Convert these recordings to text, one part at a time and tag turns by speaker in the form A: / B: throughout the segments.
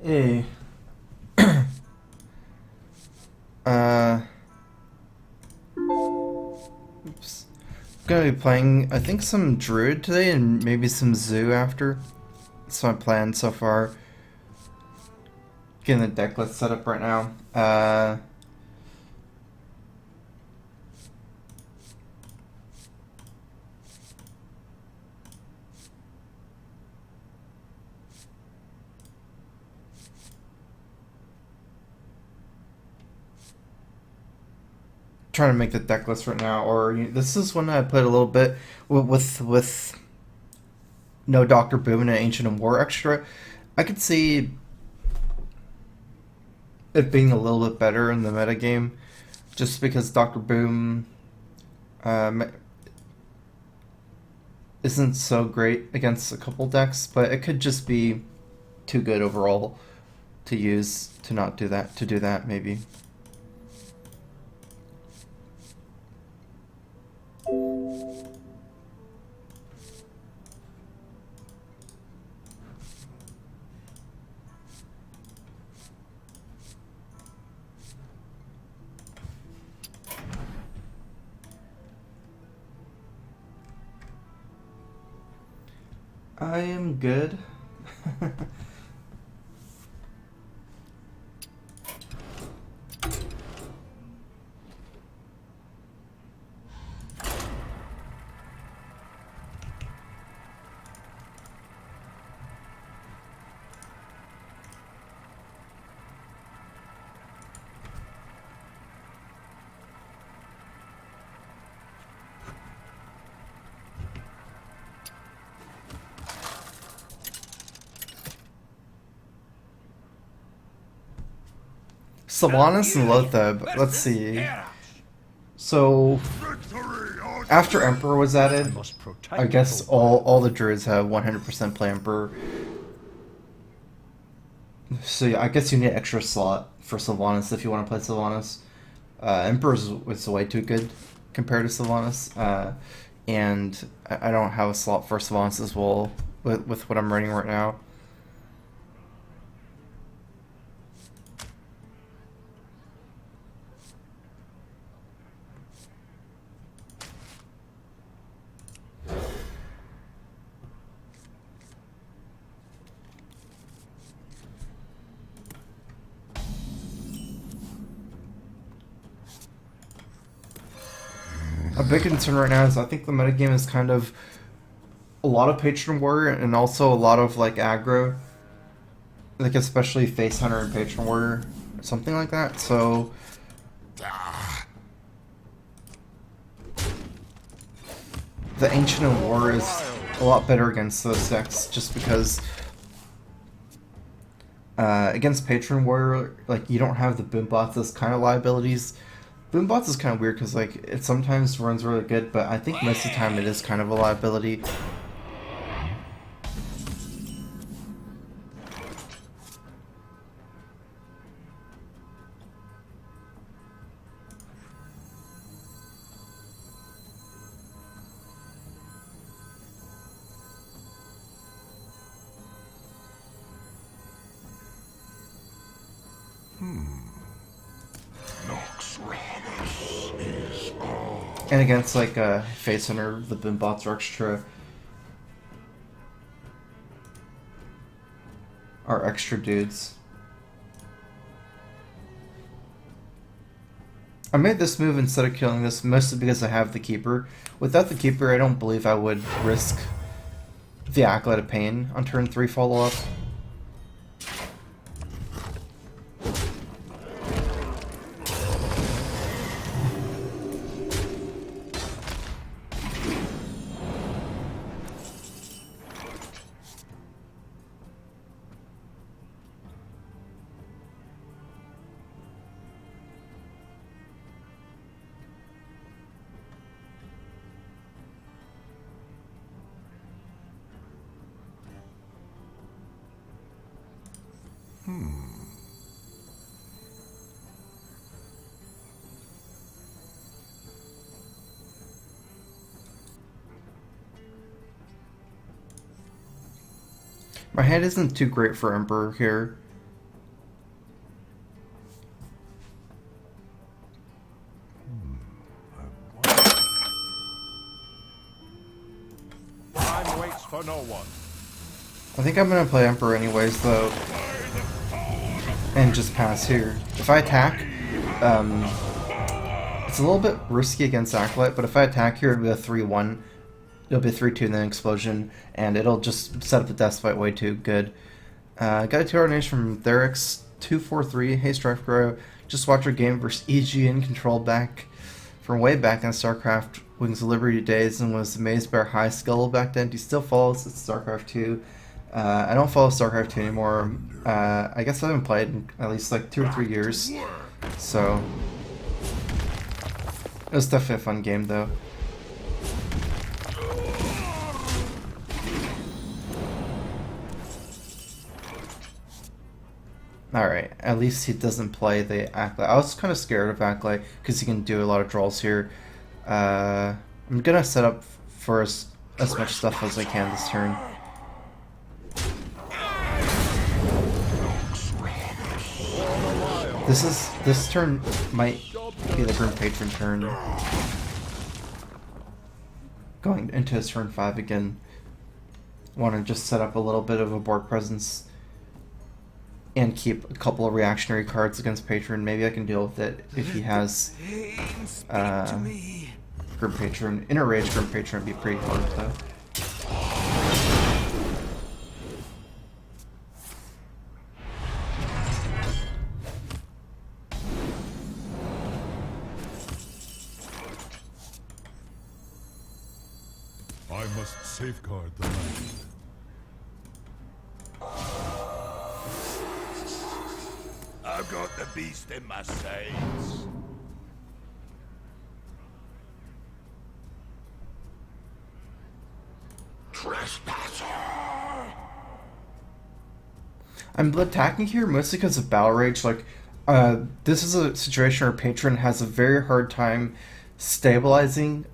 A: Hey. uh, oops. I'm gonna be playing, I think, some Druid today and maybe some Zoo after. That's my plan so far. Getting the deck list set up right now. Trying to make the deck list right now, or this is one I played a little bit with no Doctor Boom and an Ancient and War extra. I could see it being a little bit better in the metagame, just because Doctor Boom um, isn't so great against a couple decks, but it could just be too good overall to use to not do that, to do that maybe. I am good. Sylvanas and Lotheb. Let's see. So after Emperor was added, I guess all the druids have 100% play Emperor. So yeah, I guess you need an extra slot for Sylvanas if you want to play Sylvanas. Emperor is way too good compared to Sylvanas, and I don't have a slot for Sylvanas as well with what I'm running right now. A big concern right now is I think the metagame is kind of a lot of Patron Warrior and also a lot of like aggro, like especially Face Hunter and Patron Warrior, something like that. So the Ancient and War is a lot better against those decks just because against Patron Warrior, like you don't have the Boombots as kind of liabilities. Boombots is kind of weird because like it sometimes runs really good, but I think most of the time it is kind of a liability. And against like Face Hunter, the Boombots are extra dudes. I made this move instead of killing this mostly because I have the Keeper. Without the Keeper, I don't believe I would risk the Acolyte of Pain on turn 3 follow-up. My hand isn't too great for Emperor here.
B: waits for no one.
A: I think I'm gonna play Emperor anyways, though, and just pass here. If I attack, it's a little bit risky against Acolyte, but if I attack here, it'll be a 3-1. It'll be a 3-2 and then explosion, and it'll just set up the Death Fight way too good. Got a 2-hour donation from Therix, 243. Hey Strifecro, just watched our game versus EG in Control back from way back on StarCraft Wings of Liberty days and was amazed by our high skill back then. Do you still follow us at StarCraft 2? I don't follow StarCraft 2 anymore. I guess I haven't played in at least like 2 or 3 years. So it was definitely a fun game though. Alright, at least he doesn't play the Acolyte. I was kind of scared of Acolyte because he can do a lot of draws here. I'm gonna set up for as much stuff as I can this turn. This turn might be the Grim Patron turn. Going into his turn 5 again. Want to just set up a little bit of a board presence and keep a couple of reactionary cards against Patron. Maybe I can deal with it if he has Grim Patron. Inner Rage Grim Patron would be pretty hard though.
B: I must safeguard the land. I've got the beast in my sights. Trespasser!
A: I'm attacking here mostly because of Battle Rage. Like, this is a situation where Patron has a very hard time stabilizing,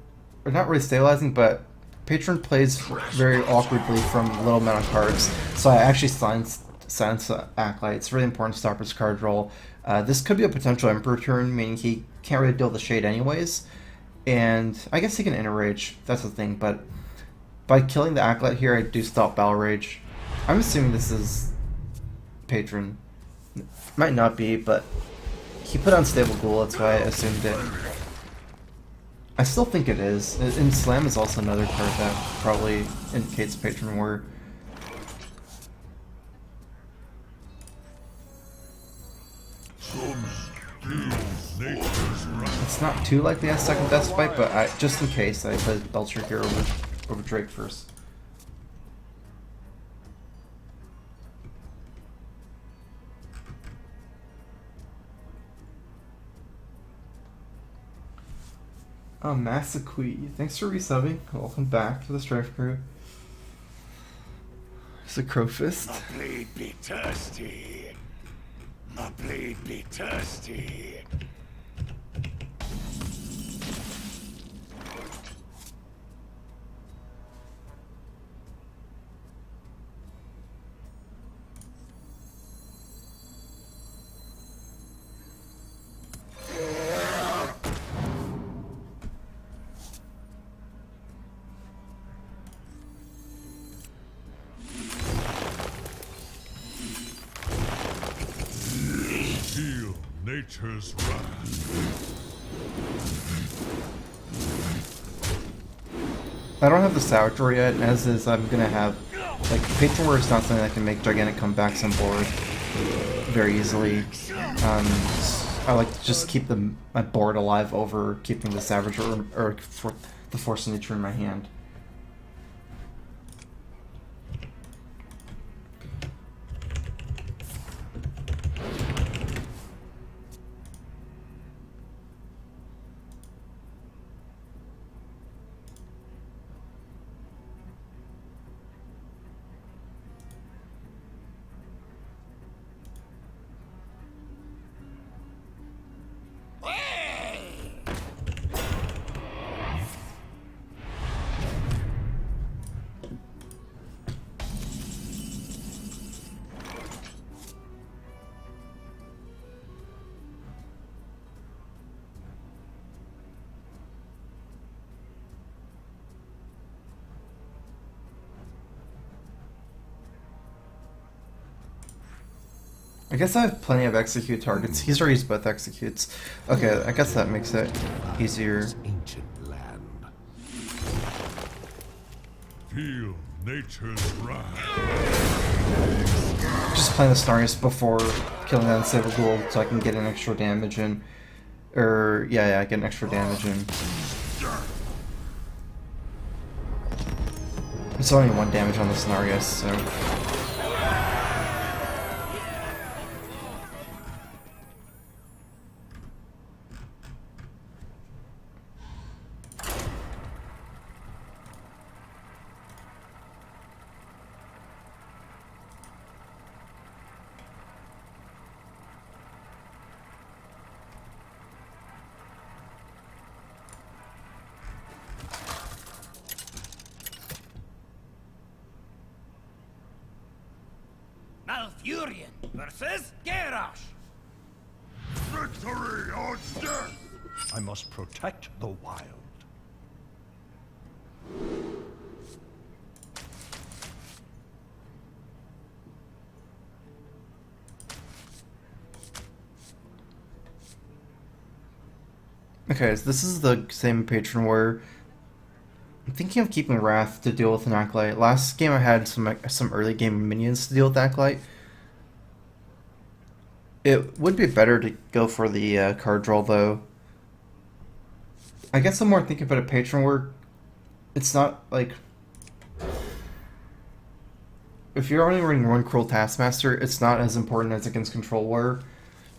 A: or not really stabilizing, but Patron plays very awkwardly from a little amount of cards. So I actually silence Acolyte. It's really important to stop his card roll. This could be a potential Emperor turn, meaning he can't really deal the shade anyways. And I guess he can Inner Rage, that's the thing, but by killing the Acolyte here, I do stop Battle Rage. I'm assuming this is Patron. Might not be, but he put Unstable Ghoul, that's why I assumed it. I still think it is. And Slam is also another card that probably indicates Patron War. It's not too likely a second Death Fight, but just in case, I put Belcher here over Drake first. Oh, Massaqui, thanks for resubbing. Welcome back to the Strifecro. It's a Crowfist.
B: My blade be thirsty. My blade be thirsty. Feel nature's wrath.
A: I don't have the Sour Drawer yet, and as is, I'm gonna have, like, Patron War is not something that can make gigantic comebacks on board very easily. I like to just keep my board alive over keeping the Savage or for the Force of Nature in my hand. I guess I have plenty of execute targets. He's already used both executes. Okay, I guess that makes it easier.
B: Ancient land.
C: Feel nature's wrath.
A: Just playing the Snarius before killing that Unstable Ghoul so I can get an extra damage in. Or, yeah, get an extra damage in. It's only 1 damage on the Snarius, so...
D: Malfurion versus Garrosh.
C: Victory or death! I must protect the wild.
A: Okay, so this is the same patron where I'm thinking of keeping Wrath to deal with an Acolyte. Last game I had some early game minions to deal with Acolyte. It would be better to go for the card draw though. I guess I'm more thinking about a patron where it's not like... If you're only running one Cruel Taskmaster, it's not as important as against Control War.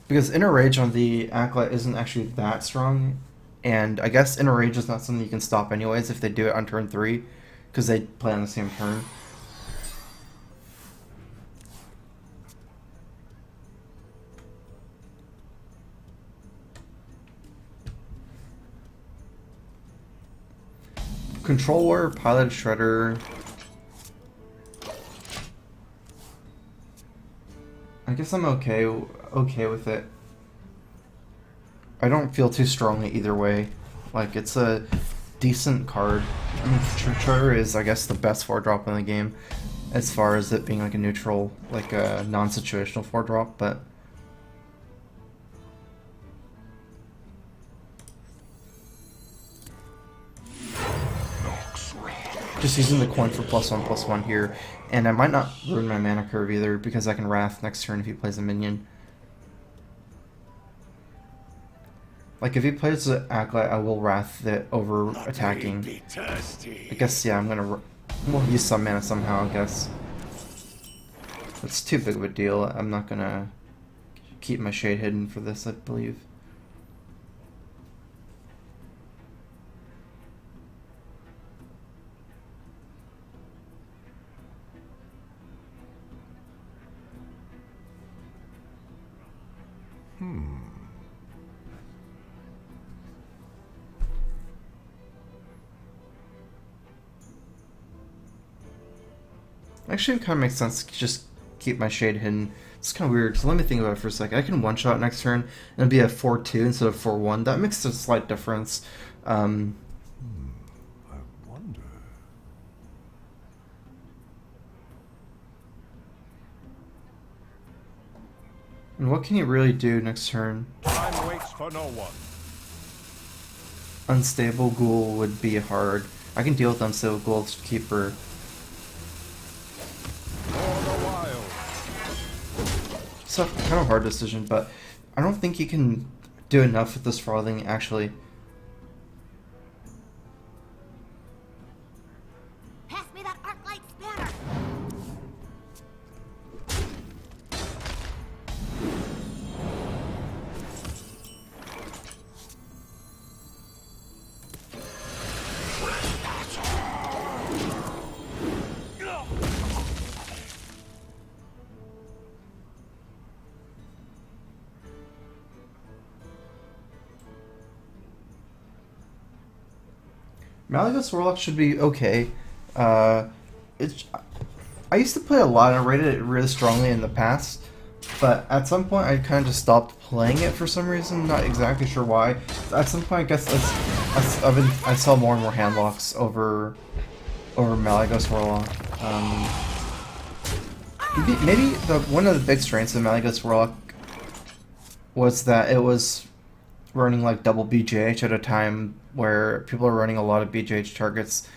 A: Because Inner Rage on the Acolyte isn't actually that strong. And I guess Inner Rage is not something you can stop anyways if they do it on turn 3. Because they play on the same turn. Control War, Pilot Shredder. I guess I'm okay with it. I don't feel too strongly either way. Like, it's a decent card. I mean, Shredder is, I guess, the best 4-drop in the game as far as it being like a neutral, like a non-situational 4-drop, but just using the coin for +1/+1 here, and I might not ruin my mana curve either because I can Wrath next turn if he plays a minion. Like if he plays the Acolyte, I will Wrath it over attacking. I guess yeah, we'll use some mana somehow. I guess it's too big of a deal. I'm not gonna keep my shade hidden for this, I believe. Actually, it kind of makes sense to just keep my shade hidden. It's kind of weird, so let me think about it for a second. I can one-shot next turn, and it'll be a 4-2 instead of 4-1. That makes a slight difference.
C: I wonder...
A: And what can you really do next turn?
C: Time waits for no one.
A: Unstable Ghoul would be hard. I can deal with Unstable Ghoul to keep her. It's a kind of hard decision, but I don't think you can do enough with this frothing, actually.
E: Pass me that arc-light spanner!
A: Malygos Warlock should be okay. I used to play a lot and I rated it really strongly in the past, but at some point I kind of just stopped playing it for some reason. Not exactly sure why. At some point, I guess I saw more and more handlocks over Malygos Warlock. Maybe one of the big strengths of Malygos Warlock was that it was running like double BGH at a time where people are running a lot of BGH targets,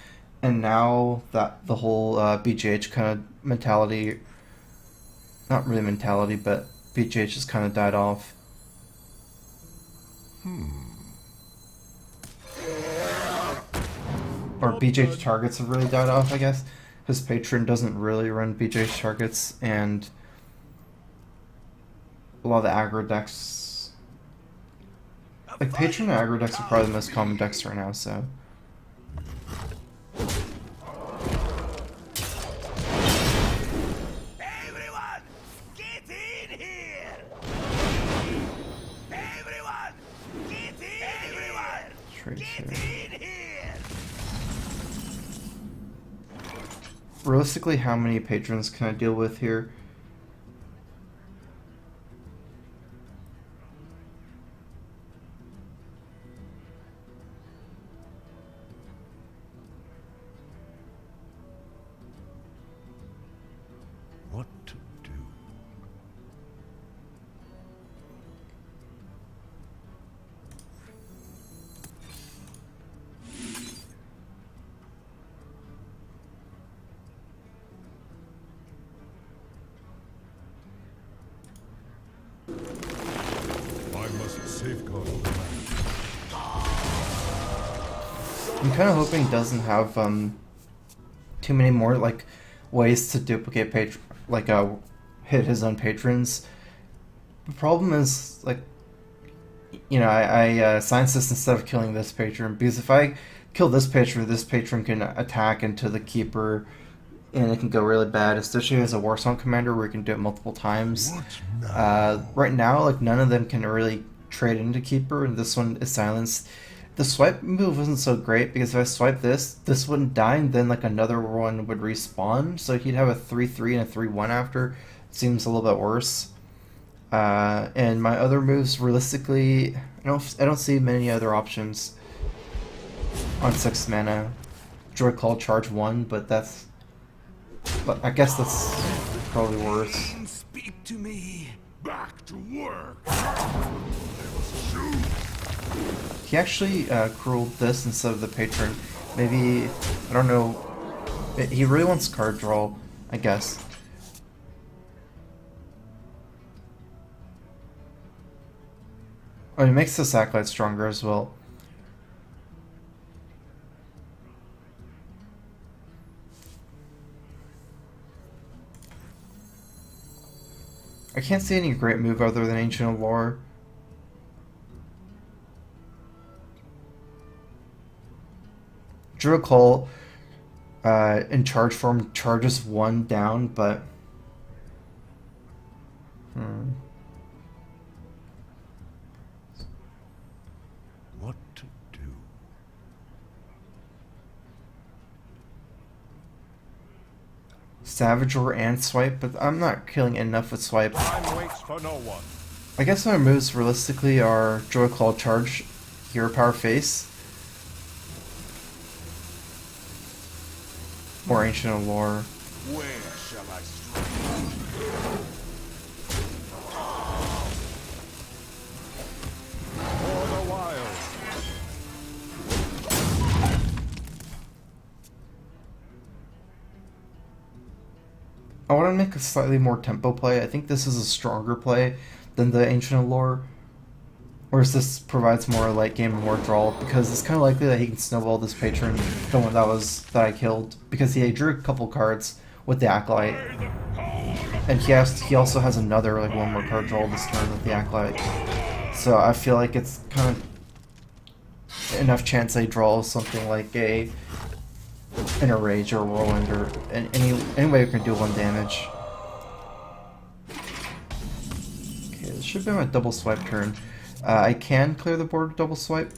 A: and now that the whole BGH kind of mentality, not really mentality, but BGH has kind of died off. Or BGH targets have really died off, I guess. His patron doesn't really run BGH targets, and a lot of the aggro decks, like patron and aggro decks are probably the most common decks right now, so.
B: Everyone, get in here! Everyone, get in! Everyone,
A: Tracer.
B: get in here!
A: Realistically, how many patrons can I deal with here?
C: What to do? I must safeguard the land.
A: I'm kind of hoping he doesn't have too many more like ways to duplicate hit his own patrons. The problem is like, you know, I science this instead of killing this patron, because if I kill this patron can attack into the keeper, and it can go really bad, especially as a Warsong commander where you can do it multiple times. Right now, like none of them can really trade into keeper, and this one is silenced. The swipe move wasn't so great because if I swipe this wouldn't die, and then like another one would respawn, so he'd have a 3-3 and a 3-1 after. It seems a little bit worse. And my other moves, realistically, I don't see many other options on 6 mana. Joy Call charge 1, but I guess that's probably worse.
B: Speak to me. Back to work.
A: He actually crueled this instead of the patron. Maybe, I don't know. He really wants card draw, I guess. Oh, he makes the Acolyte stronger as well. I can't see any great move other than Ancient of Lore. Druid Call in charge form charges 1 down, but
C: What to do?
A: Savage Roar and Swipe, but I'm not killing enough with Swipe.
C: Time waits for no one.
A: I guess my moves realistically are Joy Claw Charge, Hero Power Face, or Ancient of Lore.
B: Where shall I strike?
C: For the wild.
A: I want to make a slightly more tempo play. I think this is a stronger play than the Ancient of Lore. Whereas this provides more late game and more draw, because it's kind of likely that he can snowball this patron, the one that I killed, because he drew a couple cards with the Acolyte, and he also has another like one more card draw this turn with the Acolyte. So I feel like it's kind of enough chance they draw something like an Enrage or a Whirlwind or any way we can do 1 damage. Okay, this should be my double swipe turn. I can clear the board with double swipe.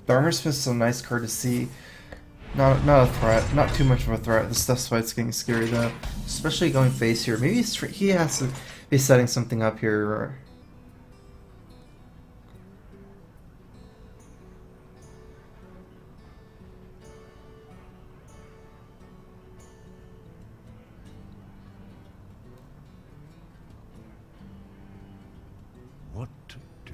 A: The Armorsmith's a nice card to see. Not a threat, not too much of a threat. The Stuff Fight's getting scary though, especially going face here. Maybe he has to be setting something up here.
C: What to do?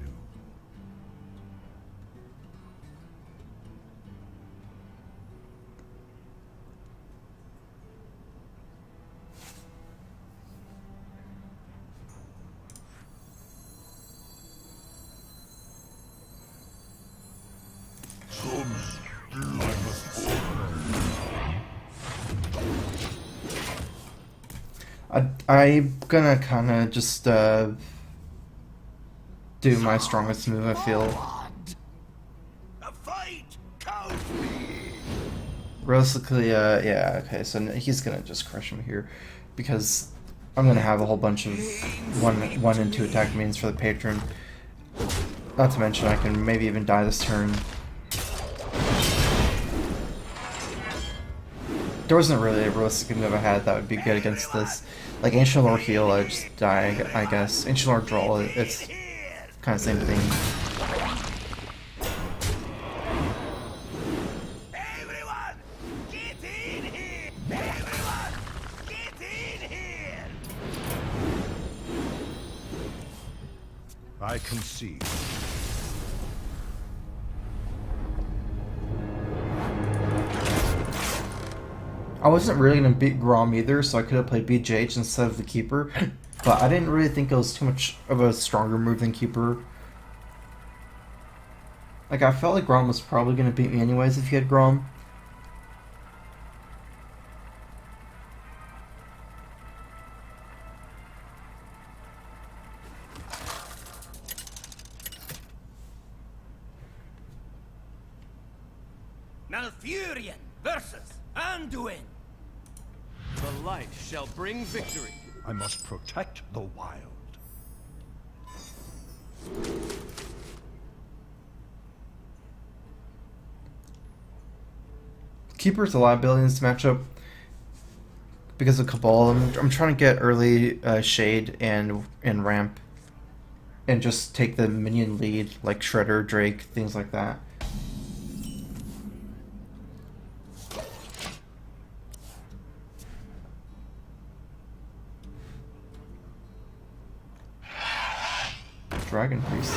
A: I'm gonna kind of just do my strongest move, I feel.
B: A fight! Count me!
A: Realistically, yeah, okay, so he's gonna just crush him here, because I'm gonna have a whole bunch of one and two attack means for the patron. Not to mention I can maybe even die this turn. There wasn't really a realistic move I had that would be good against this. Like Ancient Lore heal, I just die, I guess. Ancient Lore draw, it's kind of same thing.
B: Everyone, get in here! Everyone, get in here!
C: I concede.
A: I wasn't really gonna beat Grom either, so I could have played BJH instead of the Keeper. But I didn't really think it was too much of a stronger move than Keeper. Like, I felt like Grom was probably gonna beat me anyways if he had Grom.
D: Malfurion versus Anduin.
F: The light shall bring victory.
C: I must protect the wild.
A: Keeper's a liability in this matchup because of Cabal. I'm trying to get early Shade and ramp and just take the minion lead, like Shredder, Drake, things like that. Dragon Priest.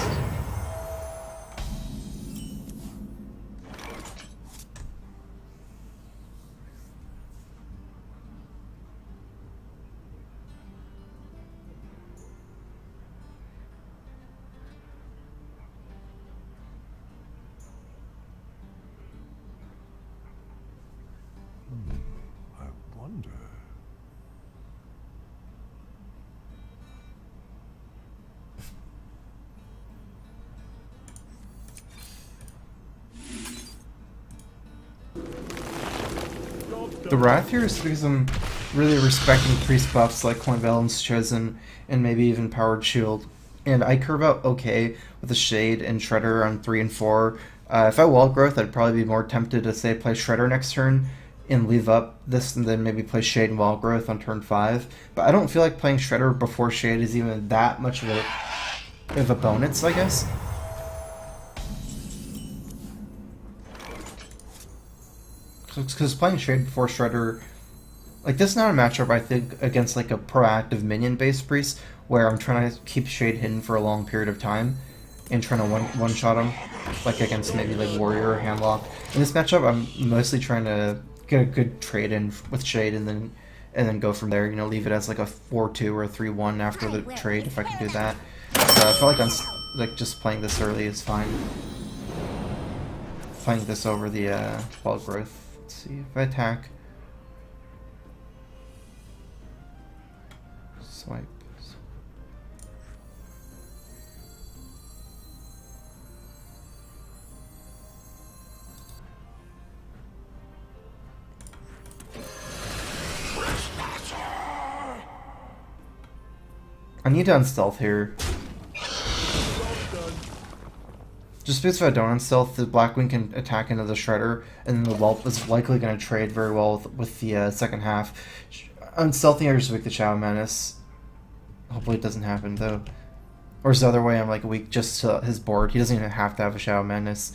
C: I wonder.
A: The Wrath here is because I'm really respecting priest buffs like Coinvalen's Chosen and maybe even Powered Shield. And I curve out okay with the Shade and Shredder on 3 and 4. If I wall growth, I'd probably be more tempted to say play Shredder next turn and leave up this and then maybe play Shade and wall growth on turn 5. But I don't feel like playing Shredder before Shade is even that much of a bonus, I guess. Because playing Shade before Shredder, like, this is not a matchup I think against like a proactive minion based priest where I'm trying to keep Shade hidden for a long period of time and trying to one shot him, like against maybe like Warrior or Handlock. In this matchup, I'm mostly trying to get a good trade in with Shade and then go from there. You know, leave it as like a 4-2 or a 3-1 after the trade if I can do that. So I feel like just playing this early is fine. Playing this over the wall growth. Let's see if I attack. Swipe. I need to unstealth here. Just because if I don't unstealth, the Blackwing can attack into the Shredder, and then the Whelp is likely going to trade very well with the second half. Unstealthing, I just weak the Shadow Menace. Hopefully it doesn't happen, though. Or is the other way, I'm like weak just to his board. He doesn't even have to have a Shadow Menace.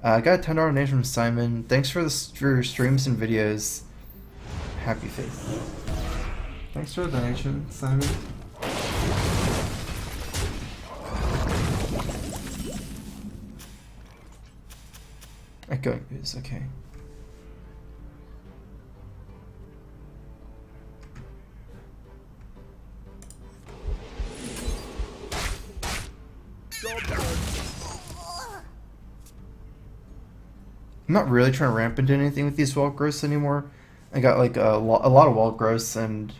A: I got a $10 donation from Simon. Thanks for your streams and videos. Happy Faith. Thanks for the donation, Simon. Echoing Booze, okay. I'm not really trying to ramp into anything with these wall growths anymore. I got like a lot of wall growths, and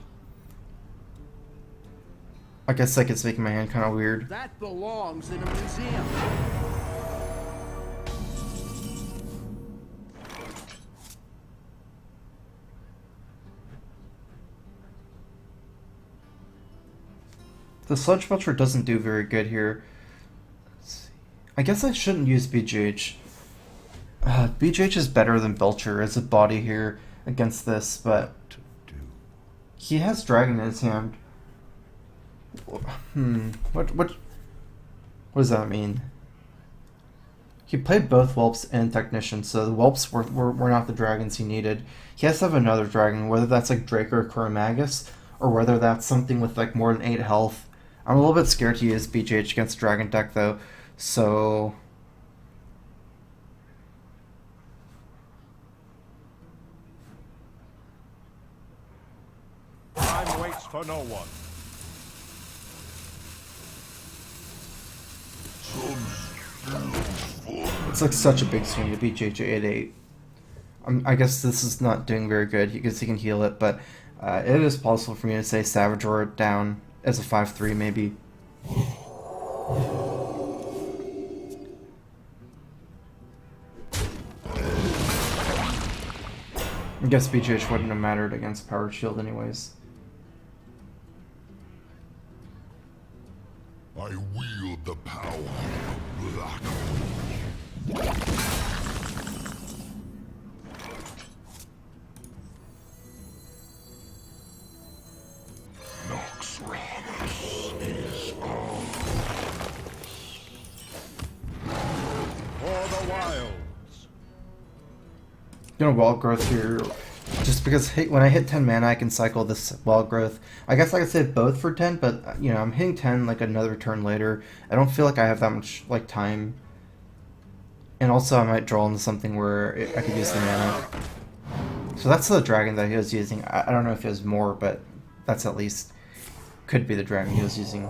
A: I guess like it's making my hand kind of weird.
F: That belongs in a museum.
A: The Sludge Belcher doesn't do very good here. Let's see. I guess I shouldn't use BGH. BGH is better than Belcher as a body here against this, but he has Dragon in his hand. What does that mean? He played both Whelps and Technician, so the Whelps were not the dragons he needed. He has to have another dragon, whether that's like Draco or Coromagus, or whether that's something with like more than 8 health. I'm a little bit scared to use BGH against Dragon deck though, so...
C: Time waits for no one.
A: It's like such a big swing to beat JJ at 8. I guess this is not doing very good because he can heal it, but it is possible for me to say Savage Roar down as a 5-3 maybe. I guess BGH wouldn't have mattered against Power Shield anyways.
B: I wield the power of black. Nox Ramus is on.
C: For the wilds.
A: Gonna Wild Growth here, just because when I hit 10 mana I can cycle this Wild Growth. I guess I could say both for 10, but you know, I'm hitting 10 like another turn later. I don't feel like I have that much like time. And also I might draw into something where I could use the mana. So that's the dragon that he was using. I don't know if he has more, but that's at least could be the dragon he was using.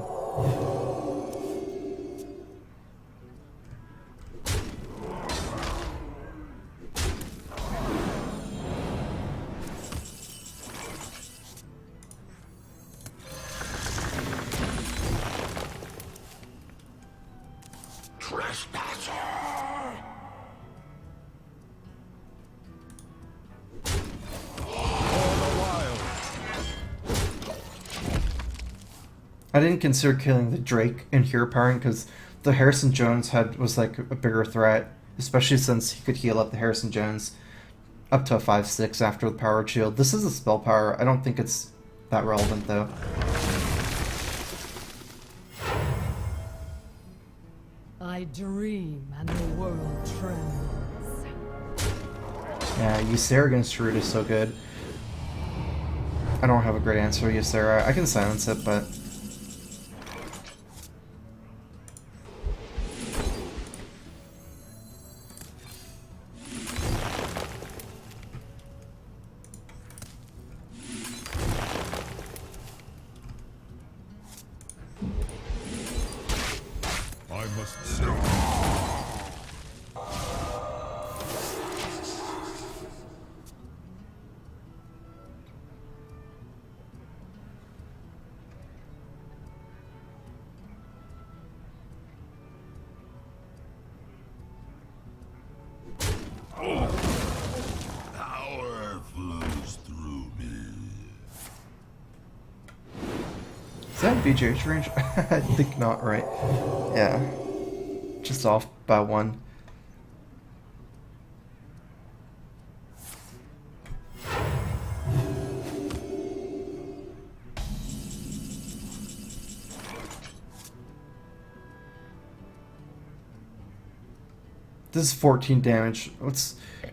A: I didn't consider killing the Drake in Hero Powering because the Harrison Jones was like a bigger threat, especially since he could heal up the Harrison Jones up to a 5-6 after the Power Shield. This is a spell power. I don't think it's that relevant though.
G: I dream and the world trembles.
A: Yeah, Ysera against Root is so good. I don't have a great answer to Ysera. I can silence it, but...
B: I must say. Power flows through me.
A: Is that BGH range? I think not, right? Yeah. Just off. by 1. This is 14 damage.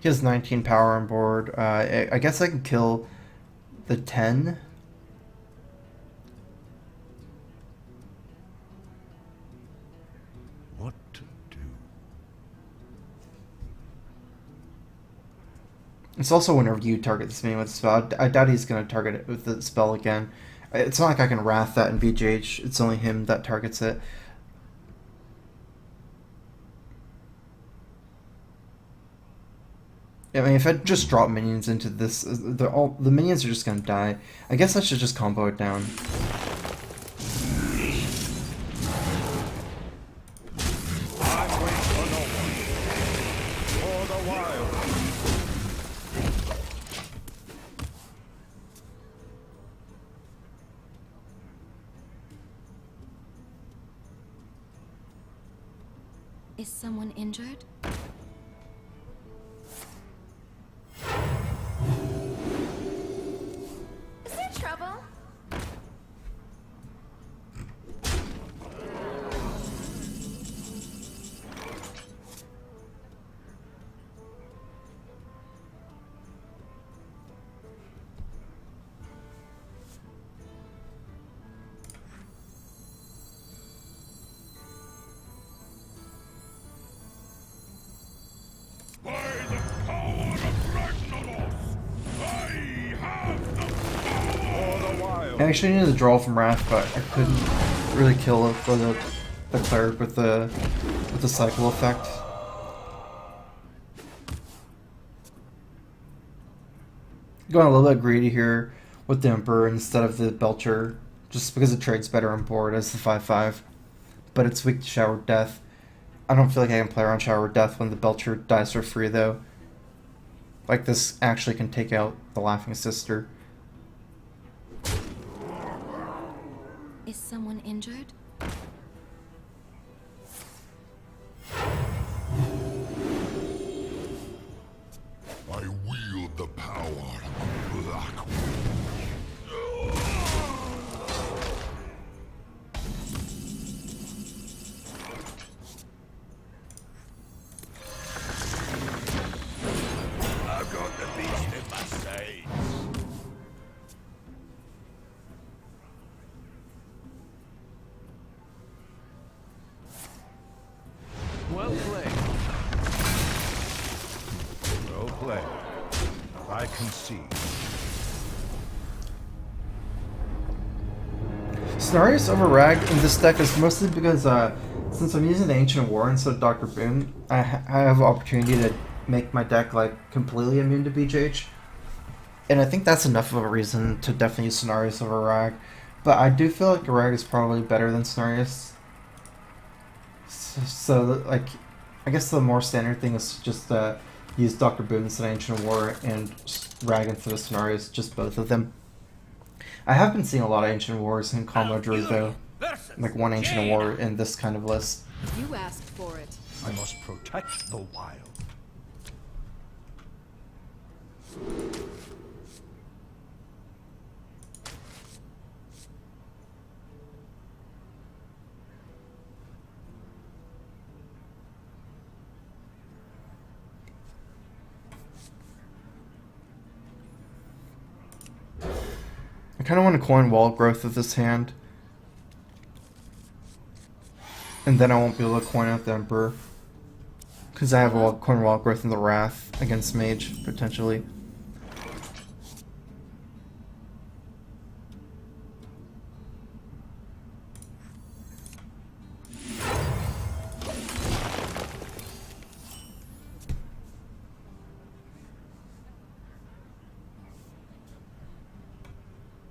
A: He has 19 power on board. I guess I can kill the 10.
C: What to do?
A: It's also whenever you target this minion with a spell. I doubt he's going to target it with the spell again. It's not like I can Wrath that in BGH. It's only him that targets it. I mean, if I just drop minions into this, the minions are just gonna die. I guess I should just combo it down.
E: Is someone injured? Is there trouble?
B: By the power of Ragnaros, I have the power!
C: For the wild.
A: I actually needed to draw from Wrath, but I couldn't really kill it for the cleric with the cycle effect. Going a little bit greedy here with the Emperor instead of the Belcher, just because it trades better on board as the 5/5. But it's weak to Shower Death. I don't feel like I can play around Shower Death when the Belcher dies for free though. Like this actually can take out the Laughing Sister.
E: Is someone injured?
B: I wield the power of Black. I've got the beast in my sights.
F: Well played.
C: Well played. I concede.
A: Cenarius over Rag in this deck is mostly because since I'm using the Ancient War instead of Dr. Boom, I have an opportunity to make my deck like completely immune to BGH. And I think that's enough of a reason to definitely use Cenarius over Rag. But I do feel like Rag is probably better than Cenarius. So like, I guess the more standard thing is just use Dr. Boom instead of Ancient War and Rag instead of Cenarius, just both of them. I have been seeing a lot of Ancient Wars in combo Druid though. Like one Ancient War in this kind of list.
G: You asked for it.
C: I must protect the wild.
A: I kind of want to coin Wall Growth with this hand. And then I won't be able to coin out the Emperor. Because I have a coin Wall Growth in the Wrath against Mage, potentially.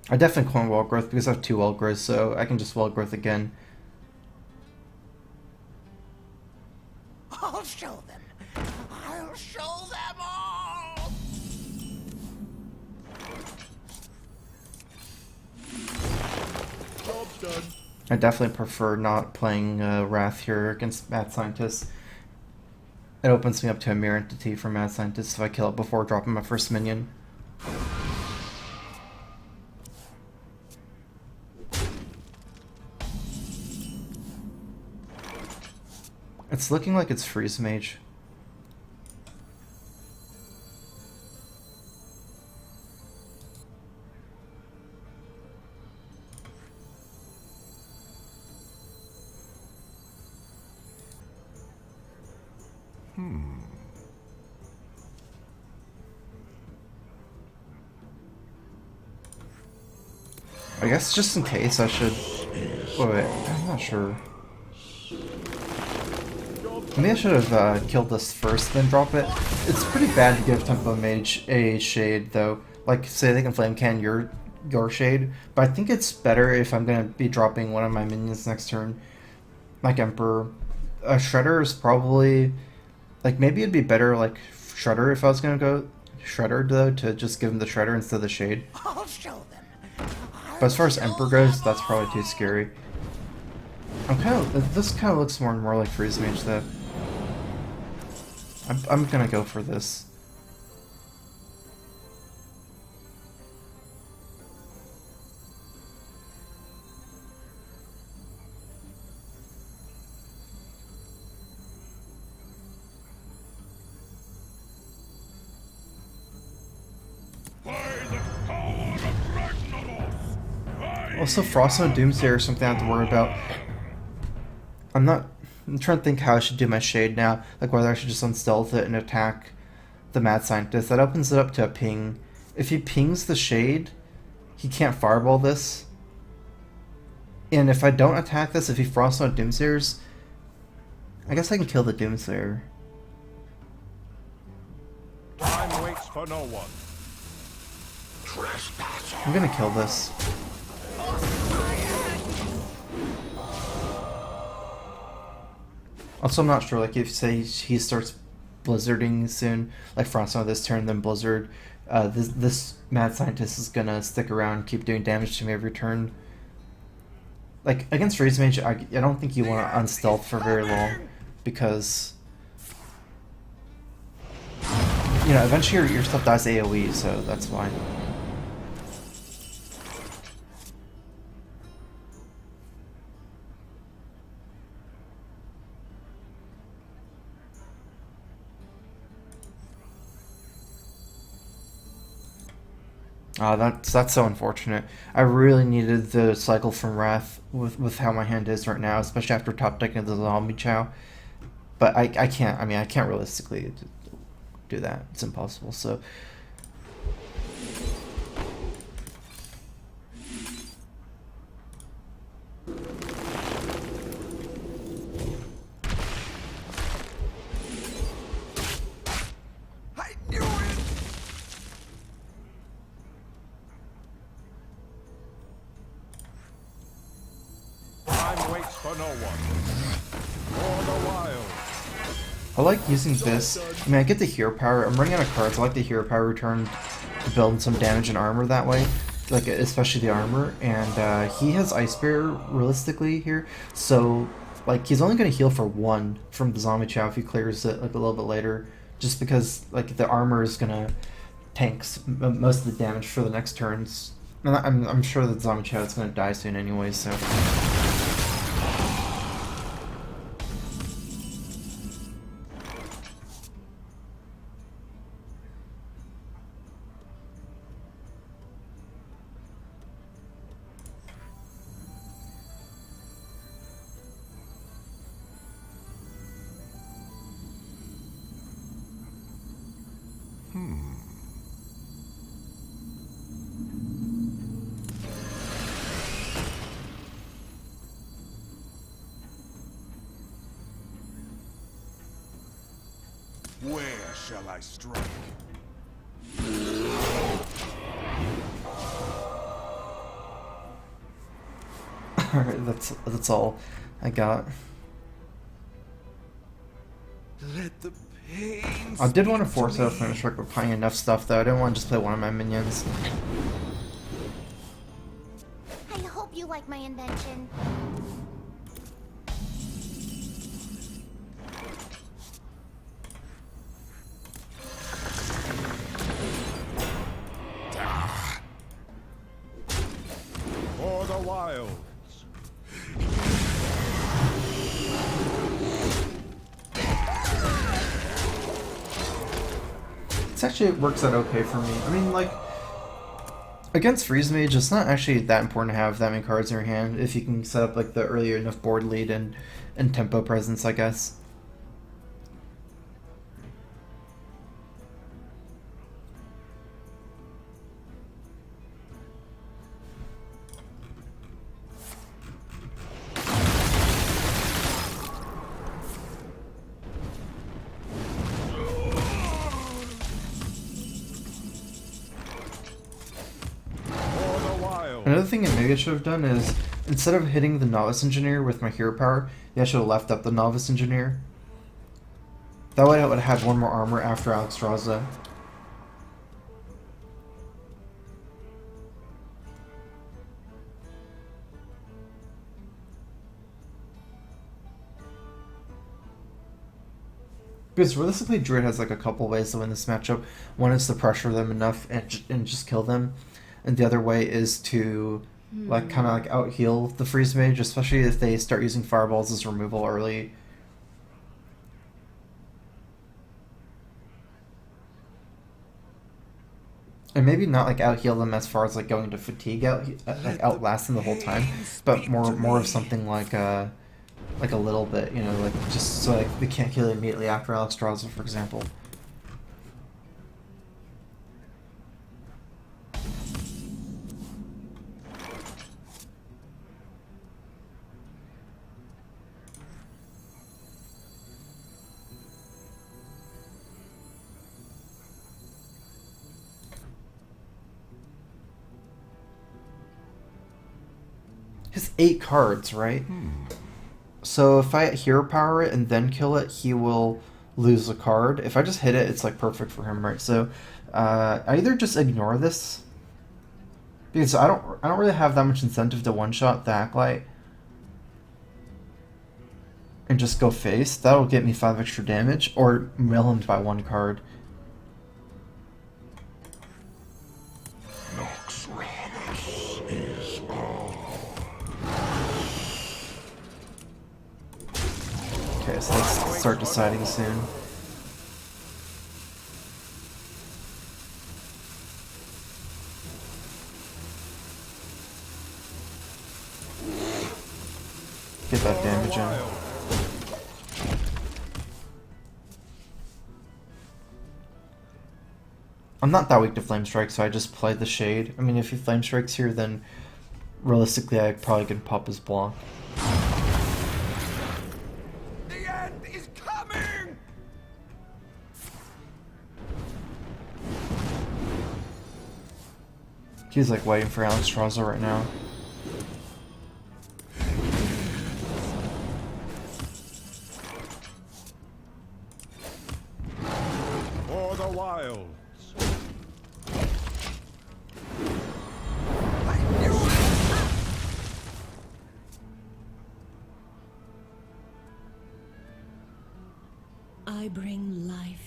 A: I definitely coin Wall Growth because I have 2 Wall Growths, so I can just Wall Growth again.
B: I'll show them. I'll show them all.
C: Job's done.
A: I definitely prefer not playing Wrath here against Mad Scientist. it opens me up to a mirror entity for Mad Scientist if I kill it before dropping my first minion. It's looking like it's Freeze Mage. I guess just in case I should... Wait, I'm not sure. Maybe I should have killed this first, then drop it. It's pretty bad to give Tempo Mage a shade, though. Like, say they can Flame Can your shade, but I think it's better if I'm gonna be dropping one of my minions next turn, like Emperor. Shredder is probably... Like, maybe it'd be better, like, Shredder if I was gonna go Shredder, though, to just give him the Shredder instead of the shade.
D: I'll show them.
A: But as far as Emperor goes, that's probably too scary. This kind of looks more and more like Freeze Mage, though. I'm gonna go for this. Also, Froststone Doomsday or something I have to worry about. I'm trying to think how I should do my shade now. Like whether I should just unstealth it and attack the Mad Scientist. That opens it up to a ping. If he pings the shade, he can't fireball this. And if I don't attack this, if he Froststone Doomsayers, I guess I can kill the Doomsayer.
C: Time waits for no one.
A: I'm gonna kill this. Also, I'm not sure, like, if, say, he starts blizzarding soon, like Froststone this turn, then Blizzard, this Mad Scientist is gonna stick around and keep doing damage to me every turn. Like, against Freeze Mage, I don't think you want to unstealth for very long, because, you know, eventually your stuff dies AoE, so that's fine. That's so unfortunate. I really needed the cycle from Wrath with how my hand is right now, especially after top decking the Zombie Chow. But I can't. I mean, I can't realistically do that. It's impossible. So.
D: I knew it!
C: Time waits for no one. For the wild.
A: I like using this. I mean, I get the hero power. I'm running out of cards. I like the hero power return to build some damage and armor that way. Like, especially the armor. And he has Ice Bear realistically here. So, like, he's only going to heal for 1 from the Zombie Chow if he clears it, like, a little bit later. Just because, like, the armor is going to tank most of the damage for the next turns. And I'm sure that Zombie Chow is going to die soon anyway, so...
B: Where shall I strike?
A: Alright, that's all I got.
B: Let the pain.
A: I did want to force out a finish work by playing enough stuff though. I didn't want to just play one of my minions.
E: I hope you like my invention.
C: wilds.
A: This actually works out okay for me. I mean, like, against Freeze Mage, it's not actually that important to have that many cards in your hand if you can set up like the earlier enough board lead and tempo presence, I guess. Another thing that maybe I should have done is, instead of hitting the Novice Engineer with my hero power, yeah, I should have left up the Novice Engineer. That way I would have had one more armor after Alexstrasza. Because realistically, Druid has like a couple ways to win this matchup. One is to pressure them enough and just kill them. And the other way is to like kind of like out heal the Freeze Mage, especially if they start using fireballs as removal early. And maybe not like out heal them as far as like going to fatigue like outlast them the whole time, but more of something like a little bit, you know, like just so like they can't kill immediately after Alexstrasza, for example. His 8 cards, right? So if I hero power it and then kill it, he will lose a card. If I just hit it, it's like perfect for him, right? So I either just ignore this, because I don't really have that much incentive to one-shot the Acolyte, and just go face. That'll get me 5 extra damage, or mill him by 1 card. Okay, so let's start deciding soon. Get that damage in. I'm not that weak to Flame Strike, so I just play the Shade. I mean, if he Flame Strikes here, then realistically I probably can pop his block. He's like waiting for Alexstrasza right now.
C: For the wilds.
H: I bring life.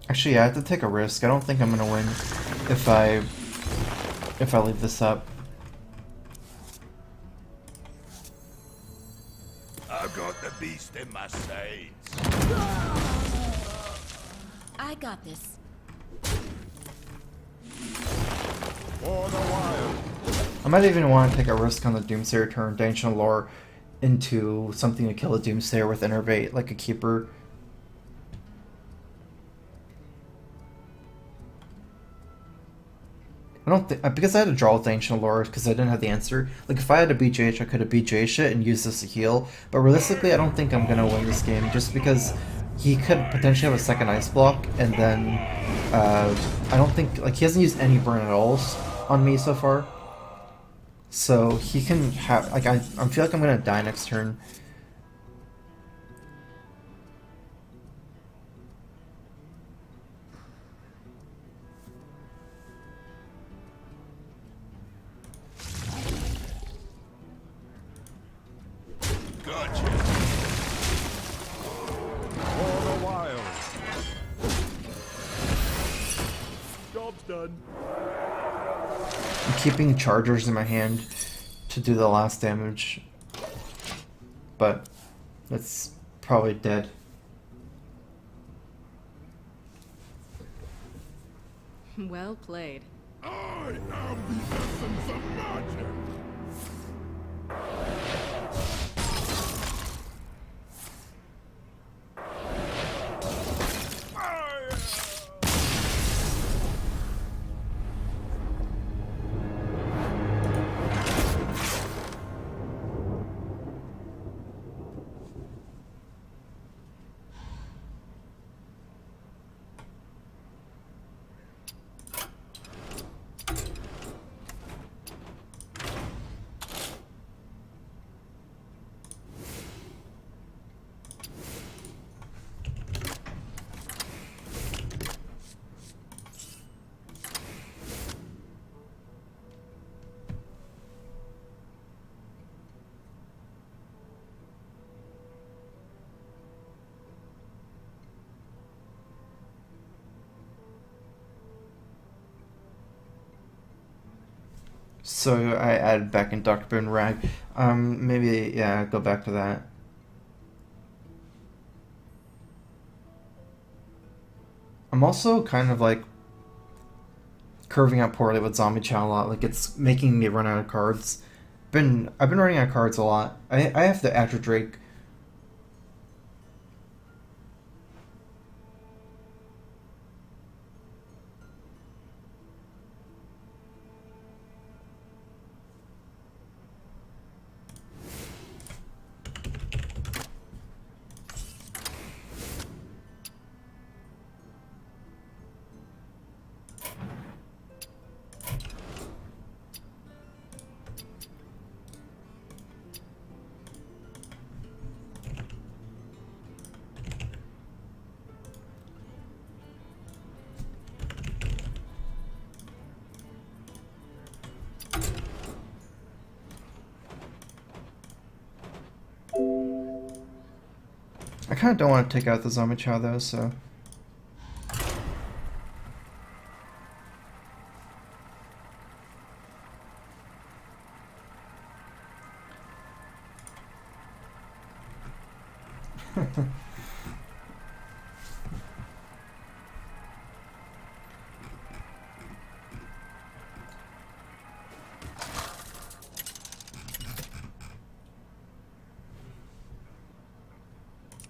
A: Actually, yeah, I have to take a risk. I don't think I'm gonna win if I leave this up.
B: I've got the beast in my sights.
H: I got this.
C: For the wild.
A: I might even want to take a risk on the Doomsayer turn, Ancient Lore into something to kill a Doomsayer with Innervate, like a Keeper. I don't think, because I had to draw with Ancient Lore because I didn't have the answer. Like, if I had a BJH, I could have BJH it and used this to heal. But realistically, I don't think I'm going to win this game just because he could potentially have a second Ice Block, and then I don't think, like, he hasn't used any burn at all on me so far. So he can have, like, I feel like I'm going to die next turn. keeping chargers in my hand to do the last damage, but that's probably dead.
H: Well played.
B: I am the essence of magic.
A: So I added back in Dr. Boone Rag. Maybe, yeah, go back to that. I'm also kind of like curving out poorly with Zombie Chow a lot. Like it's making me run out of cards. I've been running out of cards a lot. I have the After Drake. I kind of don't want to take out the Zombie Chow though, so...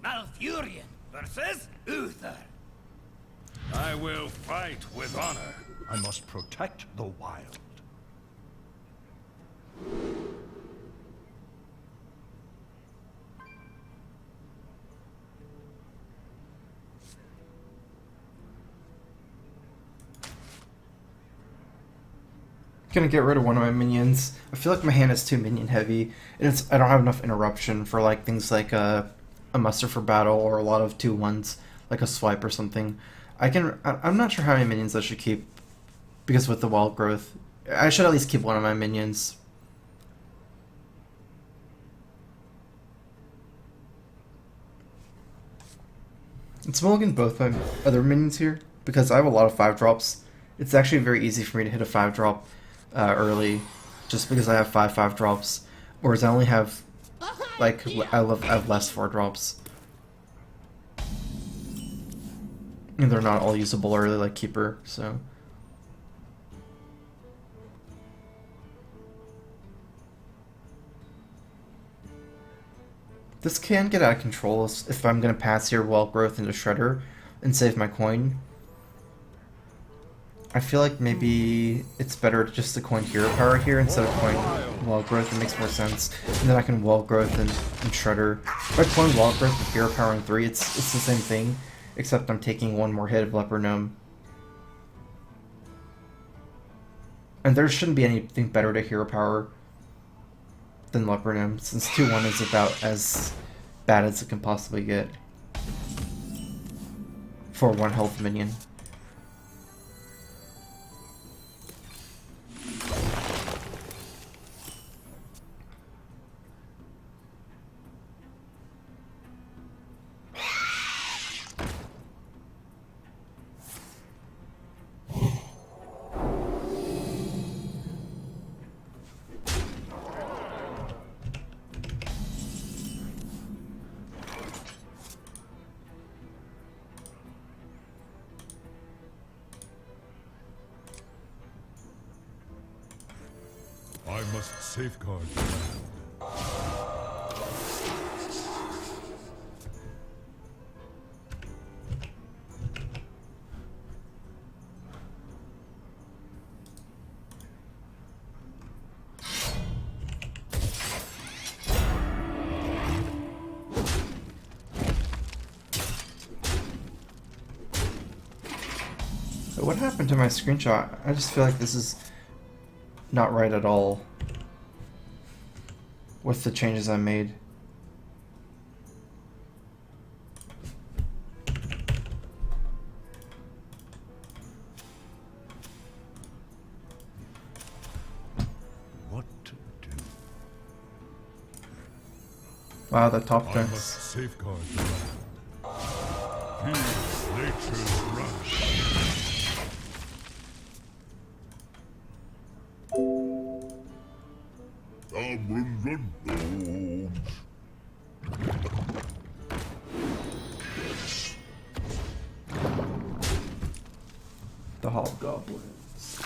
D: Malfurion versus Uther.
B: I will fight with honor.
C: I must protect the wild.
A: Gonna get rid of one of my minions. I feel like my hand is too minion heavy, and I don't have enough interruption for like things like a muster for battle or a lot of 2/1s, like a swipe or something. I'm not sure how many minions I should keep, because with the wild growth, I should at least keep one of my minions. It's mulligan both my other minions here, because I have a lot of 5-drops. It's actually very easy for me to hit a 5-drop early, just because I have 5/5-drops, whereas I only have, like, I have less 4-drops. And they're not all usable early like Keeper, so... This can get out of control if I'm going to pass here Wild Growth into Shredder and save my coin. I feel like maybe it's better just to coin Hero Power here instead of coin Wild Growth. It makes more sense. And then I can Wild Growth and Shredder. If I coin Wild Growth with Hero Power in 3, it's the same thing, except I'm taking one more hit of Leper Gnome. And there shouldn't be anything better to Hero Power than Leper Gnome, since 2/1 is about as bad as it can possibly get for 1 health minion.
C: I must safeguard the land.
A: What happened to my screenshot? I just feel like this is not right at all with the changes I made.
C: What to do?
A: Wow, the top
C: I
A: fence.
C: must safeguard the land. Feel nature's wrath.
A: The hobgoblins.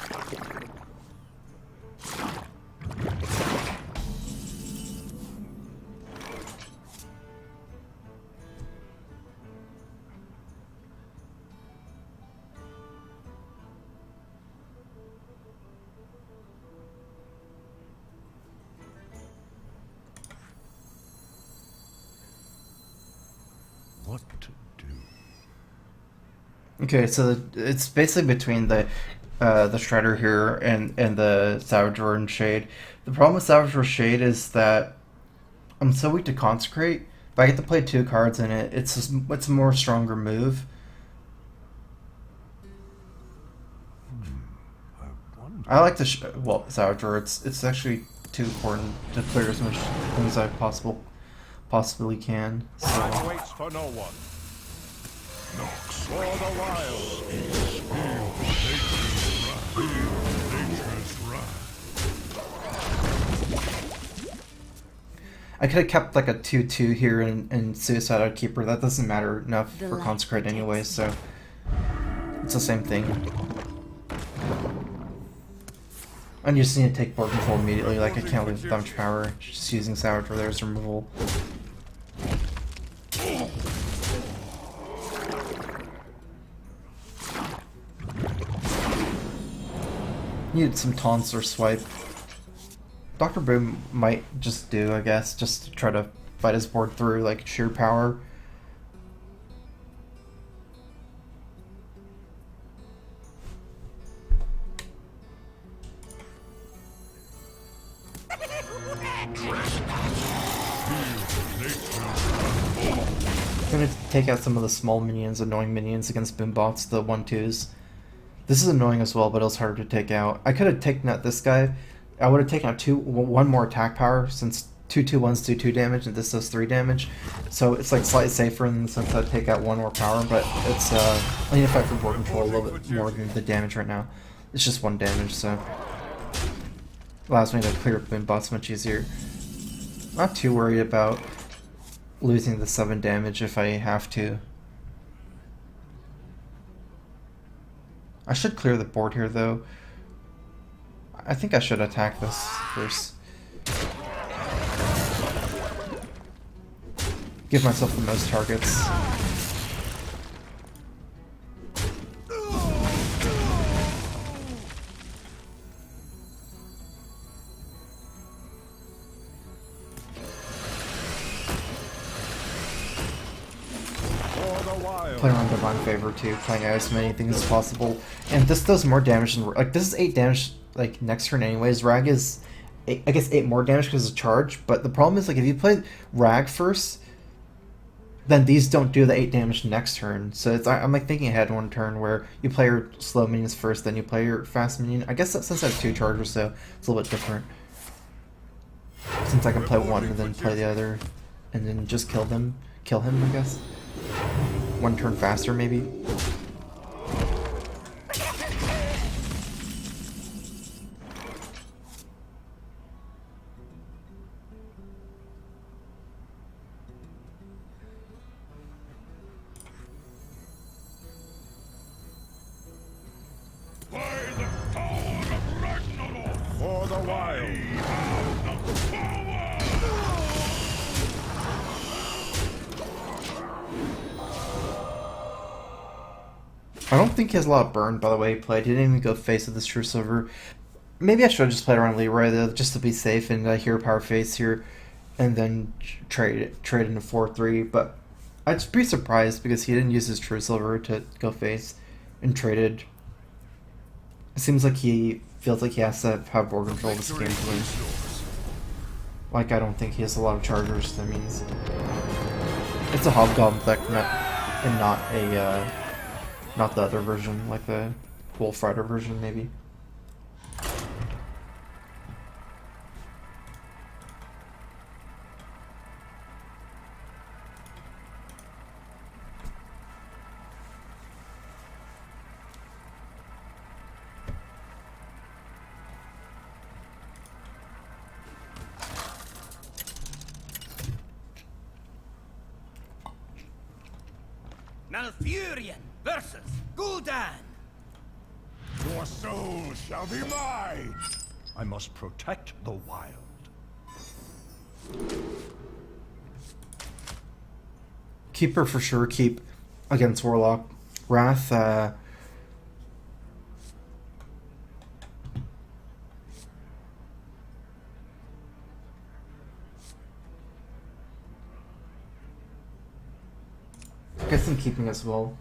C: What to do?
A: Okay, so it's basically between the Shredder here and the Savage Roar Shade. The problem with Savage Roar Shade is that I'm so weak to Consecrate, but I get to play 2 cards in it. It's a more stronger move.
C: I wonder.
A: I like the well Savage Roar. It's actually too important to clear as much things I possibly can.
C: Time
A: So
C: waits for no one. For the wild. Nature's wrath.
A: I could have kept like a 2/2 here and Suicidal Keeper. That doesn't matter enough
E: The
A: for
E: light
A: Consecrate anyway,
E: protects
A: so it's the same thing. And you just need to take board control immediately, like I can't leave that much power, just using Savage Roar there as removal. Needed some taunts or swipe. Dr. Boom might just do, I guess, just to try to fight his board through, like, sheer power. I'm gonna take out some of the small minions, annoying minions against Boombots, the 1/2s. This is annoying as well, but it was harder to take out. I could have taken out this guy. I would have taken out one more attack power, since 2/2/1s do 2 damage and this does 3 damage. So it's like slightly safer in the sense that I take out 1 more power, but it's I need to fight for board control a little bit more than the damage right now. It's just 1 damage, so allows me to clear up Boombots much easier. Not too worried about losing the 7 damage if I have to. I should clear the board here though. I think I should attack this first. Give myself the most targets. Play around Divine Favor too, playing out as many things as possible. And this does more damage than, like, this is 8 damage like next turn anyways. Rag is I guess 8 more damage because of charge, but the problem is, like, if you play Rag first, then these don't do the 8 damage next turn. So it's, I'm like thinking ahead 1 turn where you play your slow minions first, then you play your fast minion. I guess that, since I have 2 chargers, so it's a little bit different. Since I can play one and then play the other, and then just kill him, I guess. 1 turn faster, maybe.
B: By the power of Ragnarok!
C: For the wild.
A: I don't think he has a lot of burn, by the way he played. He didn't even go face with this True Silver. Maybe I should have just played around Leroy, though, just to be safe, and hero power face here, and then trade into 4-3. But I'd be surprised because he didn't use his True Silver to go face and traded. It seems like he feels like he has to have board control this game to win. Like, I don't think he has a lot of chargers. That means it's a Hobgoblin deck, and not a not the other version, like the Wolf Rider version, maybe.
D: Malfurion versus Gul'dan.
B: Your soul shall be mine!
C: I must protect the wild.
A: Keeper for sure, keep against Warlock. Wrath, I guess I'm keeping as well.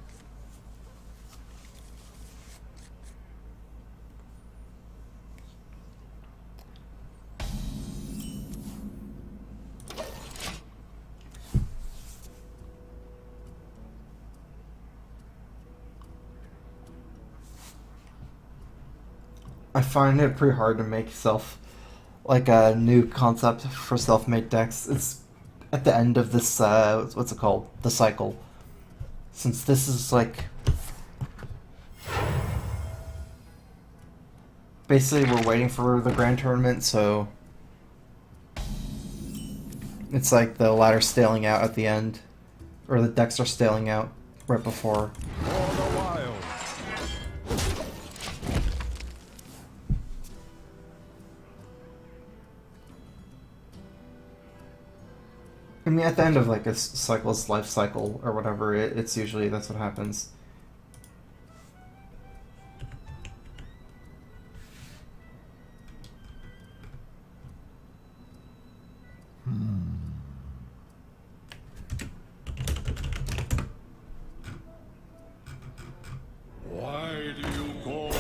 A: I find it pretty hard to make like a new concept for self-made decks. It's at the end of this, what's it called? The cycle. Since this is like... Basically, we're waiting for the grand tournament, so... It's like the ladder's staling out at the end. Or the decks are staling out right before.
C: For the wild.
A: I mean, at the end of like a cycle's life cycle or whatever, it's usually that's what happens.
B: Why do you call?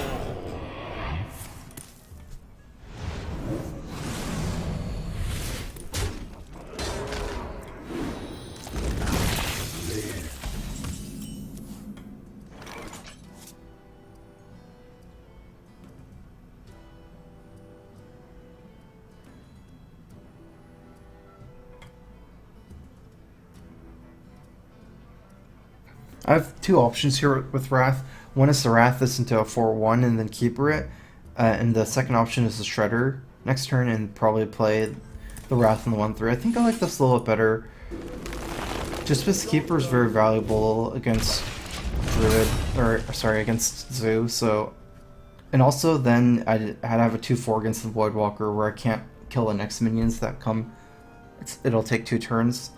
A: I have two options here with Wrath. One is to Wrath this into a 4-1 and then Keeper it. And the second option is to Shredder next turn and probably play the Wrath in the 1-3. I think I like this a little bit better. Just because Keeper is very valuable against Druid, or sorry, against Zoo, so... And also then I'd have a 2-4 against the Voidwalker where I can't kill the next minions that come. It'll take 2 turns.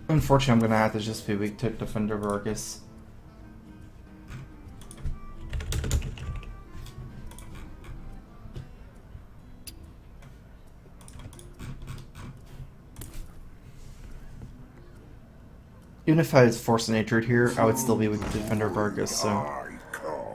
A: Unfortunately, I'm going to have to just be weak to Defender Vargas. Even if I was Force Natured here, I would still be weak to Defender Vargas, so...
B: I come.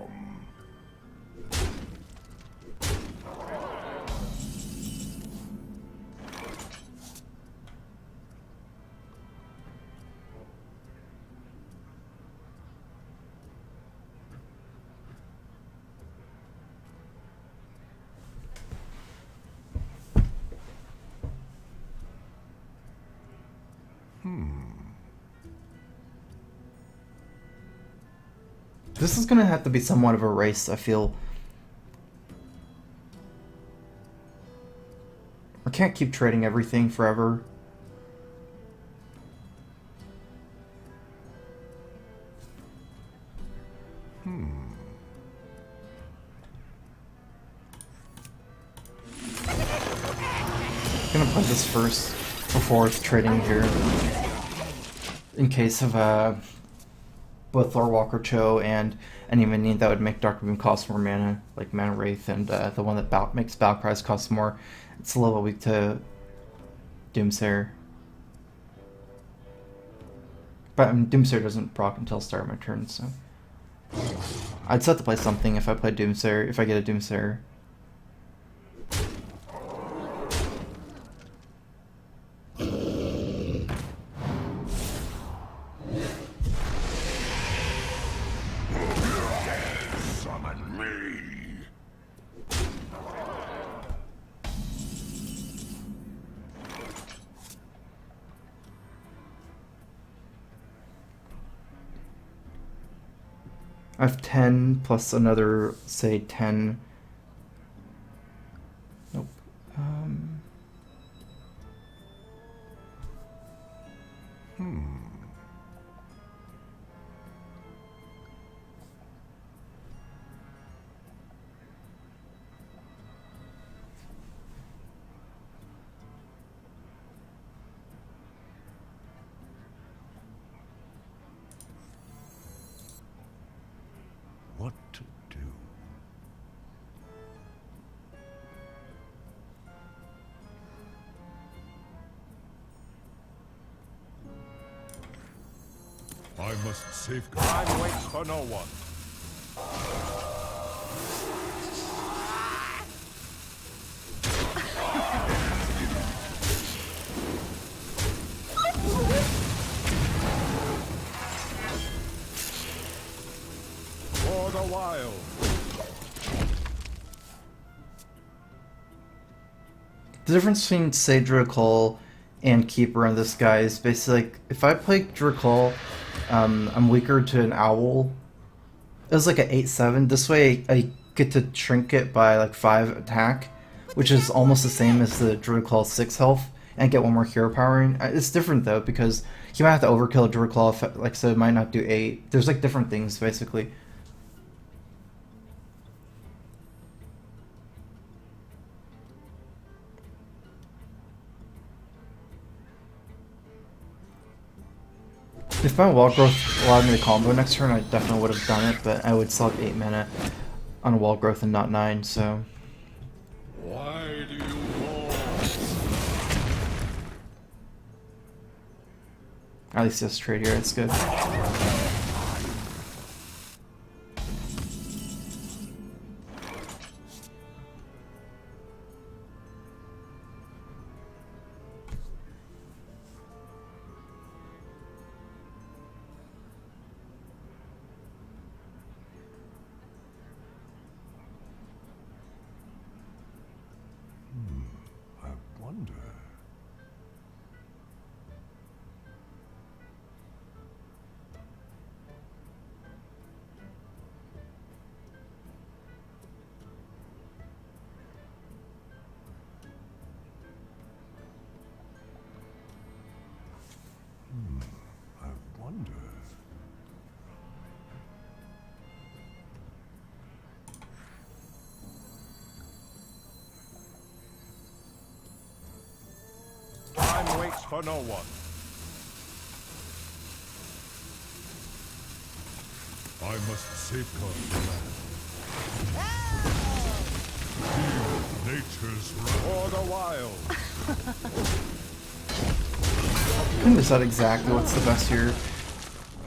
A: This is gonna have to be somewhat of a race, I feel. I can't keep trading everything forever. I'm gonna play this first before trading here, in case of both Lorewalker Cho and any minion that would make Dr. Boom cost more mana, like Mana Wraith, and the one that makes Balcries cost more. It's a little weak to Doomsayer. But Doomsayer doesn't proc until start of my turn, so I'd still have to play something if I play Doomsayer, if I get a Doomsayer.
B: Summon me.
A: I have 10 plus another, say, 10. Nope.
B: What to do?
C: I must safeguard. Time waits for no one. For the wild.
A: The difference between, say, Druid and Keeper on this guy is basically like, if I play Druid, I'm weaker to an Owl. It was like an 8/7. This way I get to shrink it by like 5 attack, which is almost the same as the Druid 6 health, and get 1 more hero powering. It's different though, because you might have to overkill a Druid, like, so it might not do 8. There's like different things basically. If my wall growth allowed me to combo next turn, I definitely would have done it, but I would still have 8 mana on a wall growth and not 9, so...
C: Why do you roar?
A: At least this trade here, it's good.
B: I wonder. I wonder.
C: Time waits for no one. I must safeguard the land. Feel nature's wrath. For the wild.
A: I couldn't decide exactly what's the best here.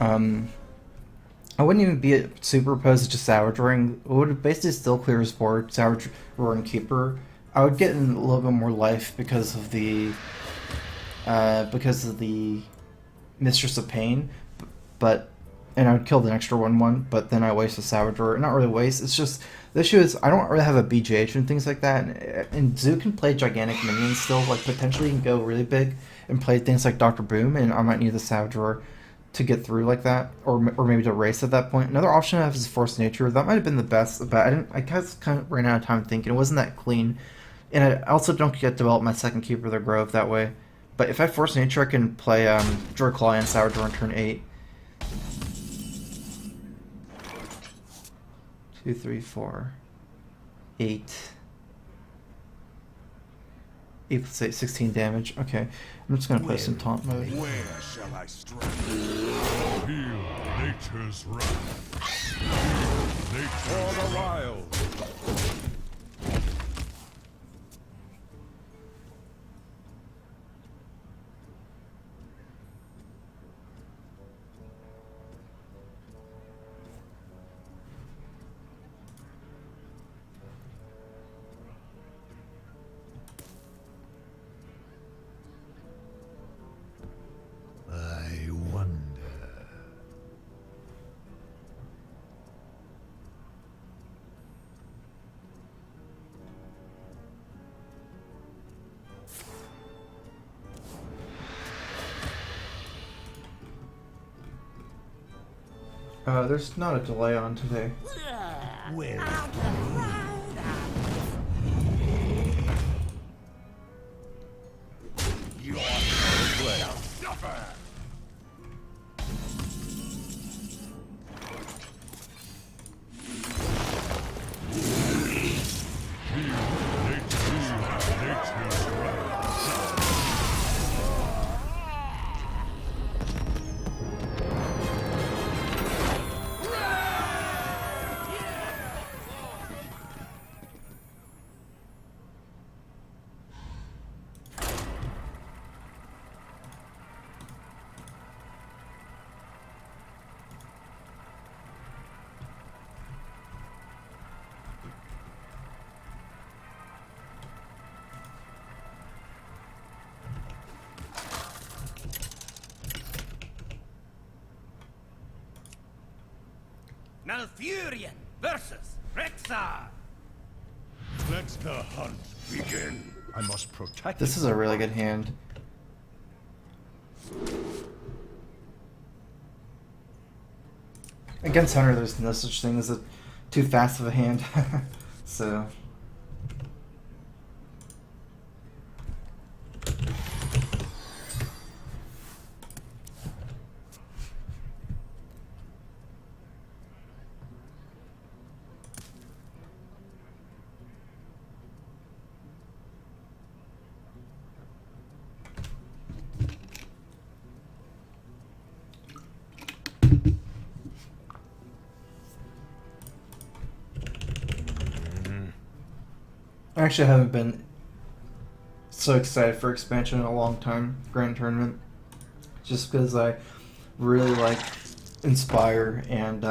A: I wouldn't even be at super opposed to just Savage Roaring. It would basically still clear his board, Savage Roaring Keeper. I would get in a little bit more life because of the Mistress of Pain, and I would kill the extra 1/1, but then I waste a Savage Roar. Not really waste, it's just, the issue is I don't really have a BGH and things like that, and Zoo can play gigantic minions still, like potentially he can go really big and play things like Dr. Boom, and I might need the Savage Roar to get through like that, or maybe to race at that point. Another option I have is Force Nature. That might have been the best, but I didn't. I just kind of ran out of time thinking. It wasn't that clean, and I also don't get to develop my second Keeper of the Grove that way. But if I Force Nature, I can play Draw and Sour Door on turn 8. 2, 3, 4, 8. 8 plus 8, 16 damage. Okay, I'm just gonna play some taunt mode.
B: Where shall I strike?
C: Feel nature's wrath. For the wild.
B: I wonder.
A: There's not a delay on today.
B: Where? You are no player. Suffer!
C: Nature's wrath.
D: Malfurion versus Rexar.
B: Let the hunt begin.
C: I must protect.
A: This is a really good hand. Against Hunter, there's no such thing as a too fast of a hand. So. I actually haven't been so excited for expansion in a long time, Grand Tournament. Just because I really like Inspire, and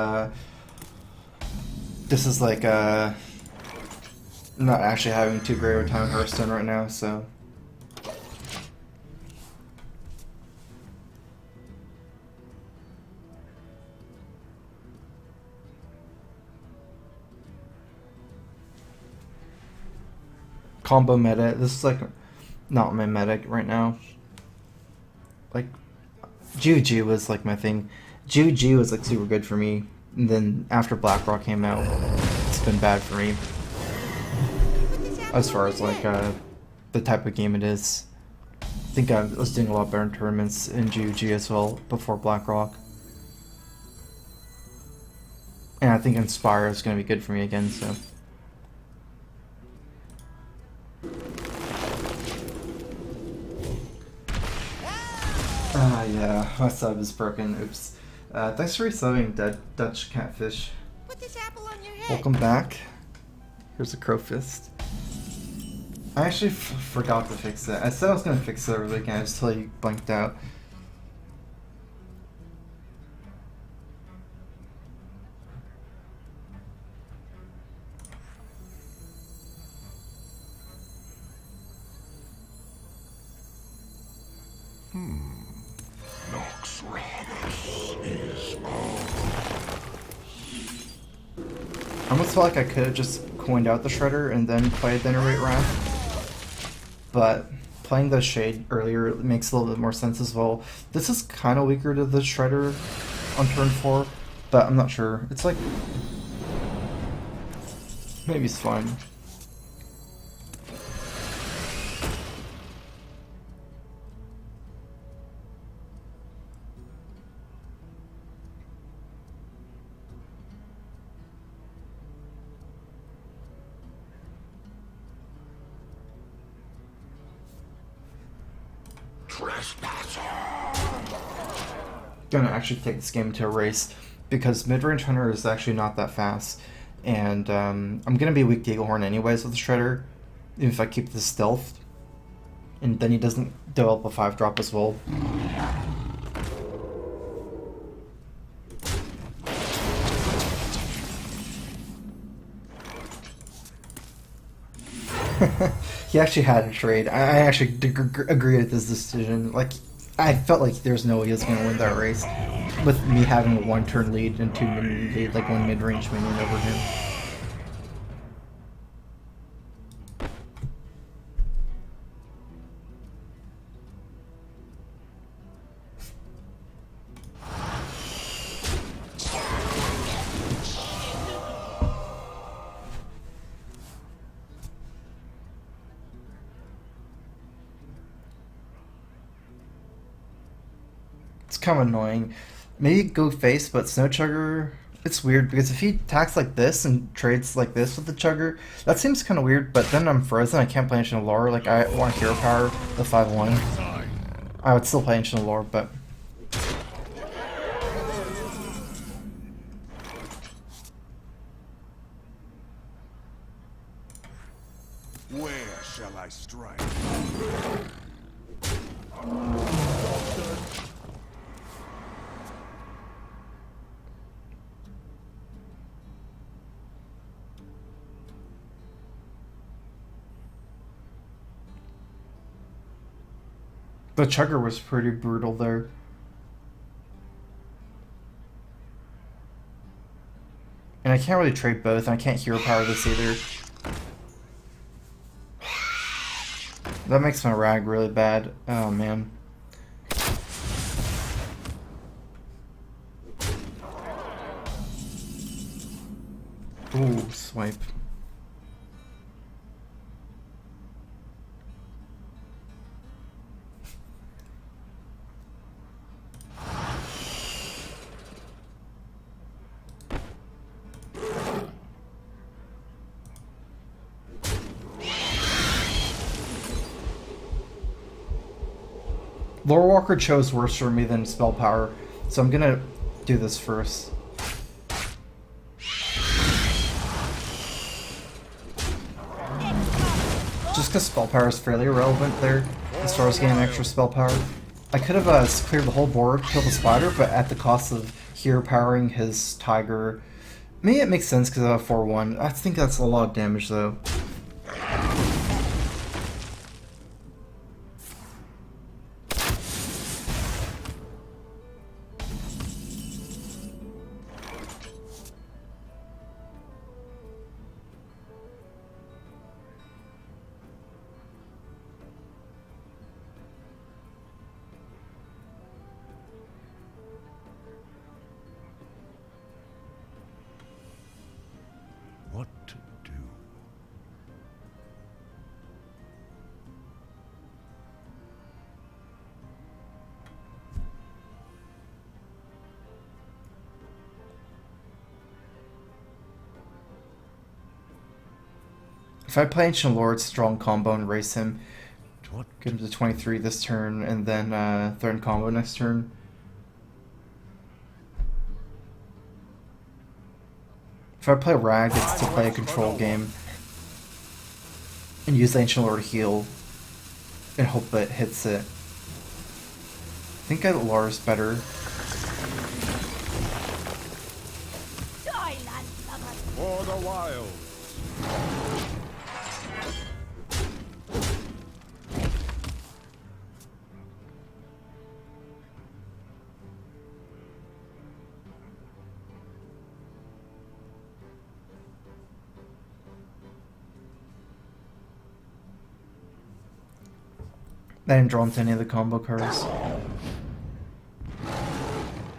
A: this is like not actually having too great of a time in Hearthstone right now, so. Combo meta. This is like not my meta right now. Like GOG was like my thing. GOG was like super good for me. And then after BlackRock came out, it's been bad for me. As far as like the type of game it is. I think I was doing a lot better in tournaments in GOG as well before BlackRock. And I think Inspire is going to be good for me again, so. Yeah, my sub is broken. Oops. Thanks for resubbing, Dutch Catfish.
E: Put this apple on your head.
A: Welcome back. Here's a crow fist. I actually forgot to fix it. I said I was gonna fix it over the weekend. I just totally blanked out. I almost felt like I could have just coined out the Shredder and then played Venerate Wrath. But playing the Shade earlier makes a little bit more sense as well. This is kind of weaker to the Shredder on turn 4, but I'm not sure. It's like... maybe it's fine. Gonna actually take this game to a race because mid-range hunter is actually not that fast, and I'm gonna be weak to Eaglehorn anyways with the Shredder, even if I keep the stealth, and then he doesn't develop a 5-drop as well. He actually had a trade. I actually agree with this decision. Like, I felt like there's no way he was going to win that race with me having a 1-turn lead and 2 minion lead, like 1 mid-range minion over him. It's kind of annoying. Maybe go face, but Snow Chugger, it's weird because if he attacks like this and trades like this with the Chugger, that seems kind of weird, but then I'm frozen, I can't play Ancient Lore, like I want Hero Power the 5-1. I would still play Ancient Lore, but...
B: Where shall I strike?
A: The Chugger was pretty brutal there. And I can't really trade both, and I can't Hero Power this either. That makes my Rag really bad. Oh man. Ooh, swipe. Lore Walker chose worse for me than Spell Power, so I'm gonna do this first. Just because Spell Power is fairly irrelevant there, as far as getting extra Spell Power. I could have cleared the whole board, killed the Spider, but at the cost of Hero Powering his Tiger. Maybe it makes sense because I have 4-1. I think that's a lot of damage though.
B: What to do?
A: If I play Ancient Lord, strong combo and race him,
B: What?
A: get him to 23 this turn, and then threaten combo next turn. If I play Rag, it's to play a control game and use Ancient Lord to heal and hope that it hits it. I think Lara's better.
E: Die, landlubber.
C: For the wild.
A: I didn't draw into any of the combo cards.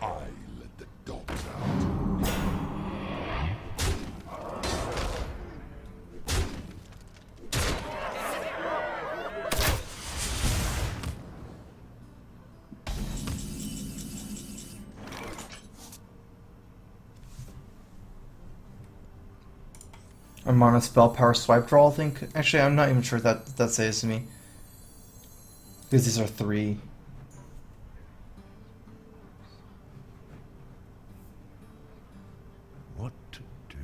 B: I let the dogs out.
A: I'm on a spell power swipe draw, I think. Actually, I'm not even sure that saves me. Because these are 3.
B: What to do?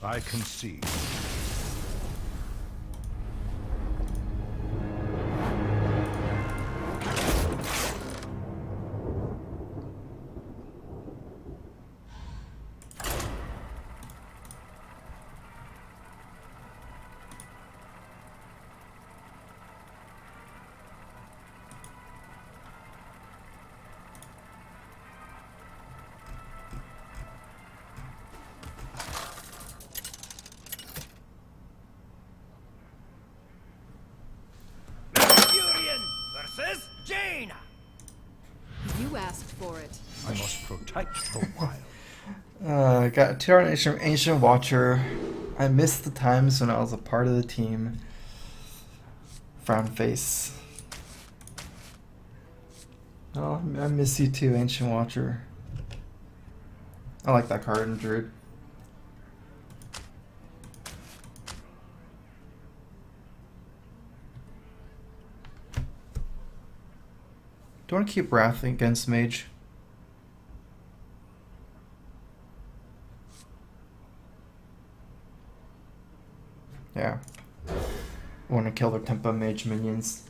B: I concede.
D: Mercurian versus Jaina.
H: You asked for it.
B: I must protect the wild.
A: I got 2 Ancient Watcher. I missed the times when I was a part of the team. Frown face. Oh, I miss you too, Ancient Watcher. I like that card in Druid. Do you want to keep Wrath against Mage? Yeah. Want to kill their Tempo Mage minions.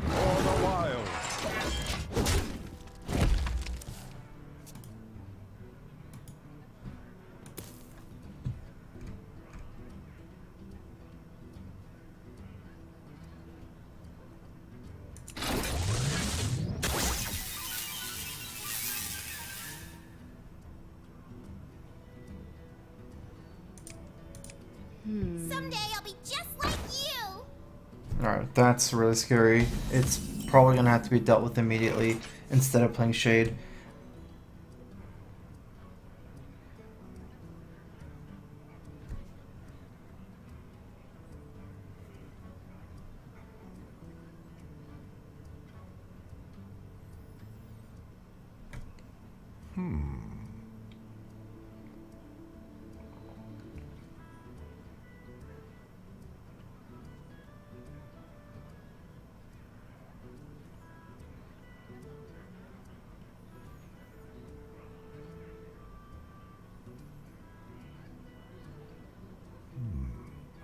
C: For the wild.
E: Someday I'll be just like you.
A: Alright, that's really scary. It's probably gonna have to be dealt with immediately instead of playing Shade.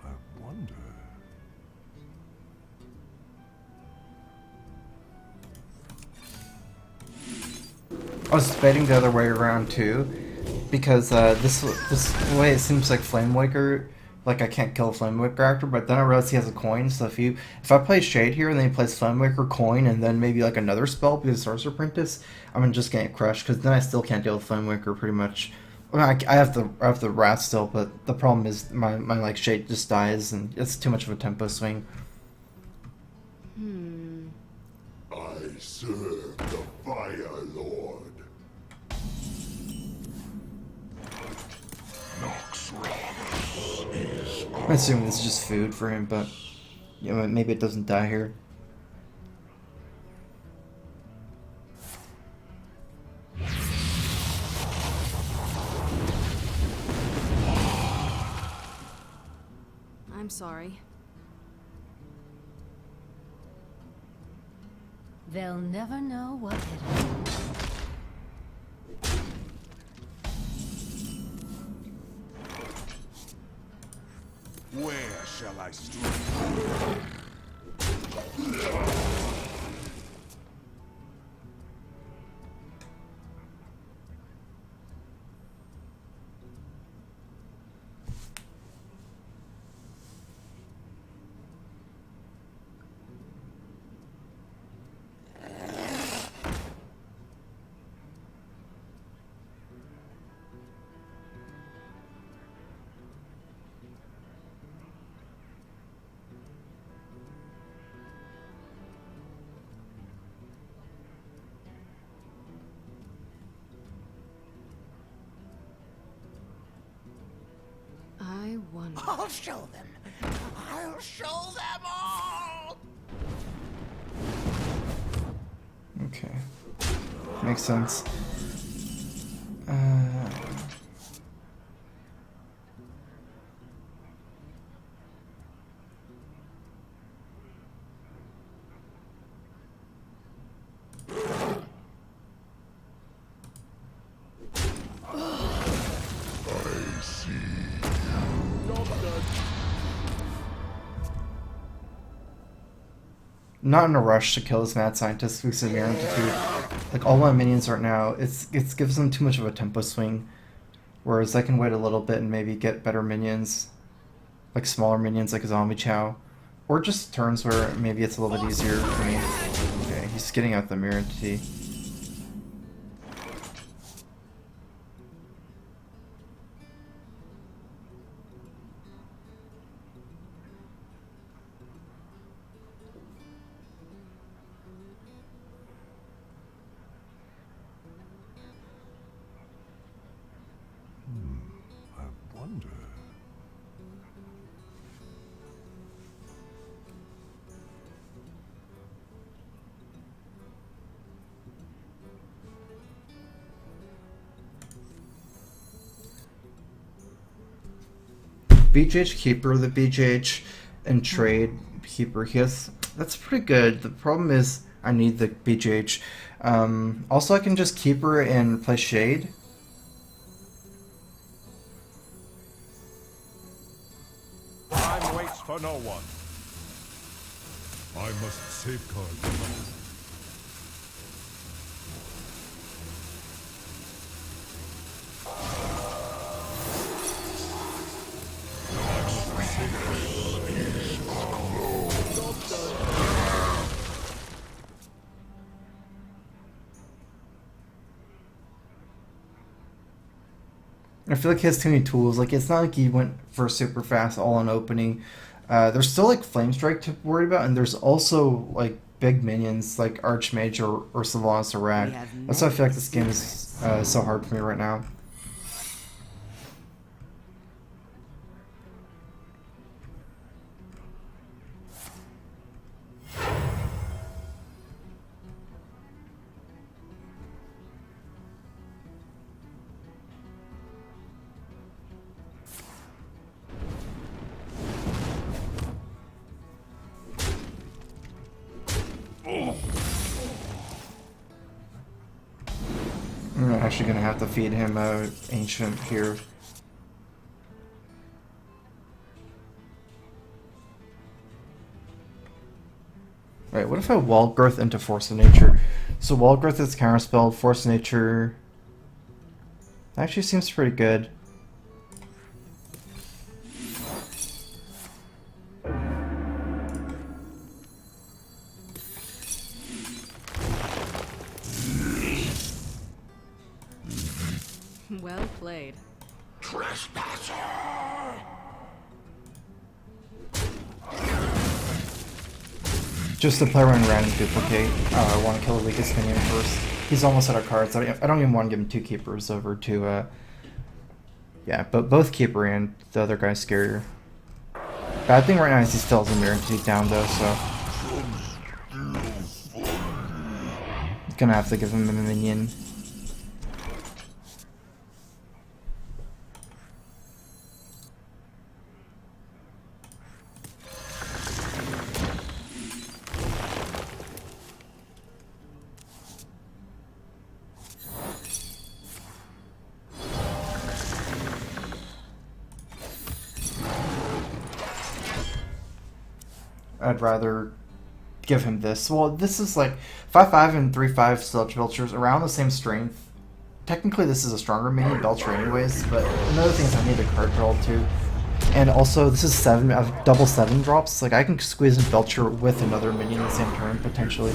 B: I wonder.
A: I was debating the other way around too, because this way it seems like Flamewaker, like I can't kill a Flamewaker character, but then I realized he has a coin. So if I play Shade here and then he plays Flamewaker coin and then maybe like another spell because Sorcerer Apprentice, I'm just getting crushed because then I still can't deal with Flamewaker pretty much. I mean, I have the Wrath still, but the problem is my like Shade just dies and it's too much of a tempo swing.
B: I serve the Fire Lord.
A: I assume this is just food for him, but you know, maybe it doesn't die here.
H: I'm sorry.
G: They'll never know what hit 'em.
B: Where shall I strike?
H: I wonder.
B: I'll show them. I'll show them all.
A: Okay. Makes sense. Not in a rush to kill this mad scientist because of Mirror Entity. Like all my minions right now, it gives them too much of a tempo swing. Whereas I can wait a little bit and maybe get better minions, like smaller minions like a Zombie Chow, or just turns where maybe it's a little bit easier for me. Okay, he's getting out the Mirror Entity.
B: I wonder.
A: BJH Keeper, the BJH and Trade Keeper, that's pretty good. The problem is I need the BJH. Also, I can just Keeper and play Shade.
C: Time waits for no one.
B: I must safeguard the land.
A: I feel like he has too many tools. Like, it's not like he went for super fast all on opening. There's still like Flame Strike to worry about, and there's also like big minions like Archmage or Sylvanas or Rag. That's why I feel like this game is so hard for me right now. I'm actually gonna have to feed him Ancient here. Right, what if I Wall Growth into Force of Nature? So Wall Growth is counterspelled, Force of Nature actually seems pretty good.
H: Well played.
B: Trespasser!
A: Just to play around random duplicate. I want to kill the weakest minion first. He's almost out of cards. I don't even want to give him 2 keepers over to yeah, but both keeper and the other guy's scarier. Bad thing right now is he still has a Mirror Entity down though, so gonna have to give him a minion. I'd rather give him this. Well, this is like 5/5 and 3/5 Sludge Belchers around the same strength. Technically, this is a stronger minion Belcher anyways, but another thing is I need a card draw too. And also, this is 7 of double 7 drops. Like, I can squeeze in Belcher with another minion in the same turn, potentially.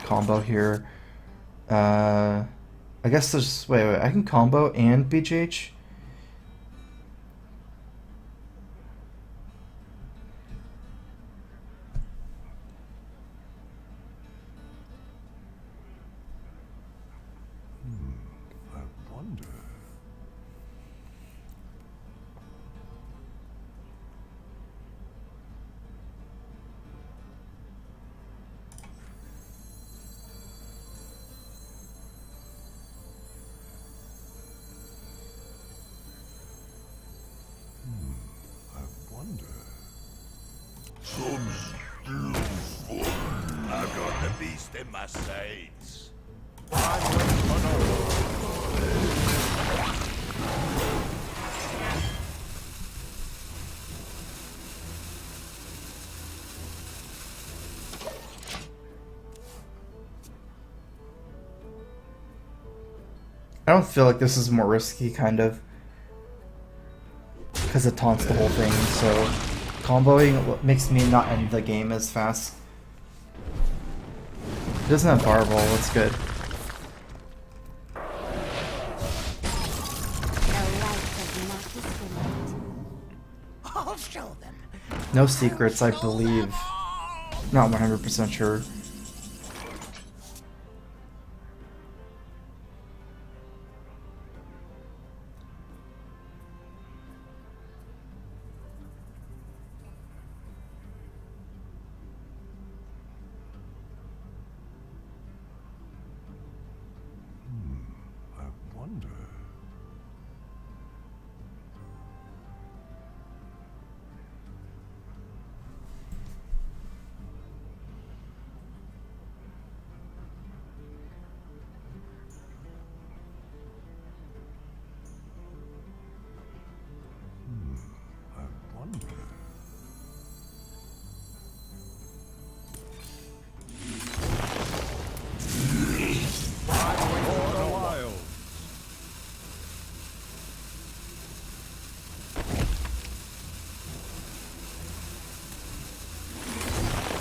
A: Combo here. I guess there's... Wait, I can combo and BGH?
C: I wonder. I wonder.
B: I've got the beast in my sights.
C: I'm waiting for no one.
A: I don't feel like this is more risky, kind of. Because it taunts the whole thing, so... Comboing makes me not end the game as fast. It doesn't have Fireball, that's good.
E: I'll show them.
A: No secrets, I believe. Not 100% sure.
C: I wonder. I wonder. For the wild.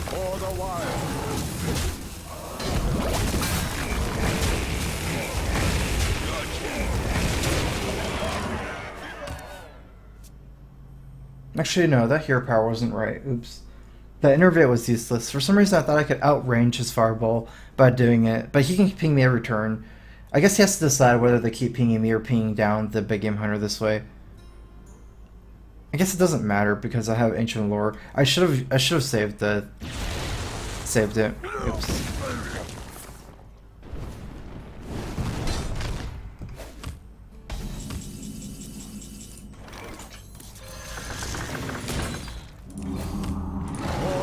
C: For the wild.
A: Actually, no, that hero power wasn't right. Oops. That Innervate was useless. For some reason, I thought I could outrange his Fireball by doing it, but he can ping me every turn. I guess he has to decide whether to keep pinging me or pinging down the Big Game Hunter this way. I guess it doesn't matter because I have Ancient Lore. I should have saved it. Oops.
C: For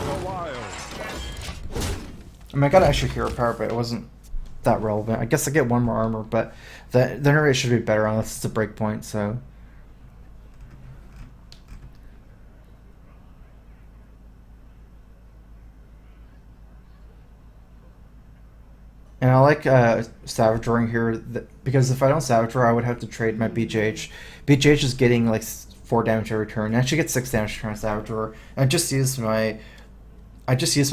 C: the wild.
A: I mean, I got an extra hero power, but it wasn't that relevant. I guess I get one more armor, but the Innervate should be better unless it's a breakpoint, so... And I like Savageing here, because if I don't Savager, I would have to trade my BJH. BJH is getting like 4 damage every turn. I actually get 6 damage per turn Savager. And I just used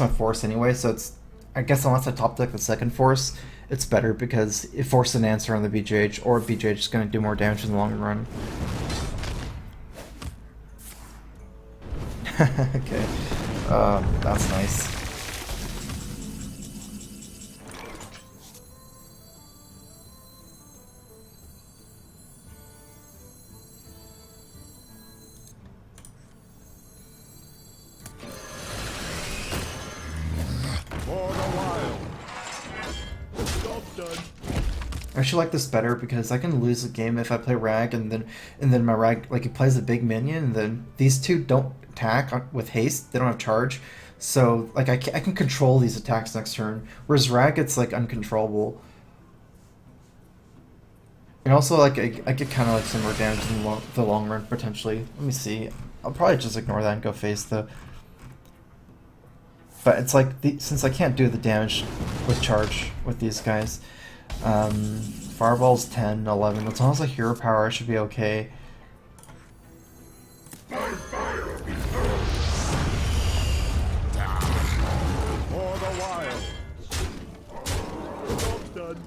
A: my force anyway, so it's, I guess unless I top deck the second force, it's better because it forces an answer on the BJH, or BJH is going to do more damage in the long run. Okay, that's nice.
C: For the wild. Job done.
A: I actually like this better because I can lose a game if I play Rag and then my Rag, like, he plays a big minion, and then these two don't attack with haste. They don't have charge, so like I can control these attacks next turn. Whereas Rag, it's like uncontrollable. And also, like, I get kind of like some more damage in the long run potentially. Let me see. I'll probably just ignore that and go face though. But it's like, since I can't do the damage with charge with these guys, Fireball's 10, 11. As long as I hero power, I should be okay.
C: For the wild. Job's done.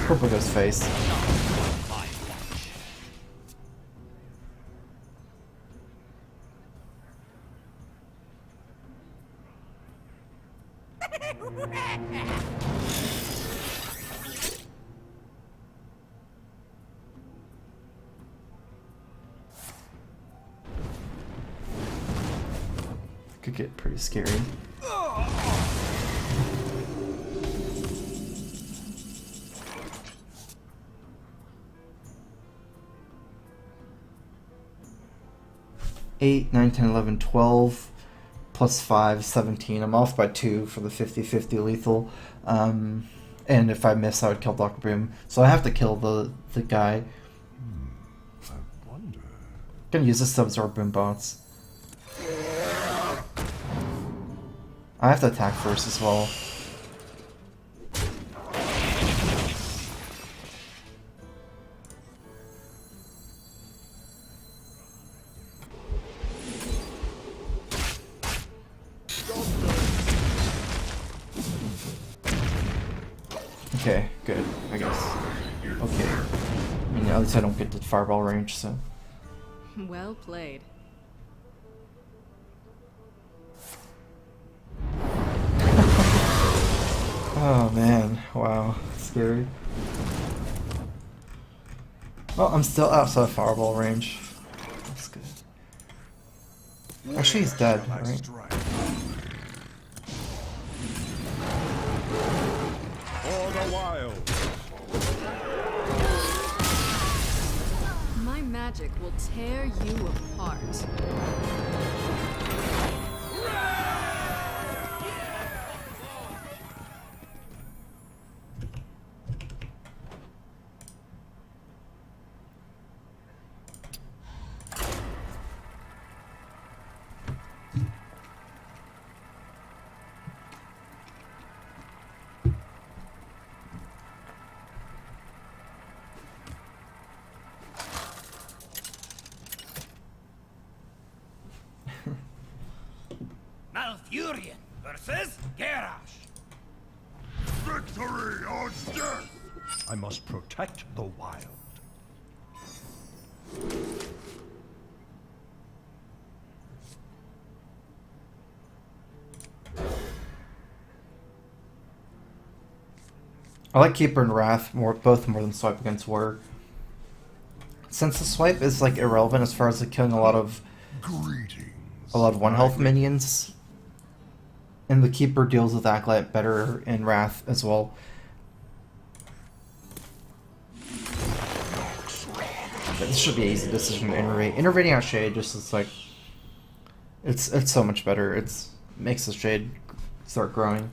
A: Purple goes face. Could get pretty scary. Eight, 9, 10, 11, 12, plus 5, 17. I'm off by 2 for the 50-50 lethal. And if I miss, I would kill Dr. Boom. So I have to kill the guy.
C: I wonder.
A: Gonna use this to absorb Boom bots. I have to attack first as well. Okay, good, I guess. Okay. I mean, at least I don't get to fireball range, so.
H: Well played.
A: Oh man, wow, scary. Well, I'm still outside fireball range. That's good. Actually, he's dead, right?
C: For the wild.
H: My magic will tear you apart.
D: Malfurion versus Garrosh.
B: Victory or death!
C: I must protect the wild.
A: I like Keeper and Wrath both more than Swipe against Warrior. Since the Swipe is like irrelevant as far as like killing a lot of one health minions, and the Keeper deals with Acolyte better in Wrath as well. But this should be an easy decision to innervate. Innervating out Shade just is like it's so much better. It's makes the Shade start growing.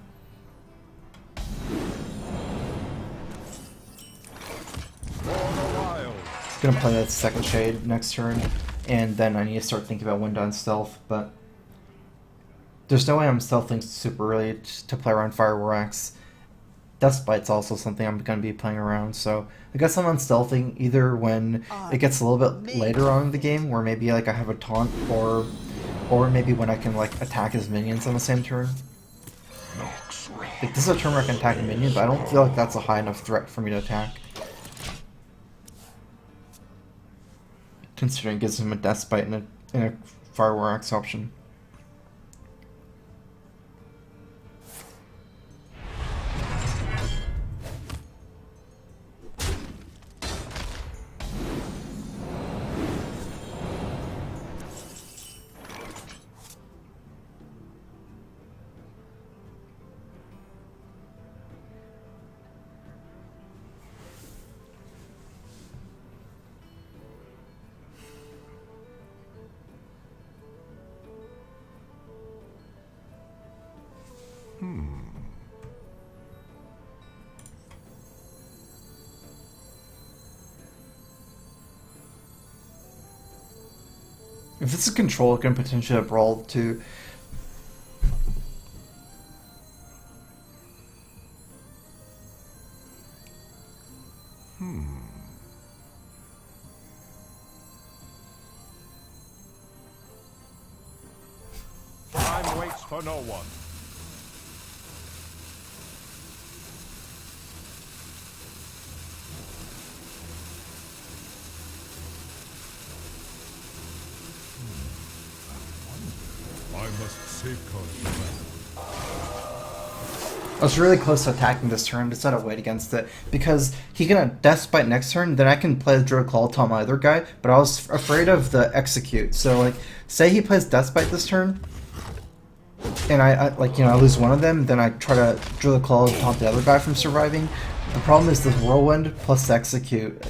A: Gonna play that second Shade next turn, and then I need to start thinking about Wind on Stealth, but there's no way I'm stealthing super early to play around Fire War Axe. Dustbite's also something I'm gonna be playing around, so I guess I'm unstealthing either when it gets a little bit later on in the game, where maybe like I have a taunt, or maybe when I can like attack his minions on the same turn. Like, this is a turn where I can attack a minion, but I don't feel like that's a high enough threat for me to attack. Considering it gives him a Deathbite and a Fire War Axe option. If this is control, it can potentially have brawl too.
C: Time waits for no one. I must safeguard the land.
A: I was really close to attacking this turn, just had to wait against it. Because he can Death Bite next turn, then I can play the Druid Claw to my other guy, but I was afraid of the Execute. So, like, say he plays Death Bite this turn, and I lose one of them, then I try to Druid Claw to stop the other guy from surviving. The problem is this Whirlwind plus the Execute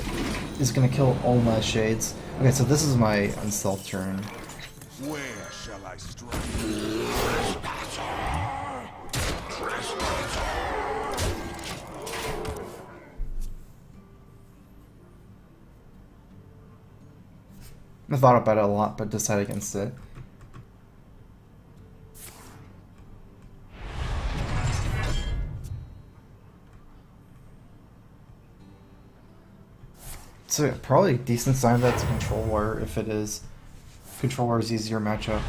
A: is going to kill all my Shades. Okay, so this is my Unstealth turn.
B: Where shall I strike?
A: I thought about it a lot, but decided against it. So probably a decent sign that's a Control War if it is. Control War is easier matchup.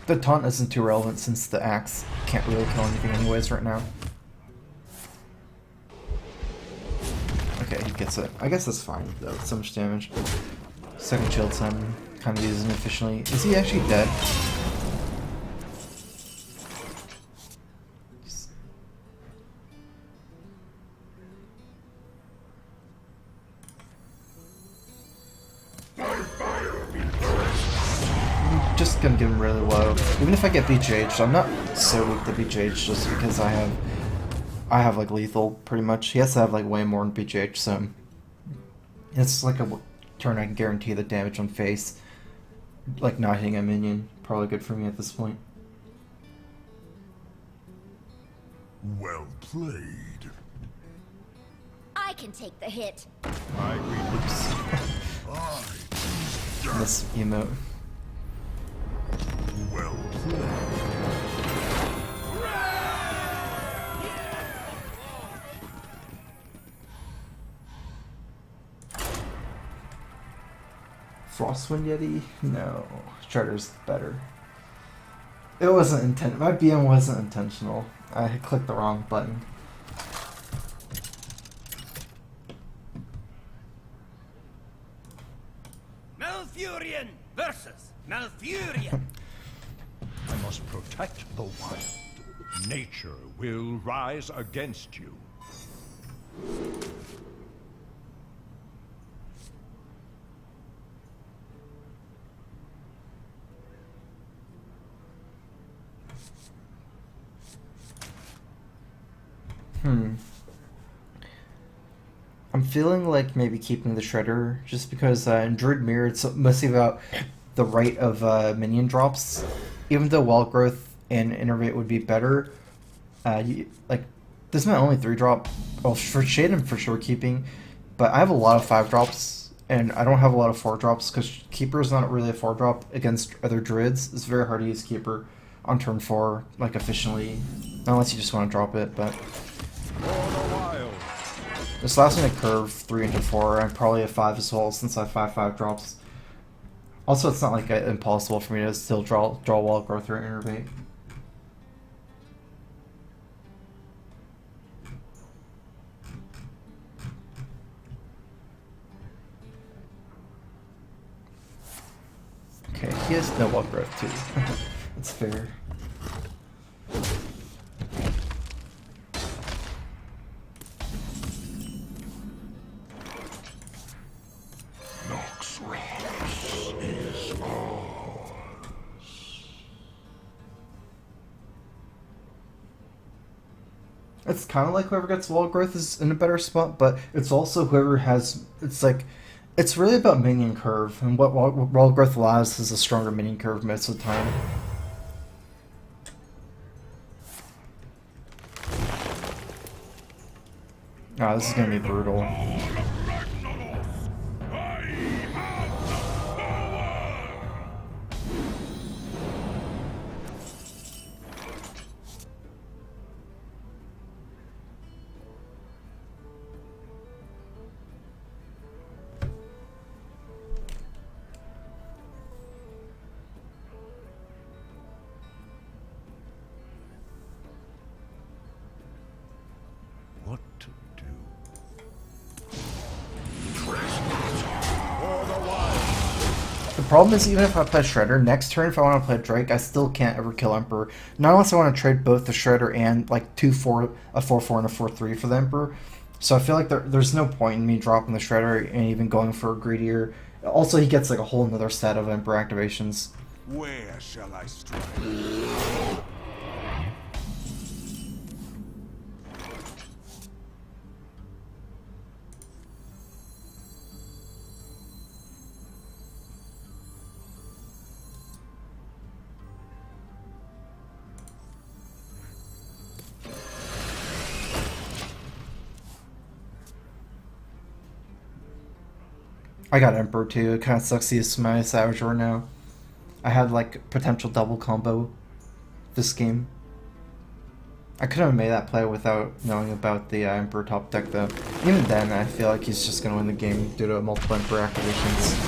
A: The taunt isn't too relevant since the axe can't really kill anything anyways right now. Okay, he gets it. I guess that's fine though, so much damage. Second shield summon, kind of using efficiently. Is he actually dead? Just gonna get him really low. Even if I get BJ'd, I'm not so weak to BJ'd just because I have like lethal pretty much. He has to have like way more than BJ'd, so it's like a turn I can guarantee the damage on face. Like not hitting a minion, probably good for me at this point.
B: Well played.
E: I can take the hit.
C: I agree.
A: Oops. This emote.
B: Well played.
A: Frostwind Yeti? No. Shredder's better. It wasn't intent. My BM wasn't intentional. I clicked the wrong button.
D: Malfurion versus Malfurion.
C: I must protect the wild. Nature will rise against you.
A: I'm feeling like maybe keeping the Shredder just because in Druid Mirror it's mostly about the rate of minion drops. Even though Wild Growth and Innervate would be better, like this is my only 3-drop. Well, for Shade I'm for sure keeping, but I have a lot of 5-drops and I don't have a lot of 4-drops because Keeper is not really a 4-drop against other Druids. It's very hard to use Keeper on turn 4 like efficiently, unless you just want to drop it. But this last minute curve 3 into 4, I'm probably a 5 as well since I have 5 drops. Also, it's not like impossible for me to still draw Wild Growth or Innervate. he has no wild growth too. That's fair. It's kind of like whoever gets wall growth is in a better spot, but it's also whoever has. It's like, it's really about minion curve, and what wall growth allows is a stronger minion curve most of the time. Ah, this is gonna be brutal.
C: What to do?
A: The problem is, even if I play Shredder, next turn if I want to play Drake, I still can't ever kill Emperor. Not unless I want to trade both the Shredder and like a 4-4 and a 4-3 for the Emperor. So I feel like there's no point in me dropping the Shredder and even going for a greedier. Also, he gets like a whole another set of Emperor activations.
B: Where shall I strike?
A: I got Emperor too. It kind of sucks to use my Savage Roar now. I had like potential double combo this game. I could have made that play without knowing about the Emperor top deck though. Even then, I feel like he's just gonna win the game due to multiple Emperor activations.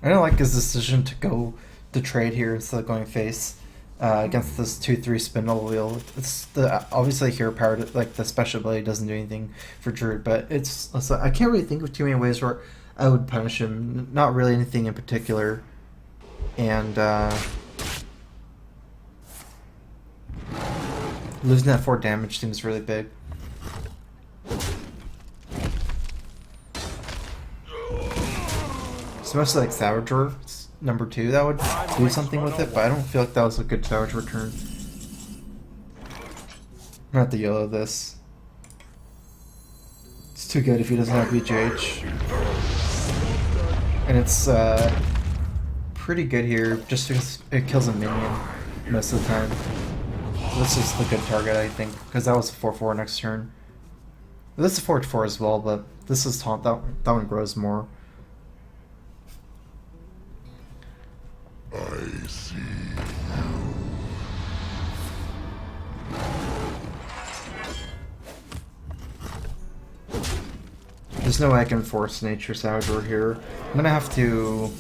A: I don't like his decision to go to trade here instead of going face against this 2-3 spindle wheel. It's the obviously hero power, like the special ability doesn't do anything for Druid, but it's I can't really think of too many ways where I would punish him. Not really anything in particular, and losing that 4 damage seems really big. It's mostly like Savage Roar, number 2, that would do something with it, but I don't feel like that was a good Savage return. I'm gonna have to YOLO this. It's too good if he doesn't have BGH. And it's pretty good here, just because it kills a minion most of the time. This is the good target, I think, because that was a 4-4 next turn. This is 4-4 as well, but this is taunt. That one grows more.
B: I see.
A: There's no way I can force Nature Savage Roar here. I'm gonna have to...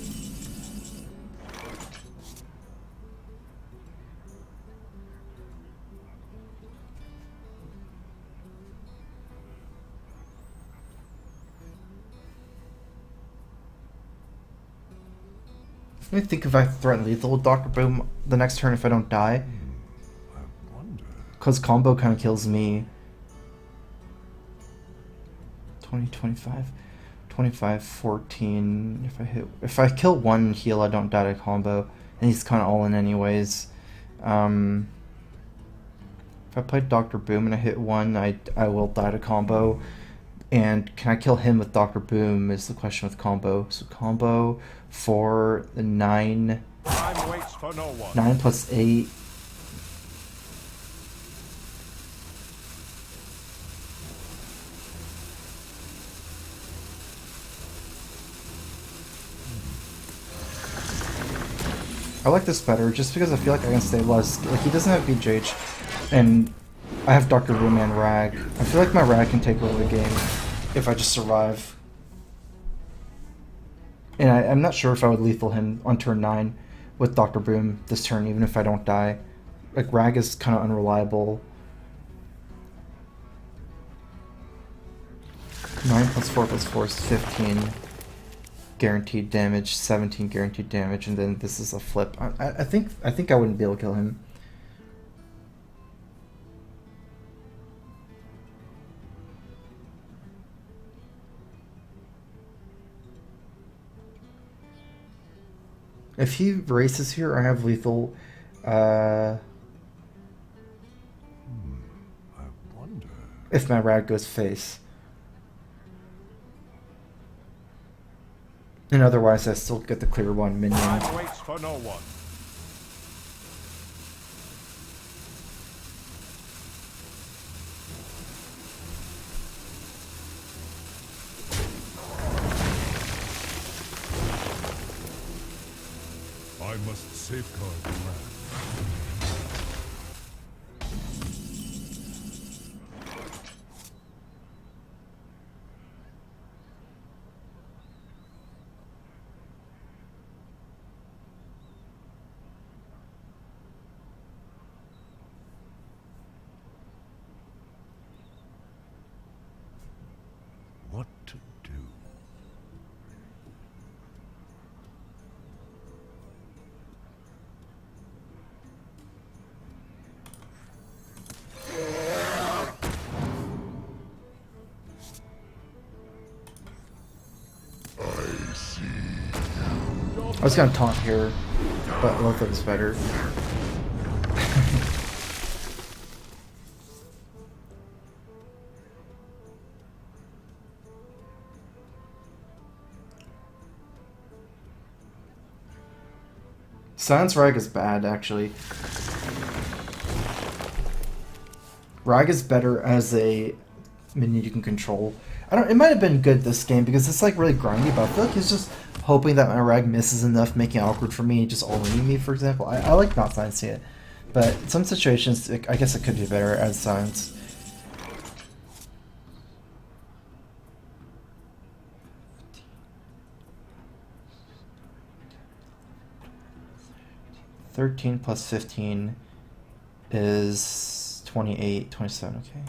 A: Let me think if I threaten lethal with Dr. Boom the next turn if I don't die.
C: I wonder.
A: Because combo kind of kills me. 20, 25, 25, 14. If I kill one heal, I don't die to combo. And he's kind of all in anyways. If I play Dr. Boom and I hit one, I will die to combo. And can I kill him with Dr. Boom is the question with combo. So combo for the 9.
C: Time waits for no one.
A: 9 plus 8. I like this better just because I feel like I can stabilize. Like, he doesn't have BJH, and I have Dr. Boom and Rag. I feel like my Rag can take over the game if I just survive. And I'm not sure if I would lethal him on turn 9 with Dr. Boom this turn, even if I don't die. Like, Rag is kind of unreliable. 9 plus 4 plus 4 is 15 guaranteed damage, 17 guaranteed damage, and then this is a flip. I think I wouldn't be able to kill him. If he races here, I have lethal.
C: I wonder.
A: If my Rag goes face. And otherwise, I still get the clear 1 minion.
C: Time waits for no one. I must safeguard the land. What to do?
A: I was gonna taunt here, but Lothar is better. Silence Rag is bad, actually. Rag is better as a minion you can control. It might have been good this game because it's like really grindy, but I feel like he's just hoping that my Rag misses enough, making it awkward for me, just all-in me, for example. I like not silencing it, but in some situations, I guess it could be better as silence. $13 plus 15 is 28, 27, okay.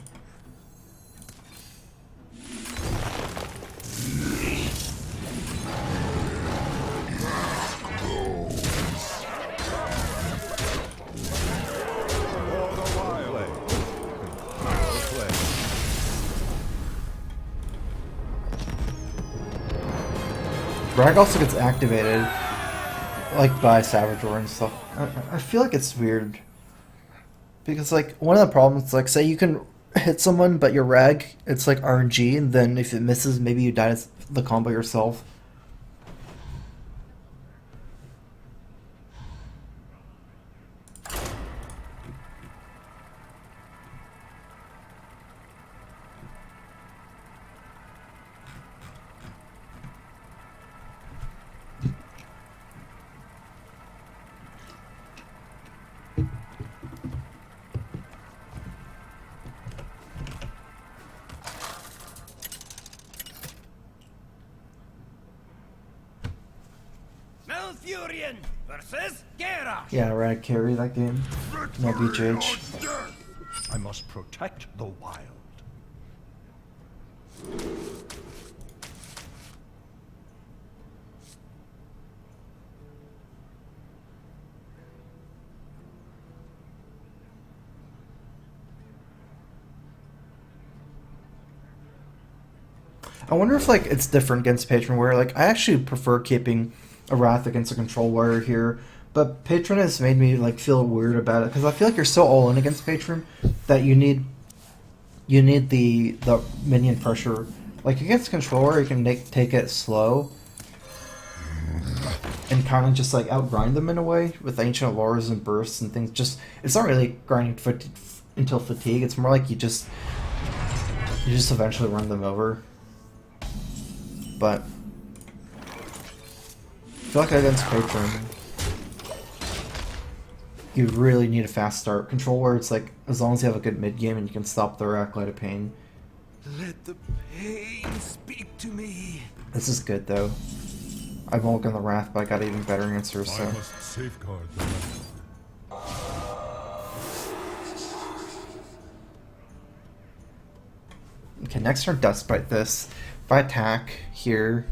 A: Rag also gets activated, like by Savagor and stuff. I feel like it's weird. Because like, one of the problems, like, say you can hit someone, but your Rag, it's like RNG, and then if it misses, maybe you die to the combo yourself.
D: Malfurion versus Geralt.
A: Yeah, Rag carry that game. No BJH.
C: I must protect the wild.
A: I wonder if like it's different against Patron, where like I actually prefer keeping a Wrath against a Control Warrior here, but Patron has made me like feel weird about it because I feel like you're so all in against Patron that you need the minion pressure. Like against Control Warrior, you can take it slow and kind of just like outgrind them in a way with Ancient Auroras and bursts and things. Just it's not really grinding until fatigue. It's more like you just eventually run them over. But I feel like against Patron, you really need a fast start control where it's like, as long as you have a good mid game and you can stop their Acolyte of Pain.
D: Let the pain speak to me.
A: This is good though. I won't go on the Wrath, but I got even better answers,
C: I
A: so.
C: must safeguard the land.
A: Okay, next turn Dustbite this. If I attack here.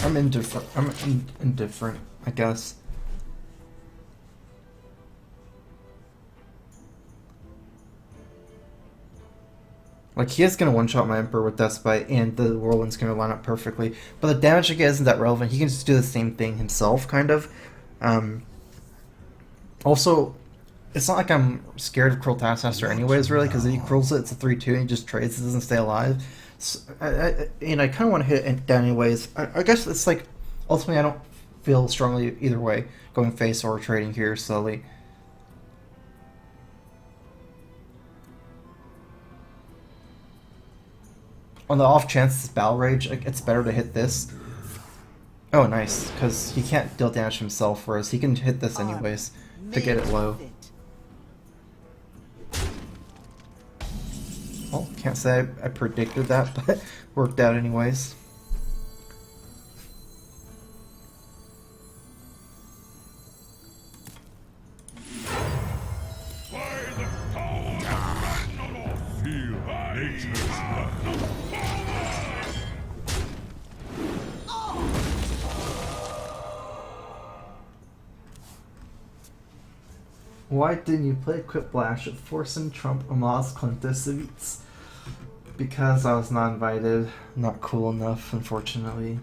A: I'm indifferent. Indifferent, I guess. Like, he is going to one-shot my Emperor with Dustbite, and the Whirlwind's going to line up perfectly. But the damage I get isn't that relevant. He can just do the same thing himself, kind of. Also, it's not like I'm scared of Cruel Taskmaster anyways, really, because if he cruels it, it's a 3-2, and he just trades, it doesn't stay alive. So, and I kind of want to hit it down anyways. I guess it's like, ultimately I don't feel strongly either way, going face or trading here slowly. On the off chance it's Battle Rage, it's better to hit this. Oh, nice, because he can't deal damage himself, whereas he can hit this anyways to get it low. Well, can't say I predicted that, but worked out anyways.
C: Feel nature's wrath.
A: Why didn't you play Quick Blast with Forsen, Trump, Amaz, Clintus? Because I was not invited. Not cool enough, unfortunately.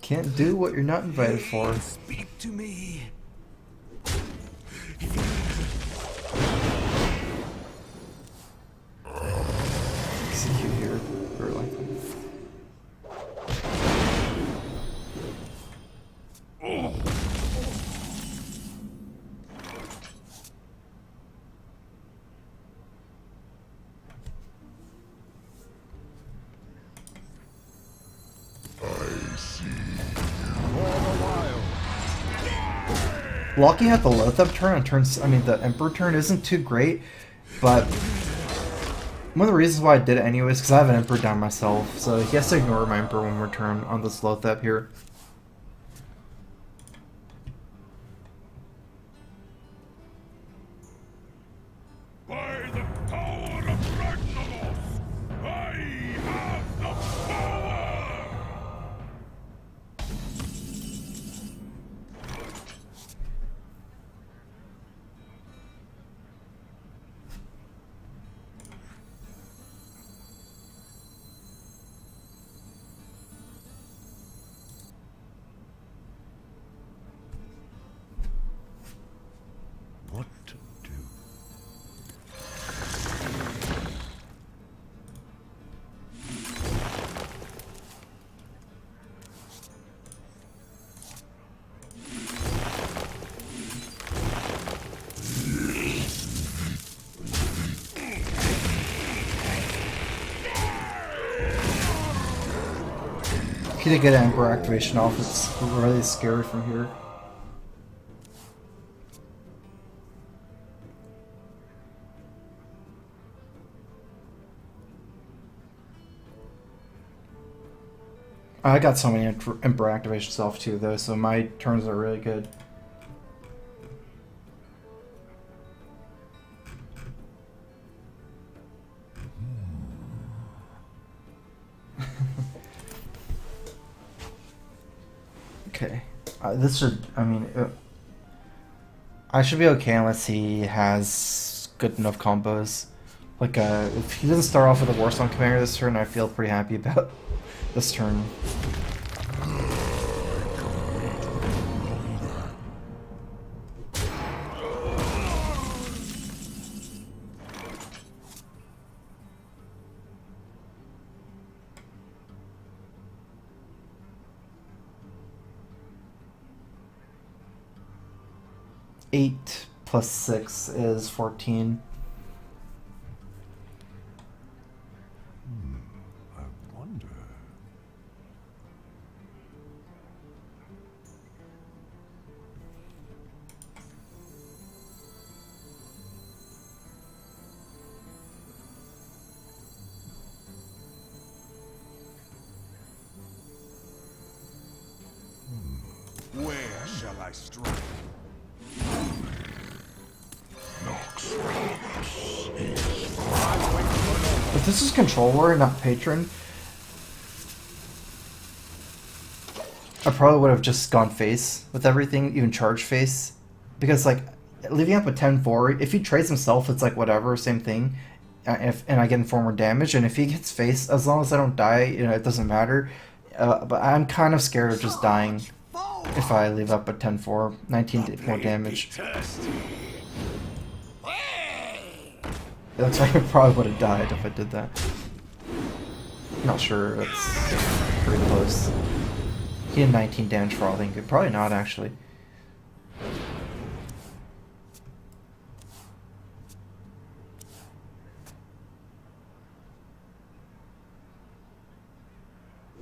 A: Can't do what you're not invited for.
D: Speak to me.
A: Execute here. Or like. Locking out the Lothab turn on turns, I mean the Emperor turn isn't too great, but one of the reasons why I did it anyways, because I have an Emperor down myself, so he has to ignore my Emperor one more turn on this Lothab here.
B: By the power of Ragnaros, I have the power!
C: What to do?
A: If you did get Emperor activation off, it's really scary from here. I got so many Emperor activations off too, though, so my turns are really good. Okay, this should, I mean, I should be okay unless he has good enough combos. Like, if he doesn't start off with a Warsong Commander this turn, I feel pretty happy about this turn. 8 plus 6 is 14.
C: I wonder.
D: Where shall I strike?
A: If this is controller, not patron, I probably would have just gone face with everything, even charge face. Because, like, leaving up a 10-4, if he trades himself, it's like whatever, same thing. And I get informer damage, and if he gets face, as long as I don't die, you know, it doesn't matter. But I'm kind of scared of just dying if I leave up a 10-4, 19 more damage. That's why I probably would have died if I did that. Not sure, that's pretty close. He had 19 damage for all I think. Probably not, actually.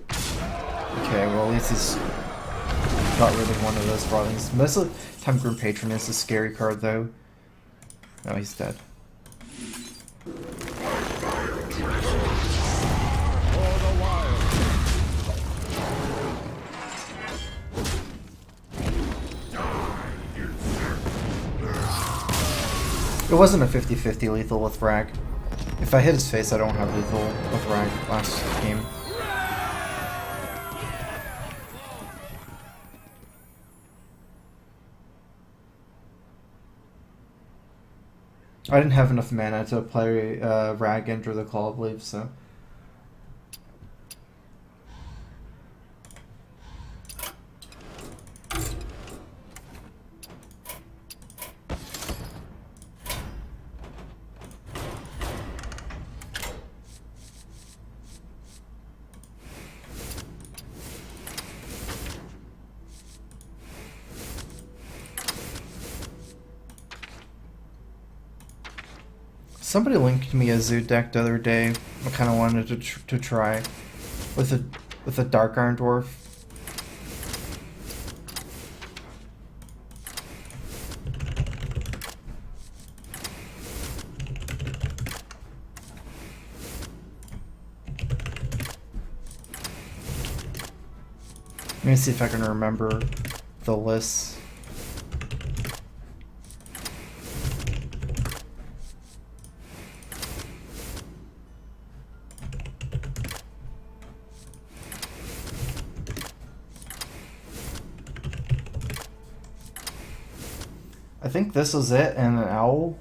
A: Okay, well at least he's not really one of those brothings. Most of the time Grim Patron is a scary card though. No, he's dead. It wasn't a 50-50 lethal with Rag. If I hit his face, I don't have lethal with Rag last game. I didn't have enough mana to play Rag Enter the Call, I believe, so. Somebody linked me a Zoo deck the other day. I kind of wanted to try with a Dark Iron Dwarf. Let me see if I can remember the list. I think this was it, and an owl.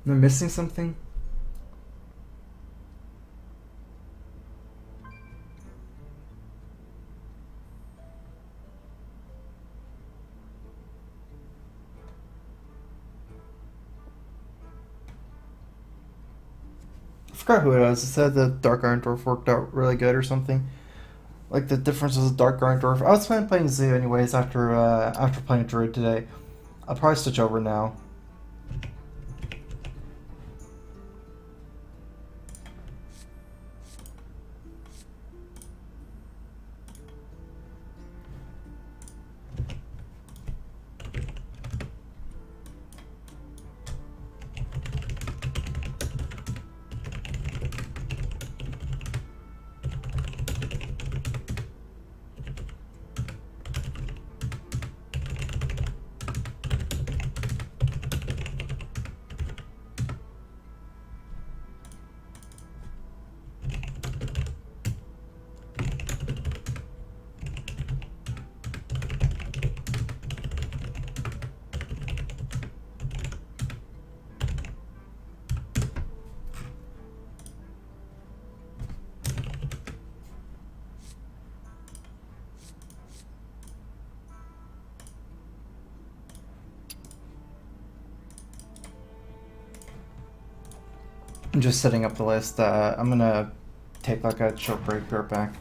A: Am I missing something? I forgot who it was. It said the Dark Iron Dwarf worked out really good or something. Like the difference was Dark Iron Dwarf. I was planning playing Zoo anyways after playing Druid today. I'll probably switch over now. I'm just setting up the list. I'm gonna take like a short break, be right back.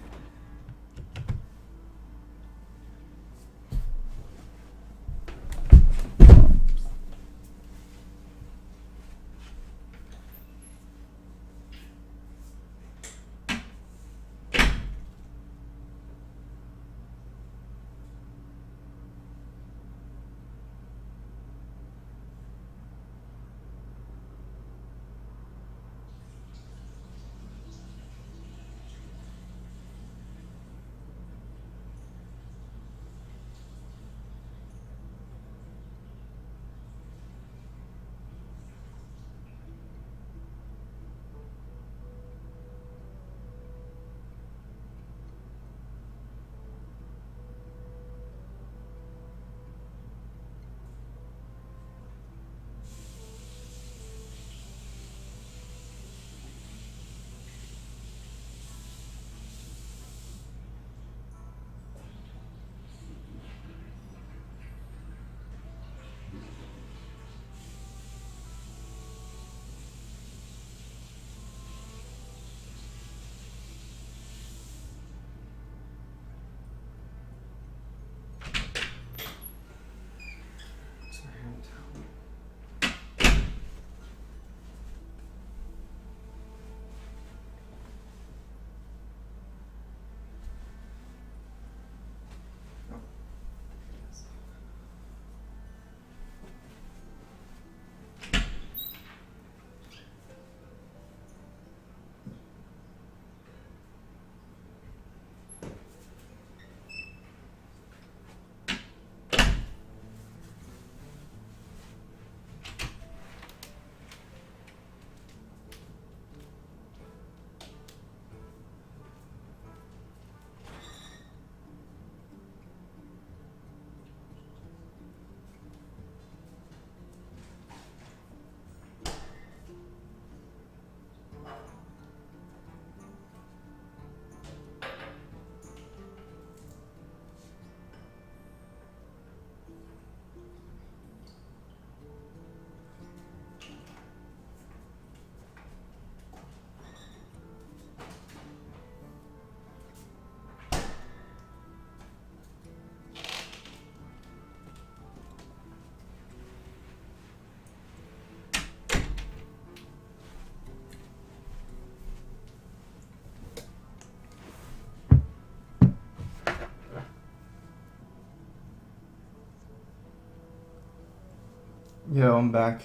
A: Yo, I'm back.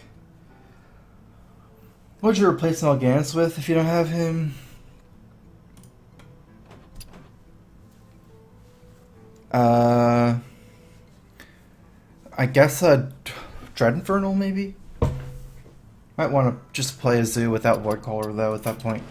A: What'd you replace Mal'Ganis with if you don't have him? I guess a Dread Infernal maybe? Might want to just play a Zoo without Voidcaller though at that point.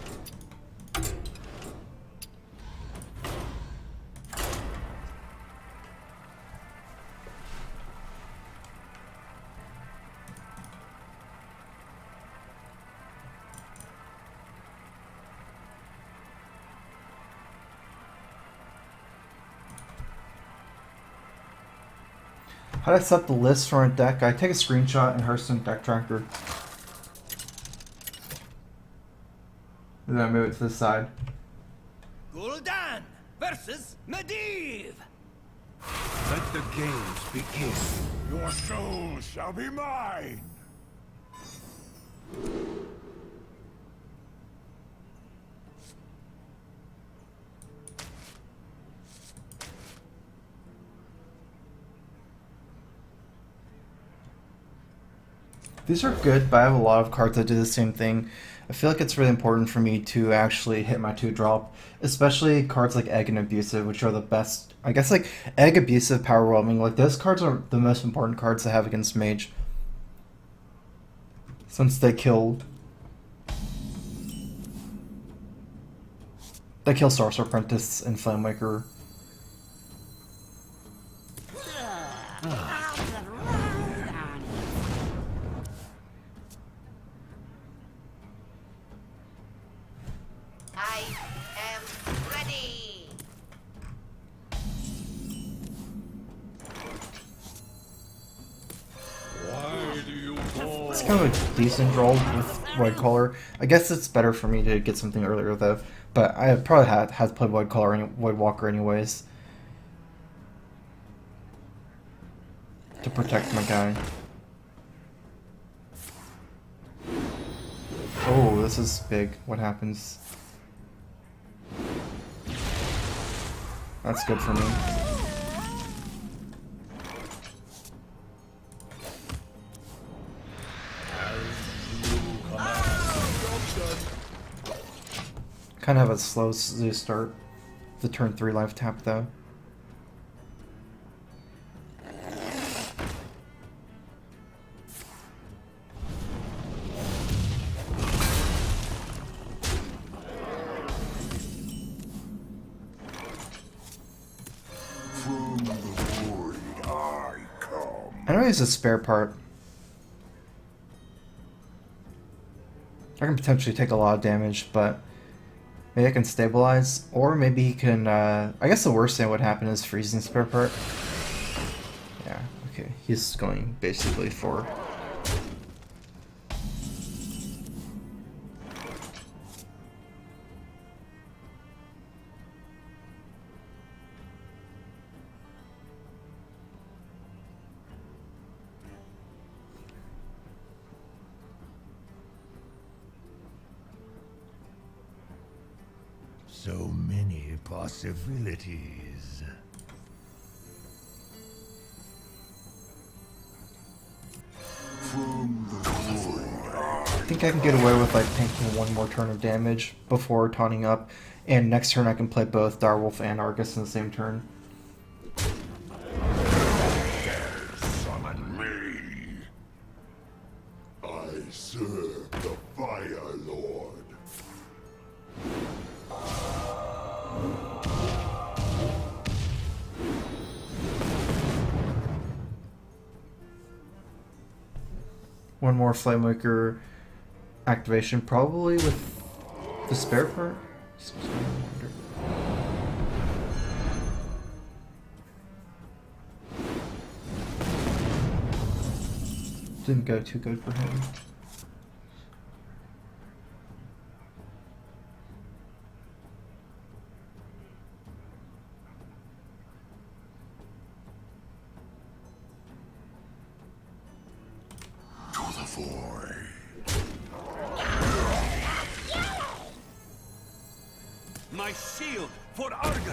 A: How do I set the list for a deck? I take a screenshot in Hearthstone Deck Tracker. And then I move it to the side.
D: Gul'dan versus Medivh.
B: Let the games begin. Your soul shall be mine.
A: These are good, but I have a lot of cards that do the same thing. I feel like it's really important for me to actually hit my 2-drop, especially cards like Egg and Abusive, which are the best. I guess like Egg, Abusive, Power Whelming, like those cards are the most important cards to have against Mage. Since they kill Sorcerer Apprentice and Flamewaker.
E: I am ready.
C: Why do you call
A: It's kind of a decent roll with Void Caller. I guess it's better for me to get something earlier though. But I probably had to play Void Caller and Void Walker anyways to protect my guy. Oh, this is big. What happens? That's good for me. Kind of have a slow start. The turn 3 life tap though. I know he's a spare part. I can potentially take a lot of damage, but maybe I can stabilize, or maybe he can, I guess the worst thing that would happen is freezing spare part. Yeah, okay, he's going basically for...
B: So many possibilities.
A: I think I can get away with like tanking one more turn of damage before taunting up, and next turn I can play both Direwolf and Argus in the same turn.
B: Summon me. I serve the Fire Lord.
A: One more Flamemaker activation, probably with the spare part? Didn't go too good for him.
B: To the void.
F: My shield for Argus!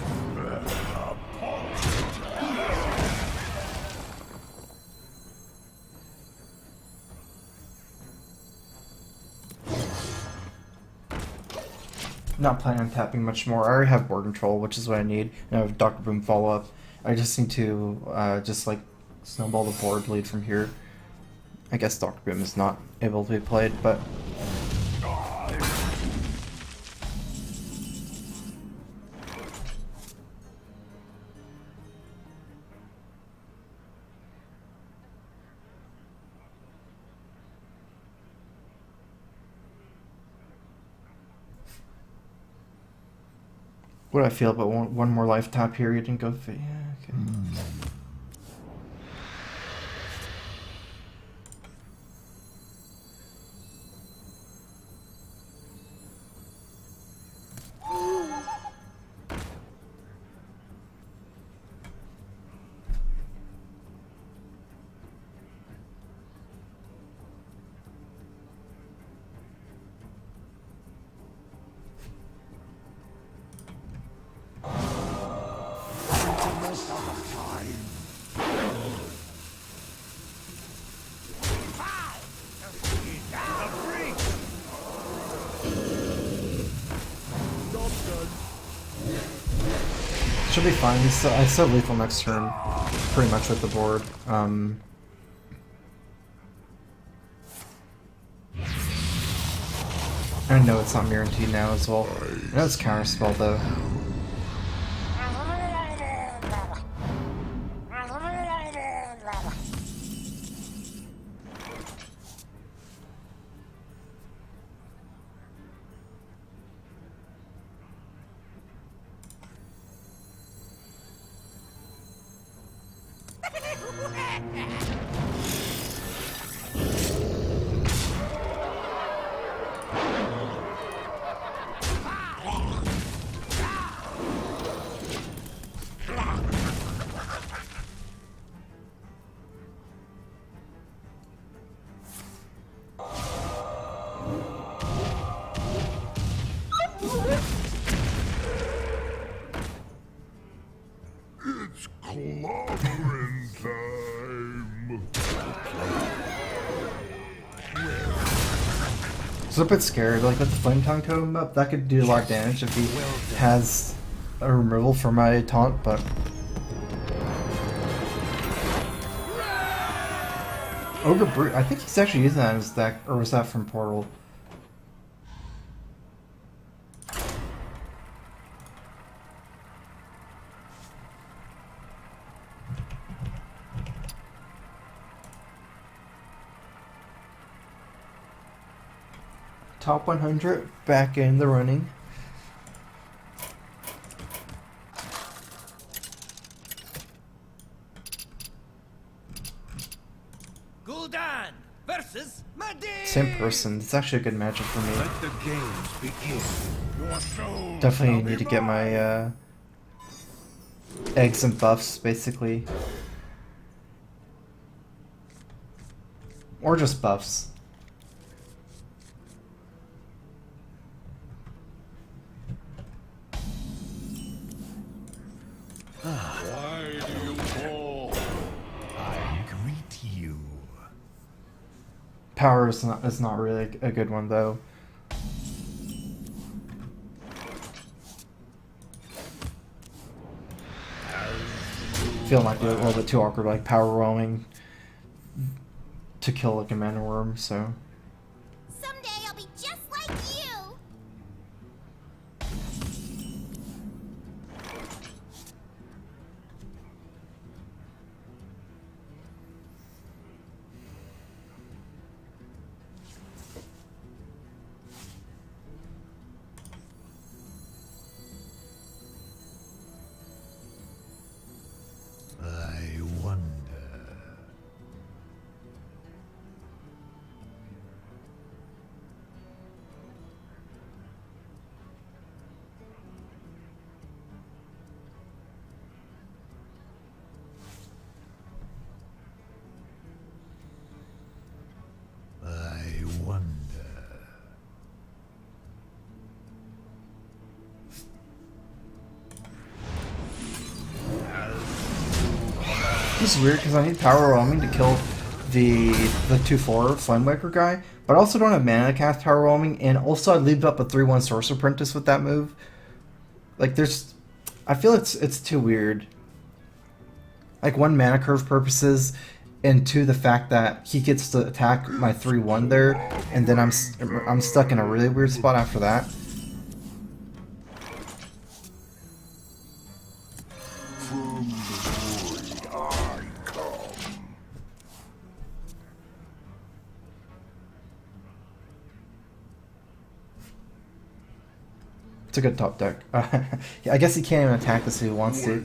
A: Not planning on tapping much more. I already have board control, which is what I need, and I have Dr. Boom follow up. I just need to just like snowball the board lead from here. I guess Dr. Boom is not able to be played, but what do I feel about one more life tap here? You didn't go. Yeah, okay. Should be fine. I still have lethal next turn, pretty much with the board. I know it's not guaranteed now as well. I know it's counterspell though. So I'm a bit scared. Like with the Flame Tongue Totem up, that could do a lot of damage if he has a removal for my taunt, but Ogre Brute, I think he's actually using that in his deck, or was that from Portal? Top 100 back in the running.
D: Gul'dan versus Madin.
A: Same person. It's actually a good matchup for me.
B: Let the games begin. Your soul
A: Definitely
B: shall
A: need
B: be
A: to get my eggs and buffs, basically. Or just buffs.
B: Why do you fall?
C: I greet you.
A: Power is not really a good one though. Feeling like a little bit too awkward, like power roaming to kill like a mana worm. So
E: Someday I'll be just like you.
C: I wonder. I wonder.
A: this is weird because I need power roaming to kill the 2/4 Flamewaker guy, but I also don't have mana to cast power roaming, and also I leave up a 3/1 Source Apprentice with that move. Like I feel it's too weird. Like one, mana curve purposes, and two, the fact that he gets to attack my 3/1 there, and then I'm stuck in a really weird spot after that.
B: From the void I come.
A: It's a good top deck. Yeah, I guess he can't even attack this if he wants to.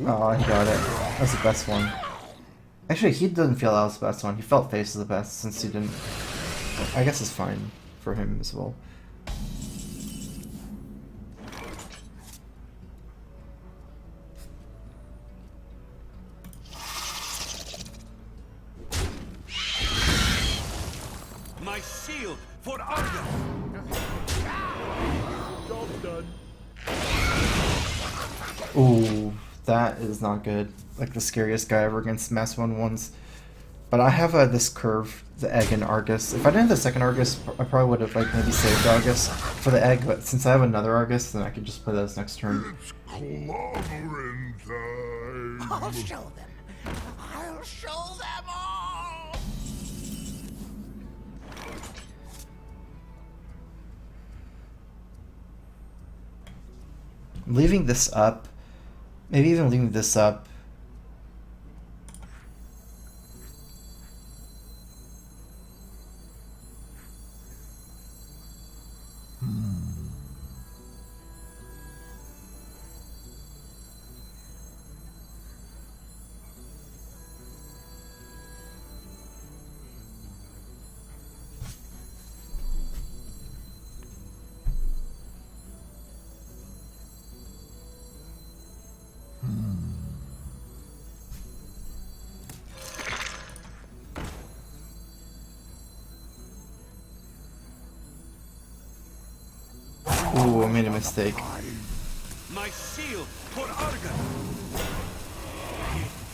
A: Oh, he got it. That was the best one. Actually, he didn't feel that was the best one. He felt Face was the best since he didn't. I guess it's fine for him as well.
F: My shield for Arya. Job done.
A: Ooh, that is not good. Like the scariest guy ever against Mass 1/1s. But I have this curve, the egg and Argus. If I didn't have the second Argus, I probably would have like maybe saved Argus for the egg. But since I have another Argus, then I can just play those next turn.
B: It's clobbering time.
E: I'll show them. I'll show them all.
A: Leaving this up, maybe even leaving this up. Ooh, I made a mistake.
F: My shield for Arga.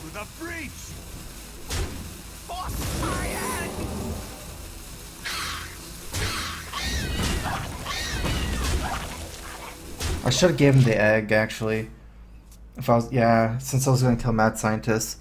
F: To the breach.
E: Force my hand.
A: should have gave him the egg, actually. If I was, yeah, since I was going to kill Mad Scientist.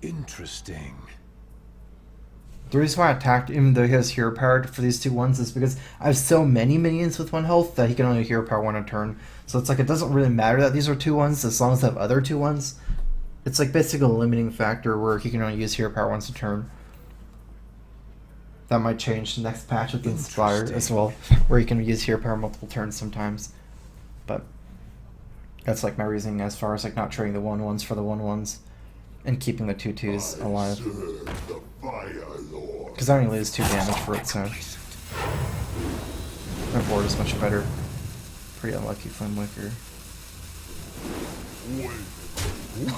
D: Interesting.
A: The reason why I attacked, even though he has hero power for these 2/1s, is because I have so many minions with 1 health that he can only hero power 1 a turn. So it's like it doesn't really matter that these are 2/1s as long as I have other 2/1s. It's like basically a limiting factor where he can only use hero power once a turn. That might change the next patch with Inspire as well, where you can use hero power multiple turns sometimes. But that's like my reasoning as far as like not trading the 1/1s for the 1/1s and keeping the 2/2s alive. Because I only lose 2 damage for it, so my board is much better. Pretty unlucky Flame Wicker.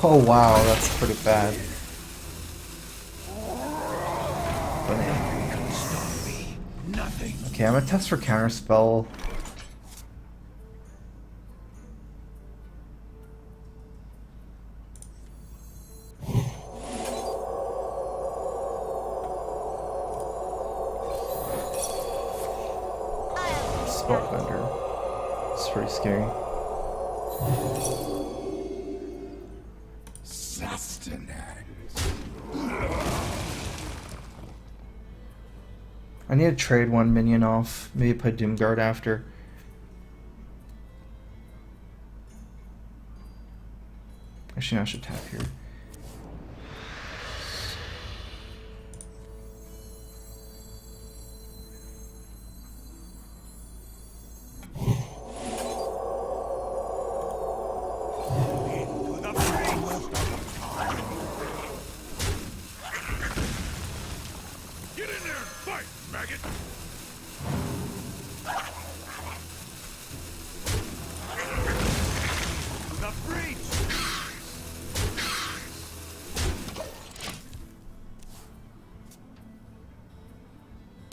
A: Oh wow, that's pretty bad. Okay, I'm gonna test for Counterspell. Spellbender. It's pretty scary. I need to trade 1 minion off. Maybe put Doomguard after. Actually, no, I should tap here.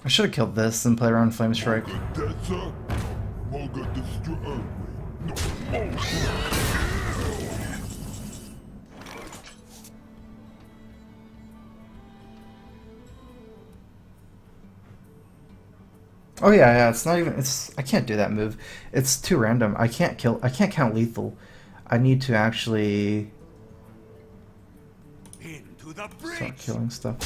A: I should have killed this and played around Flame Strike. Oh yeah, it's not even, I can't do that move. It's too random. I can't count lethal. I need to actually start killing stuff.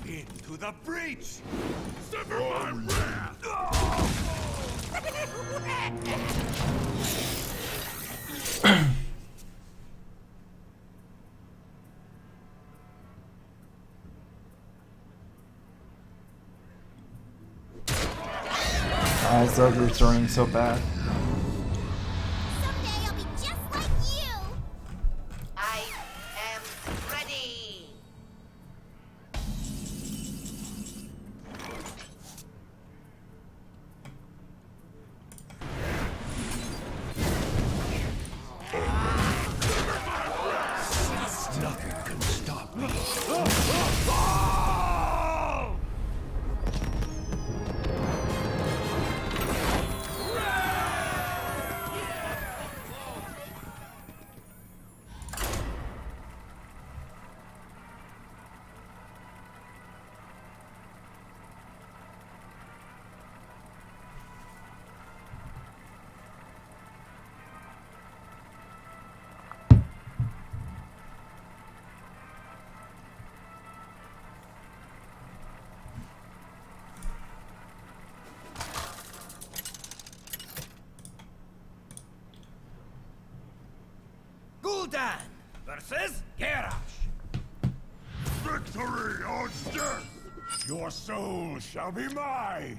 B: Into the breach! Sever my wrath!
A: Zogger's running so bad.
E: Someday I'll be just like you! I am ready!
C: Nothing can stop me.
B: Gul'dan versus Garrosh. Victory or death! Your soul shall be mine!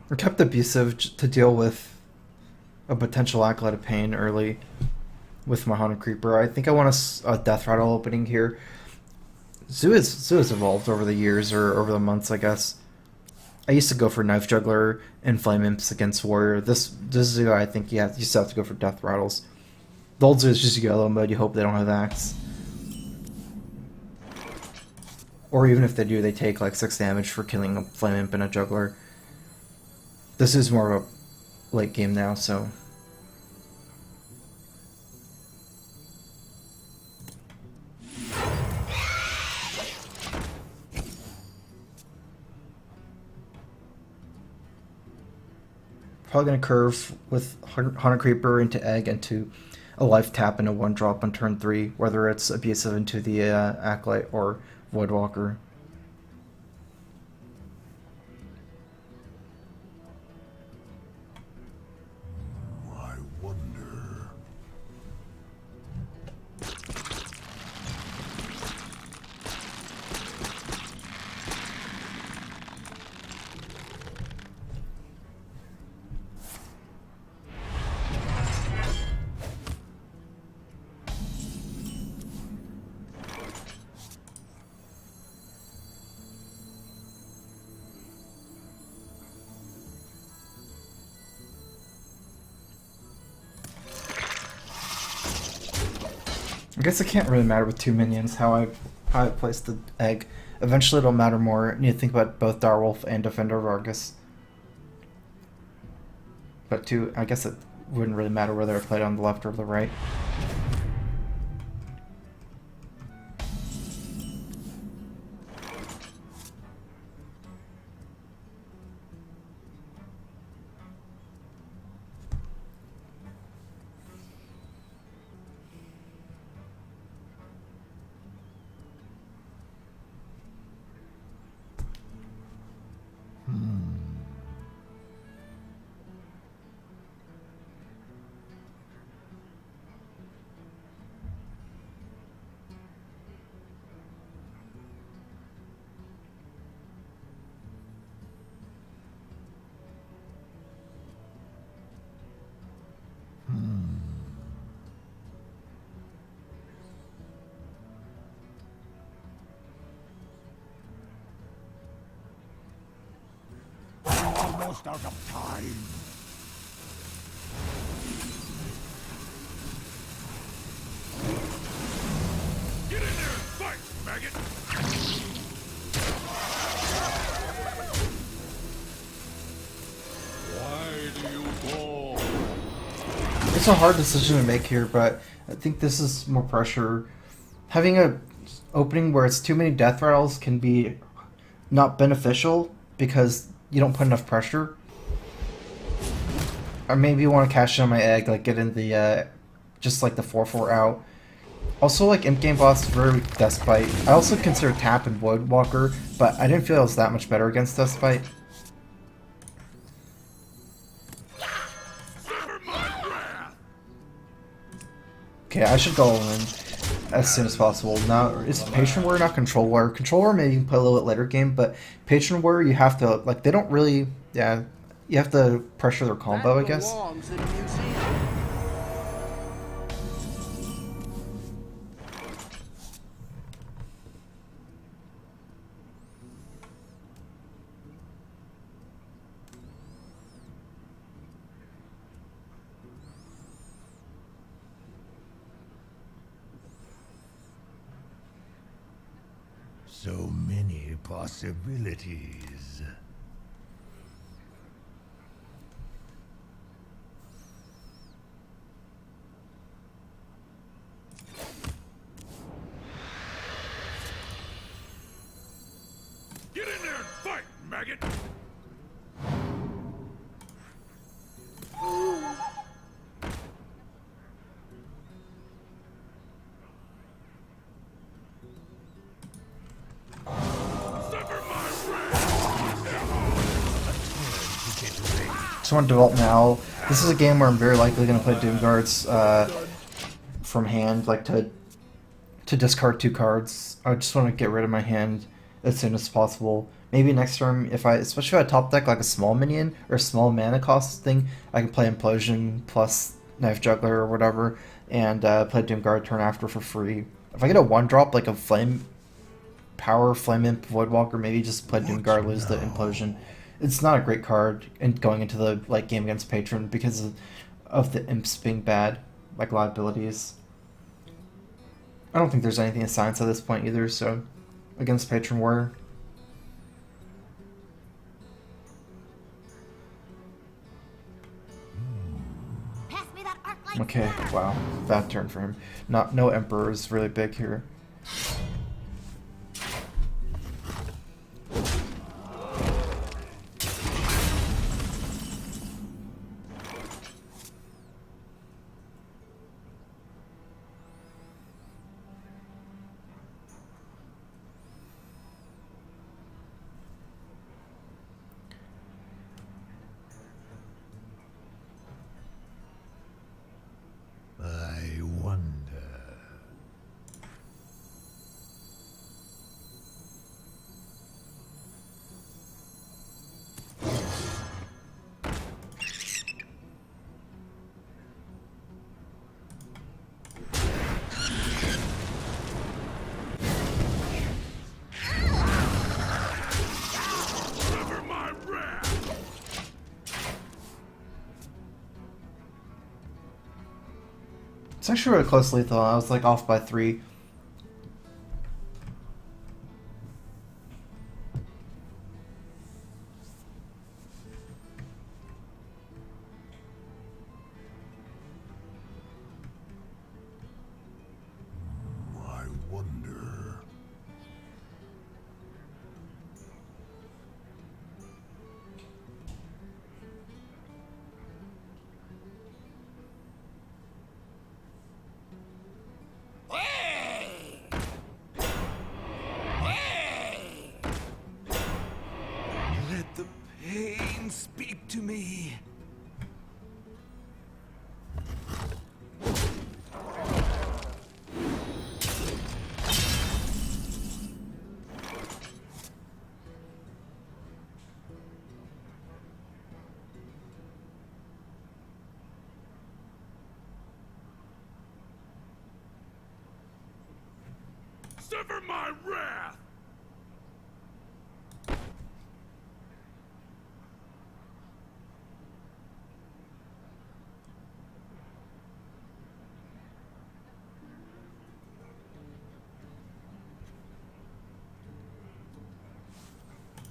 A: We're kept abusive to deal with a potential Acolyte of Pain early. with my Haunted Creeper. I think I want a Death Rattle opening here. Zoo has evolved over the years, or over the months, I guess. I used to go for Knife Juggler and Flame Imps against Warrior. This Zoo, I think you still have to go for Death Rattles. The old Zoo is just yellow mode, you hope they don't have Axe. Or even if they do, they take like 6 damage for killing a Flame Imp and a Juggler. This is more of a late game now, so... Probably going to curve with Haunted Creeper into Egg into a life tap and a 1-drop on turn 3, whether it's Abusive into the Acolyte or Voidwalker.
B: I wonder.
A: I guess it can't really matter with 2 minions how I place the Egg. Eventually it'll matter more. You need to think about both Direwolf and Defender of Argus. But I guess it wouldn't really matter whether I played on the left or the right.
B: Almost out of time. Get in there and fight, maggot! Why do you go?
A: It's a hard decision to make here, but I think this is more pressure. Having a opening where it's too many Death Rattles can be not beneficial because you don't put enough pressure. Or maybe you want to cash in on my Egg, like get in the, just like the 4/4 out. Also, like Imp Game Boss is very Despite. I also consider Tap and Voidwalker, but I didn't feel it was that much better against Despite. Okay, I should go in as soon as possible. Now, is Patron Warrior not Control Warrior? Control Warrior maybe you can play a little bit later game, but Patron Warrior you have to, like, they don't really, yeah, you have to pressure their combo, I guess.
B: So many possibilities. Get in there and fight, maggot!
A: Just want to develop now. This is a game where I'm very likely going to play Doom Guards from hand, like to discard 2 cards. I just want to get rid of my hand as soon as possible. Maybe next turn, especially if I top deck like a small minion or a small mana cost thing, I can play Implosion plus Knife Juggler or whatever. and play Doomguard turn after for free. If I get a 1-drop like a Flame Imp Voidwalker, maybe just play Doomguard, lose the Implosion. It's not a great card in going into the late game against Patron because of the imps being bad, like liabilities. I don't think there's anything in Science at this point either, so against Patron Warrior.
E: Pass me that arc light.
A: Okay, wow, bad turn for him. No Emperor is really big here.
C: I wonder.
B: Deliver my wrath!
A: It's actually really close lethal. I was like off by 3.
C: I wonder.
D: Let the pain speak to me.
B: Sever my wrath!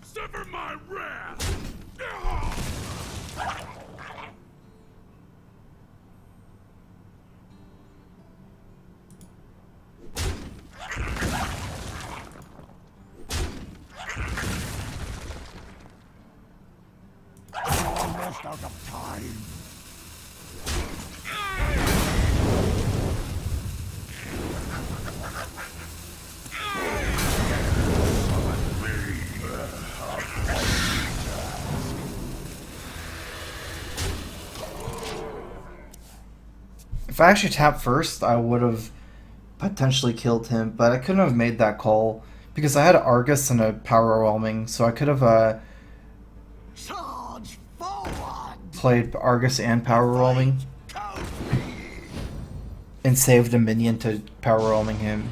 B: Sever my wrath!
C: Almost out of time.
A: If I actually tapped first, I would have potentially killed him, but I couldn't have made that call because I had Argus and a Power Overwhelming, so I could have
C: Charge forward!
A: played Argus and Power Overwhelming
C: Cowardly!
A: and saved a minion to Power Overwhelming him.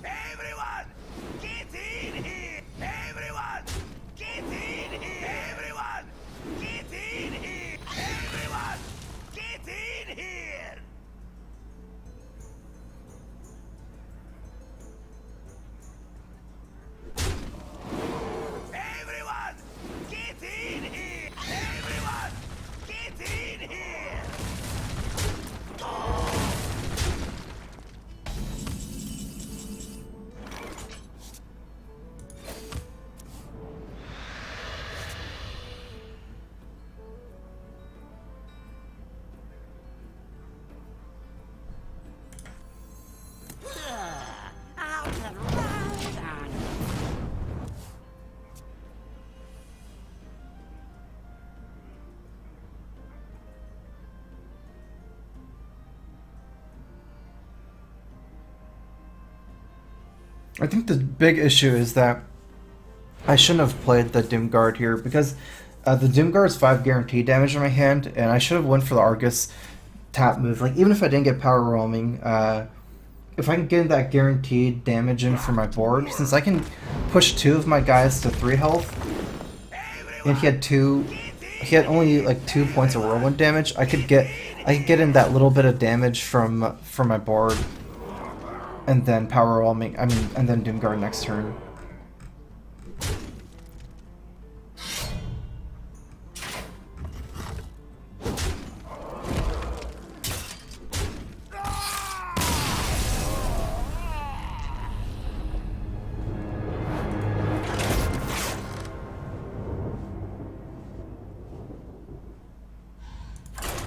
B: Everyone, get in here! Everyone, get in here! Everyone, get in here! Everyone, get in here! Everyone, get in here! Everyone, get in here!
E: I'll get right on it.
A: I think the big issue is that I shouldn't have played the Doomguard here because the Doomguard is 5 guaranteed damage in my hand, and I should have went for the Argus tap move. Like even if I didn't get power roaming, if I can get that guaranteed damage in for my board, since I can push 2 of my guys to 3 health, and he had only like 2 points of whirlwind damage, I could get in that little bit of damage from my board, and then power roaming. I mean, and then Doomguard next turn.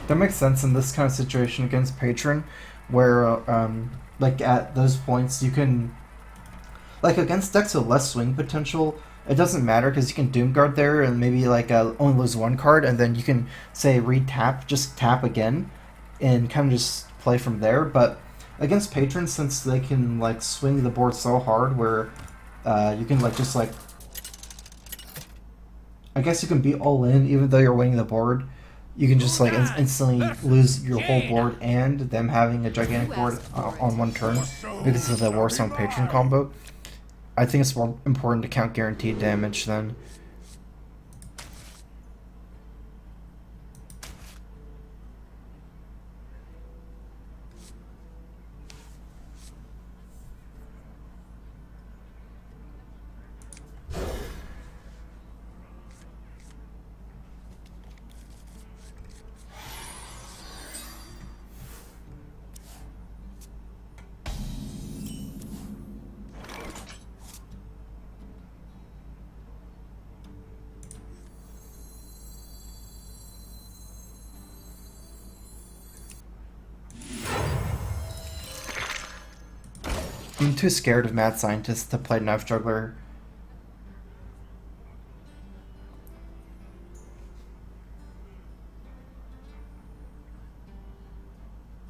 A: That makes sense in this kind of situation against Patron, where like at those points you can, like against decks with less swing potential, it doesn't matter because you can Doomguard there and maybe like only lose 1 card, and then you can say re-tap, just tap again, and kind of just play from there. But against Patron, since they can like swing the board so hard, where you can like just like, I guess you can be all in even though you're winning the board. You can just like instantly lose your whole board and them having a gigantic board on 1 turn because of the Warstone Patron combo. I think it's more important to count guaranteed damage then. I'm too scared of Mad Scientist to play Knife Juggler.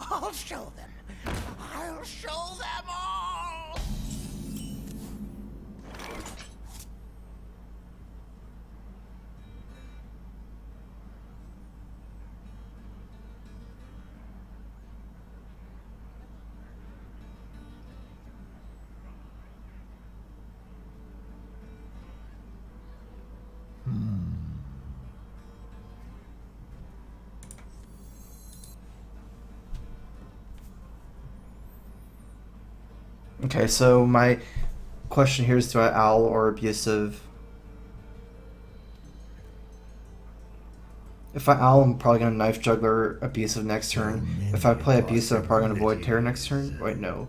B: I'll show them. I'll show them all.
A: Okay, so my question here is, do I Owl or Abusive? If I Owl, I'm probably going to Knife Juggler Abusive next turn. If I play Abusive, I'm probably going to Void Terror next turn. Wait, no.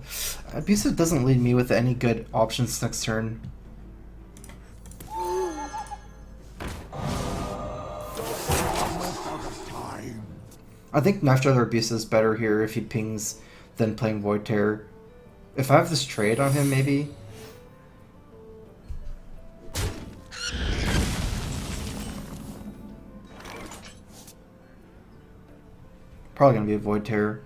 A: Abusive doesn't leave me with any good options next turn. I think Knife Juggler Abusive is better here if he pings than playing Void Terror. If I have this trade on him, maybe. Probably gonna be a Void Terror.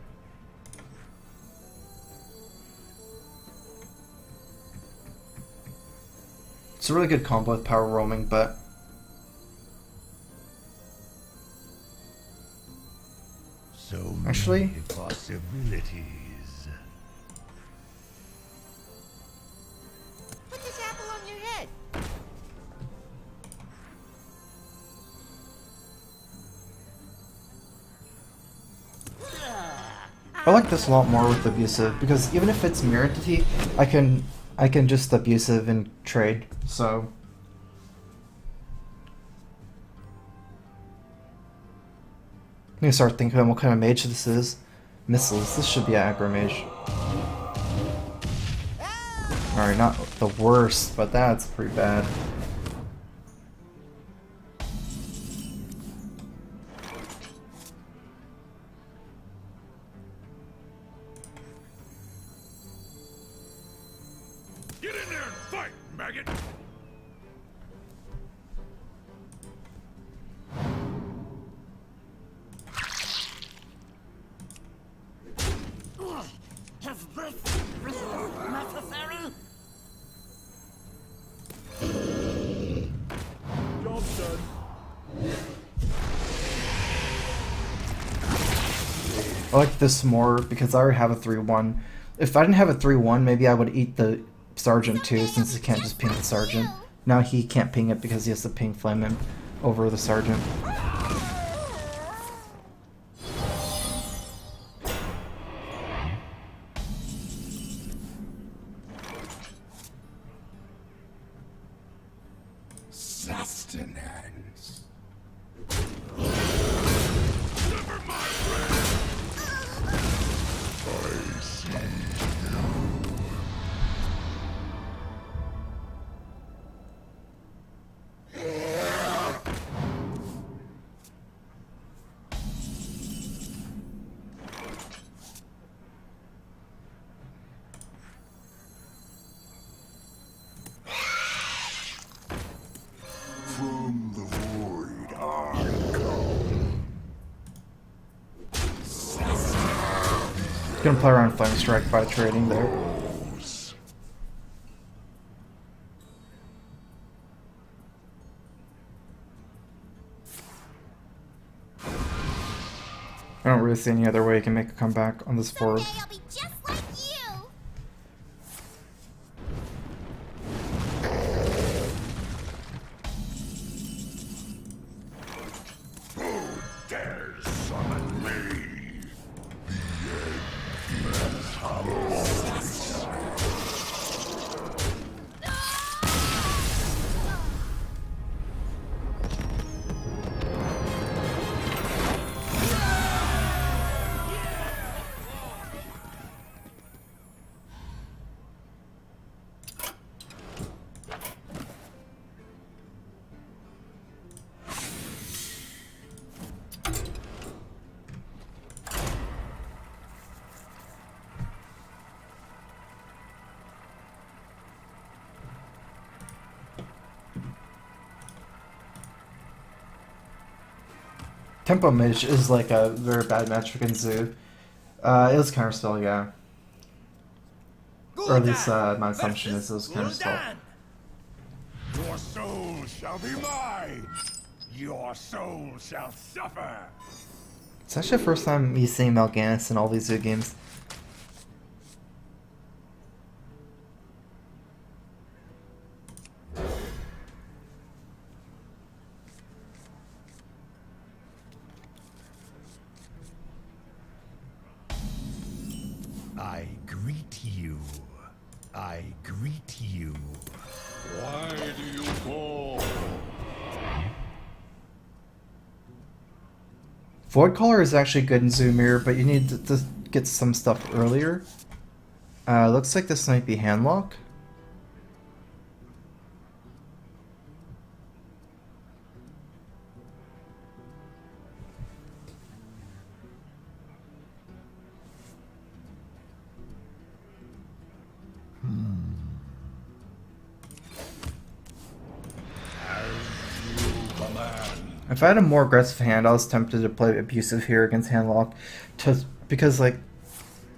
A: It's a really good combo with power roaming, but
C: So
A: actually,
C: many possibilities.
E: Put this apple on your head.
A: I like this a lot more with Abusive, because even if it's Mirror Entity, I can just Abusive and trade, so. I'm gonna start thinking about what kind of mage this is. Missiles, this should be an aggro mage. Alright, not the worst, but that's pretty bad.
C: Get in there and fight, maggot!
B: Is this really necessary?
C: Job done.
A: I like this more because I already have a 3-1. If I didn't have a 3-1, maybe I would eat the Sergeant too, since he can't just ping the Sergeant. Now he can't ping it because he has to ping Flame Imp over the Sergeant.
D: Sustenance. From the void I come.
A: Gonna play around Flame Strike by trading there. I don't really see any other way he can make a comeback on this board.
B: Someday I'll be just like you.
D: Dares summon me.
A: Tempo Mage is like a very bad match against Zoo. It was counterspell, yeah. Or at least my assumption is it was counterspell.
C: Your soul shall be mine. Your soul shall suffer.
A: It's actually the first time me seeing Mal'Ganis in all these Zoo games.
C: I greet you. I greet you.
D: Why do you fall?
A: Void Caller is actually good in Zoo Mirror, but you need to get some stuff earlier. Looks like this might be Handlock. If I had a more aggressive hand, I was tempted to play Abusive here against Handlock, because like,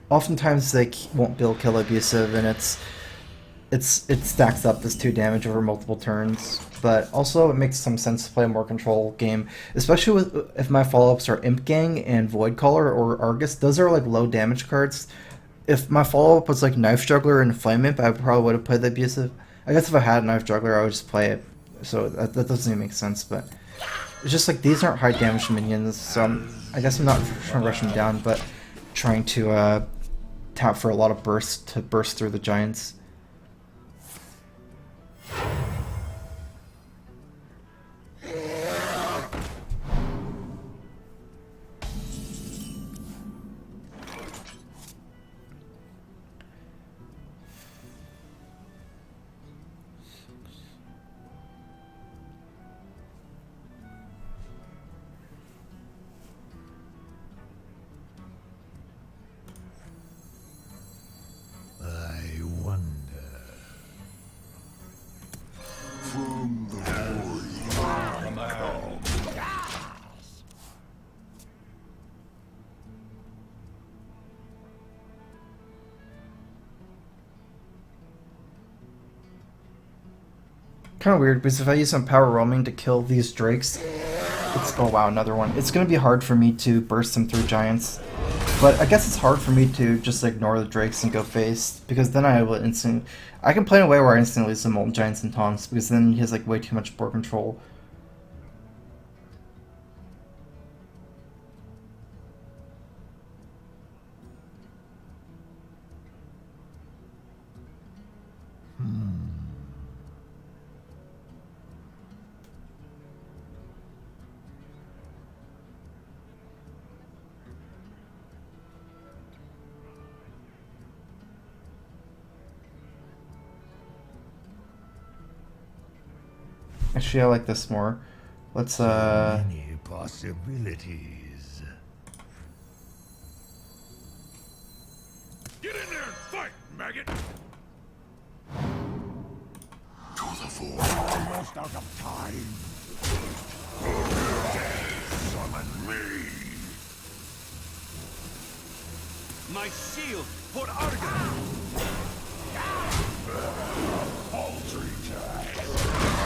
A: oftentimes they won't be able to kill Abusive, and it stacks up this 2 damage over multiple turns. But also, it makes some sense to play a more control game, especially if my follow-ups are Imp Gang and Void Caller or Argus. Those are like low damage cards. If my follow-up was like Knife Juggler and Flame Imp, I probably would have played the Abusive. I guess if I had Knife Juggler, I would just play it. So that doesn't even make sense, but it's just like these aren't high damage minions, so I guess I'm not trying to rush them down, but trying to tap for a lot of bursts to burst through the giants.
C: I wonder.
D: From the void I come.
A: Kind of weird, because if I use some power roaming to kill these drakes, oh wow, another one. It's going to be hard for me to burst them through giants. But I guess it's hard for me to just ignore the Drakes and go face, because then I will instantly... I can play in a way where I instantly lose the Molten Giants and Taunts, because then he has like way too much board control. Actually, I like this more. Let's,
C: Many possibilities.
B: Get in there and fight, maggot! To the fore.
C: Almost out of time.
B: Summon me!
F: My shield for Argon!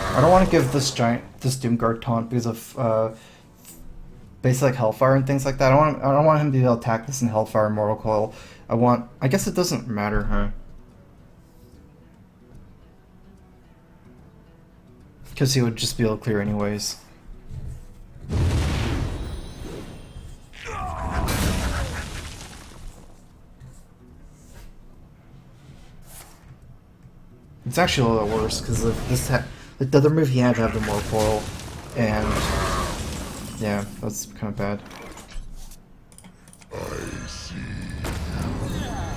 A: I don't want to give this Doomguard taunt because of basically like Hellfire and things like that. I don't want him to be able to attack this in Hellfire and Mortal Coil. I guess it doesn't matter, huh? Because he would just be able to clear anyways. It's actually a little worse because the other move he had to have the Mortal Coil, and yeah, that's kind of bad.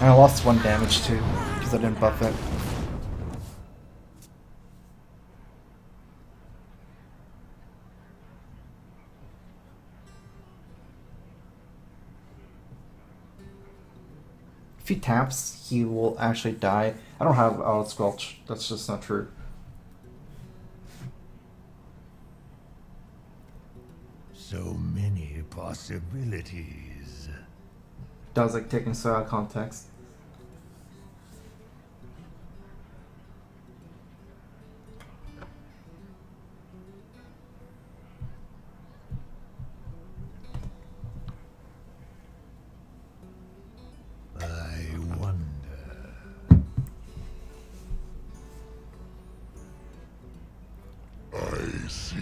A: And I lost 1 damage too because I didn't buff it. If he taps, he will actually die. I don't have Auto Squelch. That's just not true.
C: So many possibilities.
A: Does like taken so out of context.
C: I wonder.
B: I see.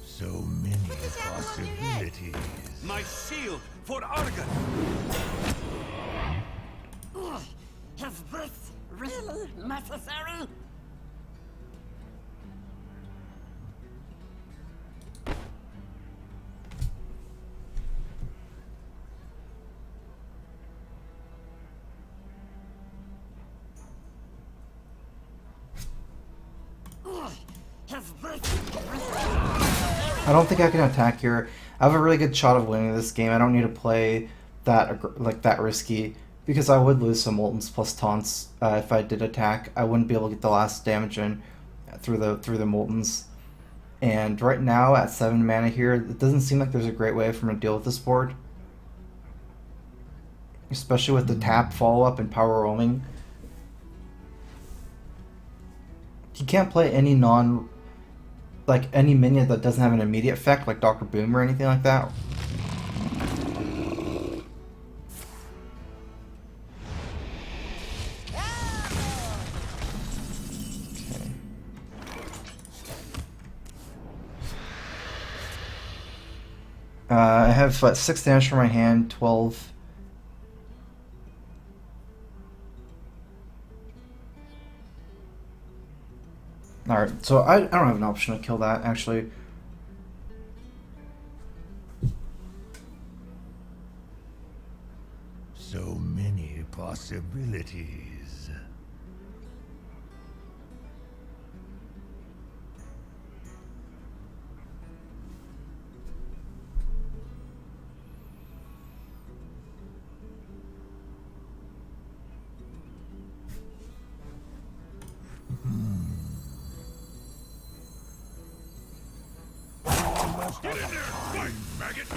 C: So many possibilities.
F: My shield for Argon!
E: Is this really necessary?
A: I don't think I can attack here. I have a really good shot of winning this game. I don't need to play that risky because I would lose some Moltens plus taunts if I did attack. I wouldn't be able to get the last damage in through the Moltens. And right now at 7 mana here, it doesn't seem like there's a great way for him to deal with this board, especially with the tap follow up and power roaming. He can't play any any minion that doesn't have an immediate effect, like Dr. Boom or anything like that. Okay. I have 6 damage from my hand, 12. Alright, so I don't have an option to kill that, actually.
C: So many possibilities. Get in there, fight, maggot!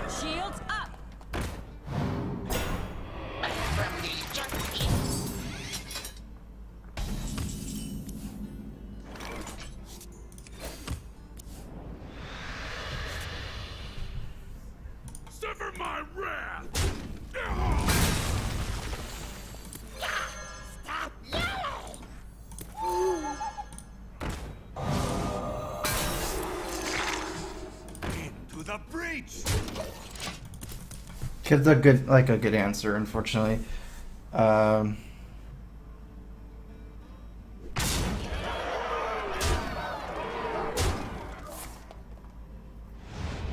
H: Shields up!
C: Suffer my wrath!
B: Stop yelling!
C: Into the breach!
A: Gives a good answer, unfortunately. Um,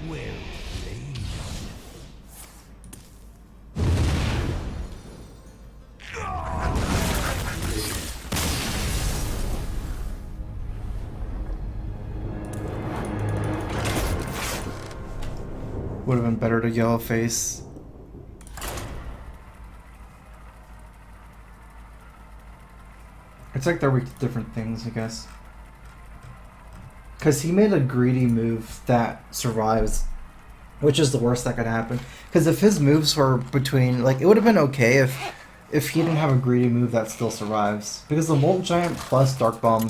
C: Well played.
A: would have been better to yellow face. It's like they're weak to different things, I guess. Because he made a greedy move that survives, which is the worst that could happen. Because if his moves were between, like, it would have been okay if he didn't have a greedy move that still survives. Because the Molten Giant plus Dark Bomb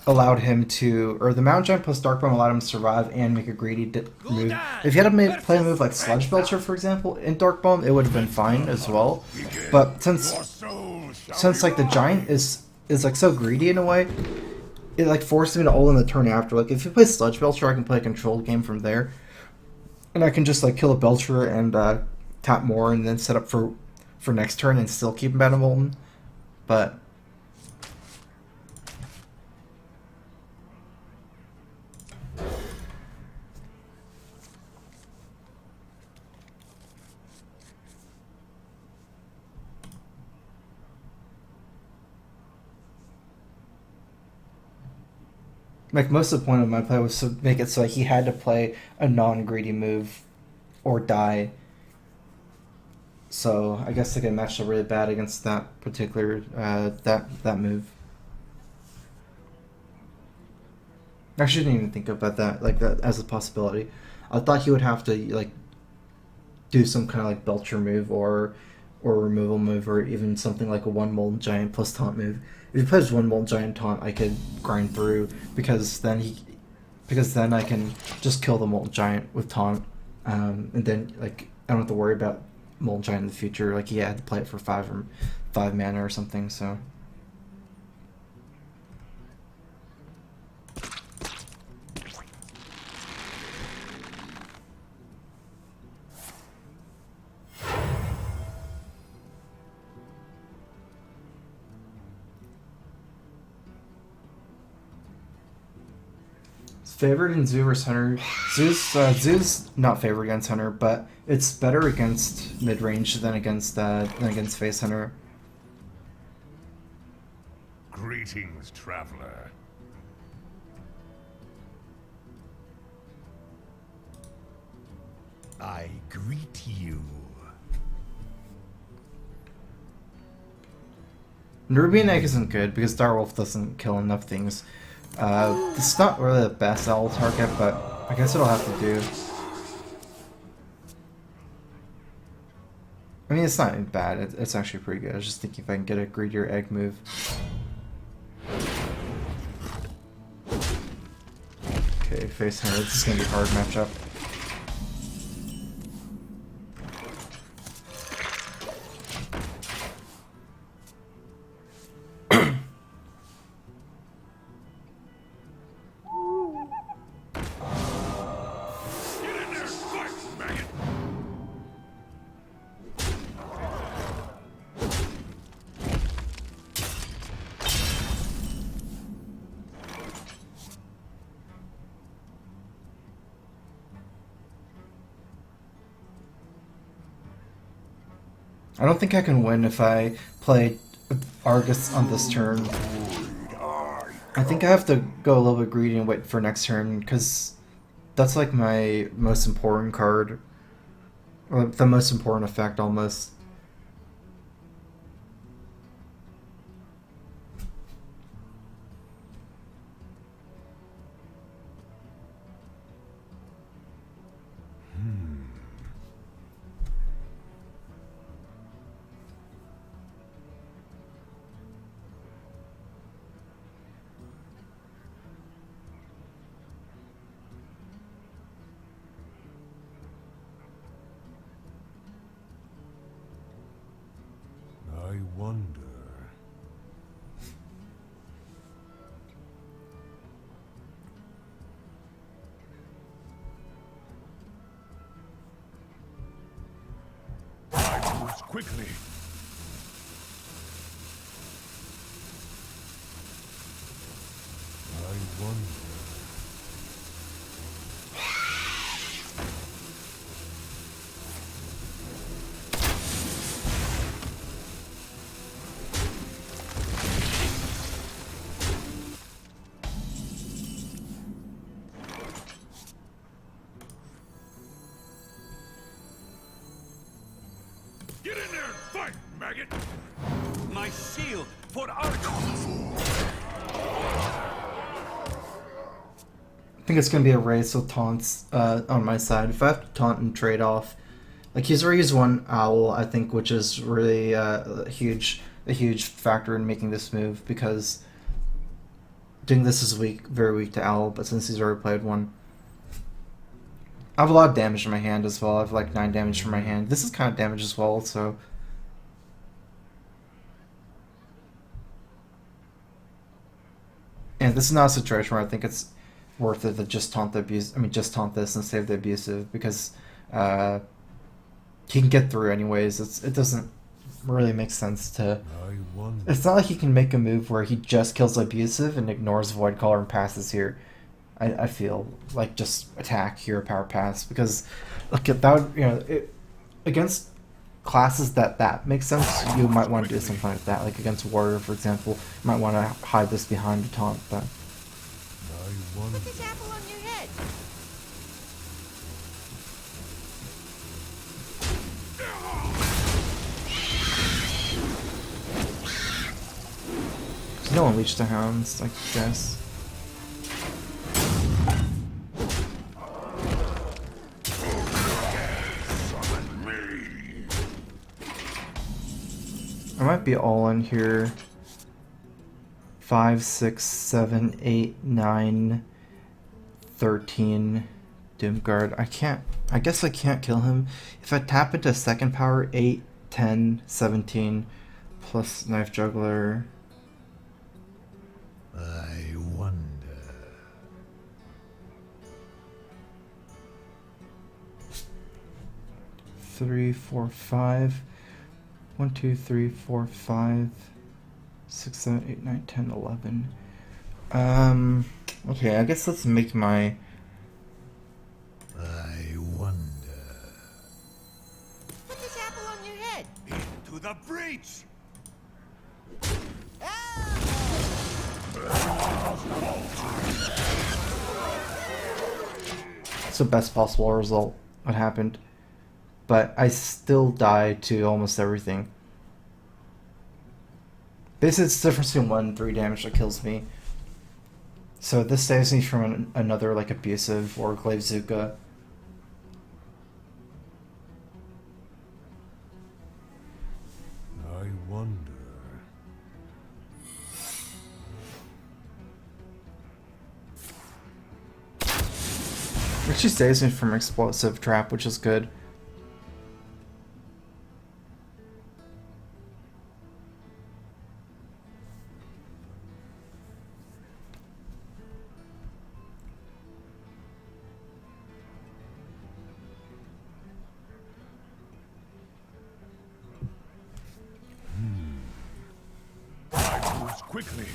A: allowed him to, or the Mountain Giant plus Dark Bomb allowed him to survive and make a greedy move. If he had to play a move like Sludge Belcher, for example, in Dark Bomb, it would have been fine as well. But since like the Giant is like so greedy in a way, it like forced me to ult in the turn after. Like if you play Sludge Belcher, I can play a controlled game from there, and I can just like kill a Belcher and tap more, and then set up for next turn and still keep him out of Molten. But like most of the point of my play was to make it so he had to play a non-greedy move or die. So I guess they get matched up really bad against that particular that move. I shouldn't even think about that like that as a possibility. I thought he would have to like do some kind of like Belcher move or removal move, or even something like a one Molten Giant plus taunt move. If he plays one Molten Giant taunt, I could grind through because then I can just kill the Molten Giant with taunt, and then like I don't have to worry about Molten Giant in the future. Like he had to play it for 5 mana or something. So. Favored in Zoo versus Hunter. Zoo's not favored against Hunter, but it's better against mid range than against Face Hunter.
C: Greetings, traveler. I greet you.
A: Nerubian Egg isn't good because Direwolf doesn't kill enough things. It's not really the best owl target, but I guess it'll have to do. I mean, it's not even bad. It's actually pretty good. I was just thinking if I can get a greedier egg move. Okay, Face Hunter. This is gonna be a hard matchup. I don't think I can win if I play Argus on this turn. I think I have to go a little bit greedy and wait for next turn, because that's like my most important card. Or the most important effect, almost.
C: I wonder. I move quickly. I wonder. Get in there and fight, maggot!
F: My shield for Argus!
A: I think it's gonna be a race with taunts on my side. If I have to taunt and trade off, like he's already used one owl, I think, which is really a huge factor in making this move, because doing this is very weak to owl. But since he's already played one, I have a lot of damage in my hand as well. I have like 9 damage from my hand. This is kind of damage as well, so. And this is not a situation where I think it's worth it to just taunt the abuse. I mean, just taunt this and save the abusive, because he can get through anyways. It doesn't really make sense to.
C: I wonder.
A: It's not like he can make a move where he just kills abusive and ignores void collar and passes here. I feel like just attack here, power pass, because look at that. Against classes that makes sense. You might want to do something like that, like against warrior, for example. You might want to hide this behind a taunt, but.
C: I wonder.
E: Put this apple on your head.
A: No one reached the hounds, I guess. I might be all in here. 5, 6, 7, 8, 9, 13. Doomguard. I guess I can't kill him. If I tap into second power, 8, 10, 17, plus Knife Juggler.
C: I wonder.
A: 3, 4, 5. 1, 2, 3, 4, 5. 6, 7, 8, 9, 10, 11. Okay, I guess let's make my.
C: I wonder.
E: Put this apple on your head.
F: To the breach!
A: It's the best possible result what happened. But I still die to almost everything. Basically, it's the difference between 1 and 3 damage that kills me. So this saves me from another like abusive or glaive Zuka.
C: I wonder.
A: Actually saves me from explosive trap, which is good.
C: Quickly.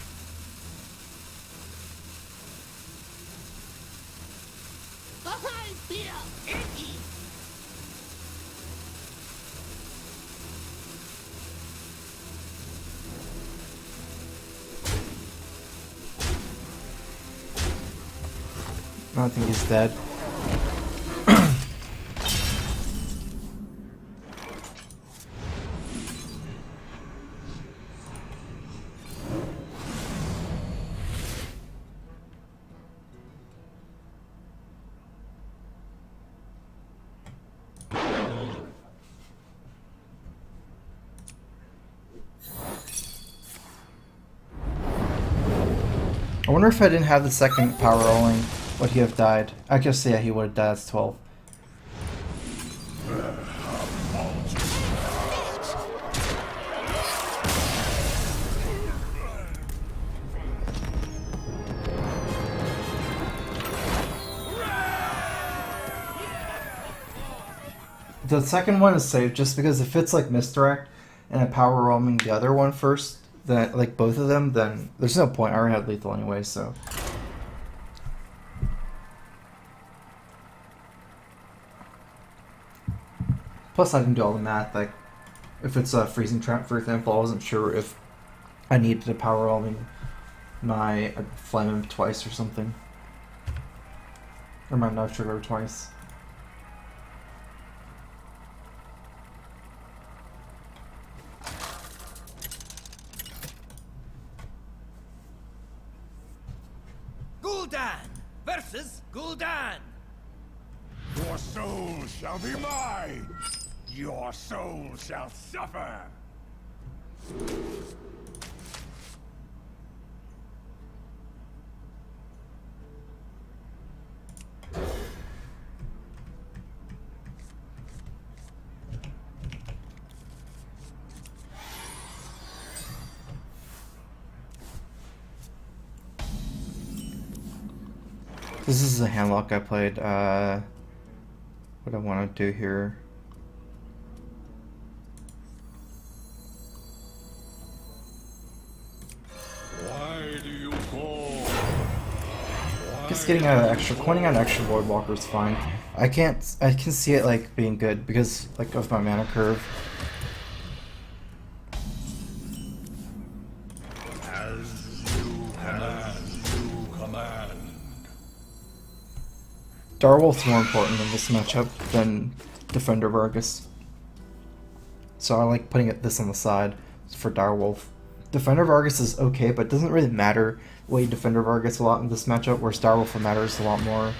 B: I feel icky.
A: I think he's dead. I wonder if I didn't have the second power rolling, would he have died? I guess, yeah, he would have died as 12. The second one is safe just because if it's like misdirect and a power roaming the other one first, then like both of them, then there's no point. I already had lethal anyway, so. Plus, I didn't do all the math. Like, if it's a freezing trap, for example, I wasn't sure if I needed to power roaming my flame imp twice or something, or my knife trigger twice.
B: Gul'dan versus Gul'dan.
C: Your soul shall be mine! Your soul shall suffer!
A: This is a handlock I played. What I want to do here.
C: Why do you call?
A: Just getting an extra, coining out an extra Void Walker is fine. I can see it like being good because like of my mana curve. Direwolf's more important in this matchup than Defender Vargas. So I like putting this on the side for Direwolf. Defender Vargas is okay, but it doesn't really matter way Defender Vargas a lot in this matchup, whereas Direwolf matters a lot more.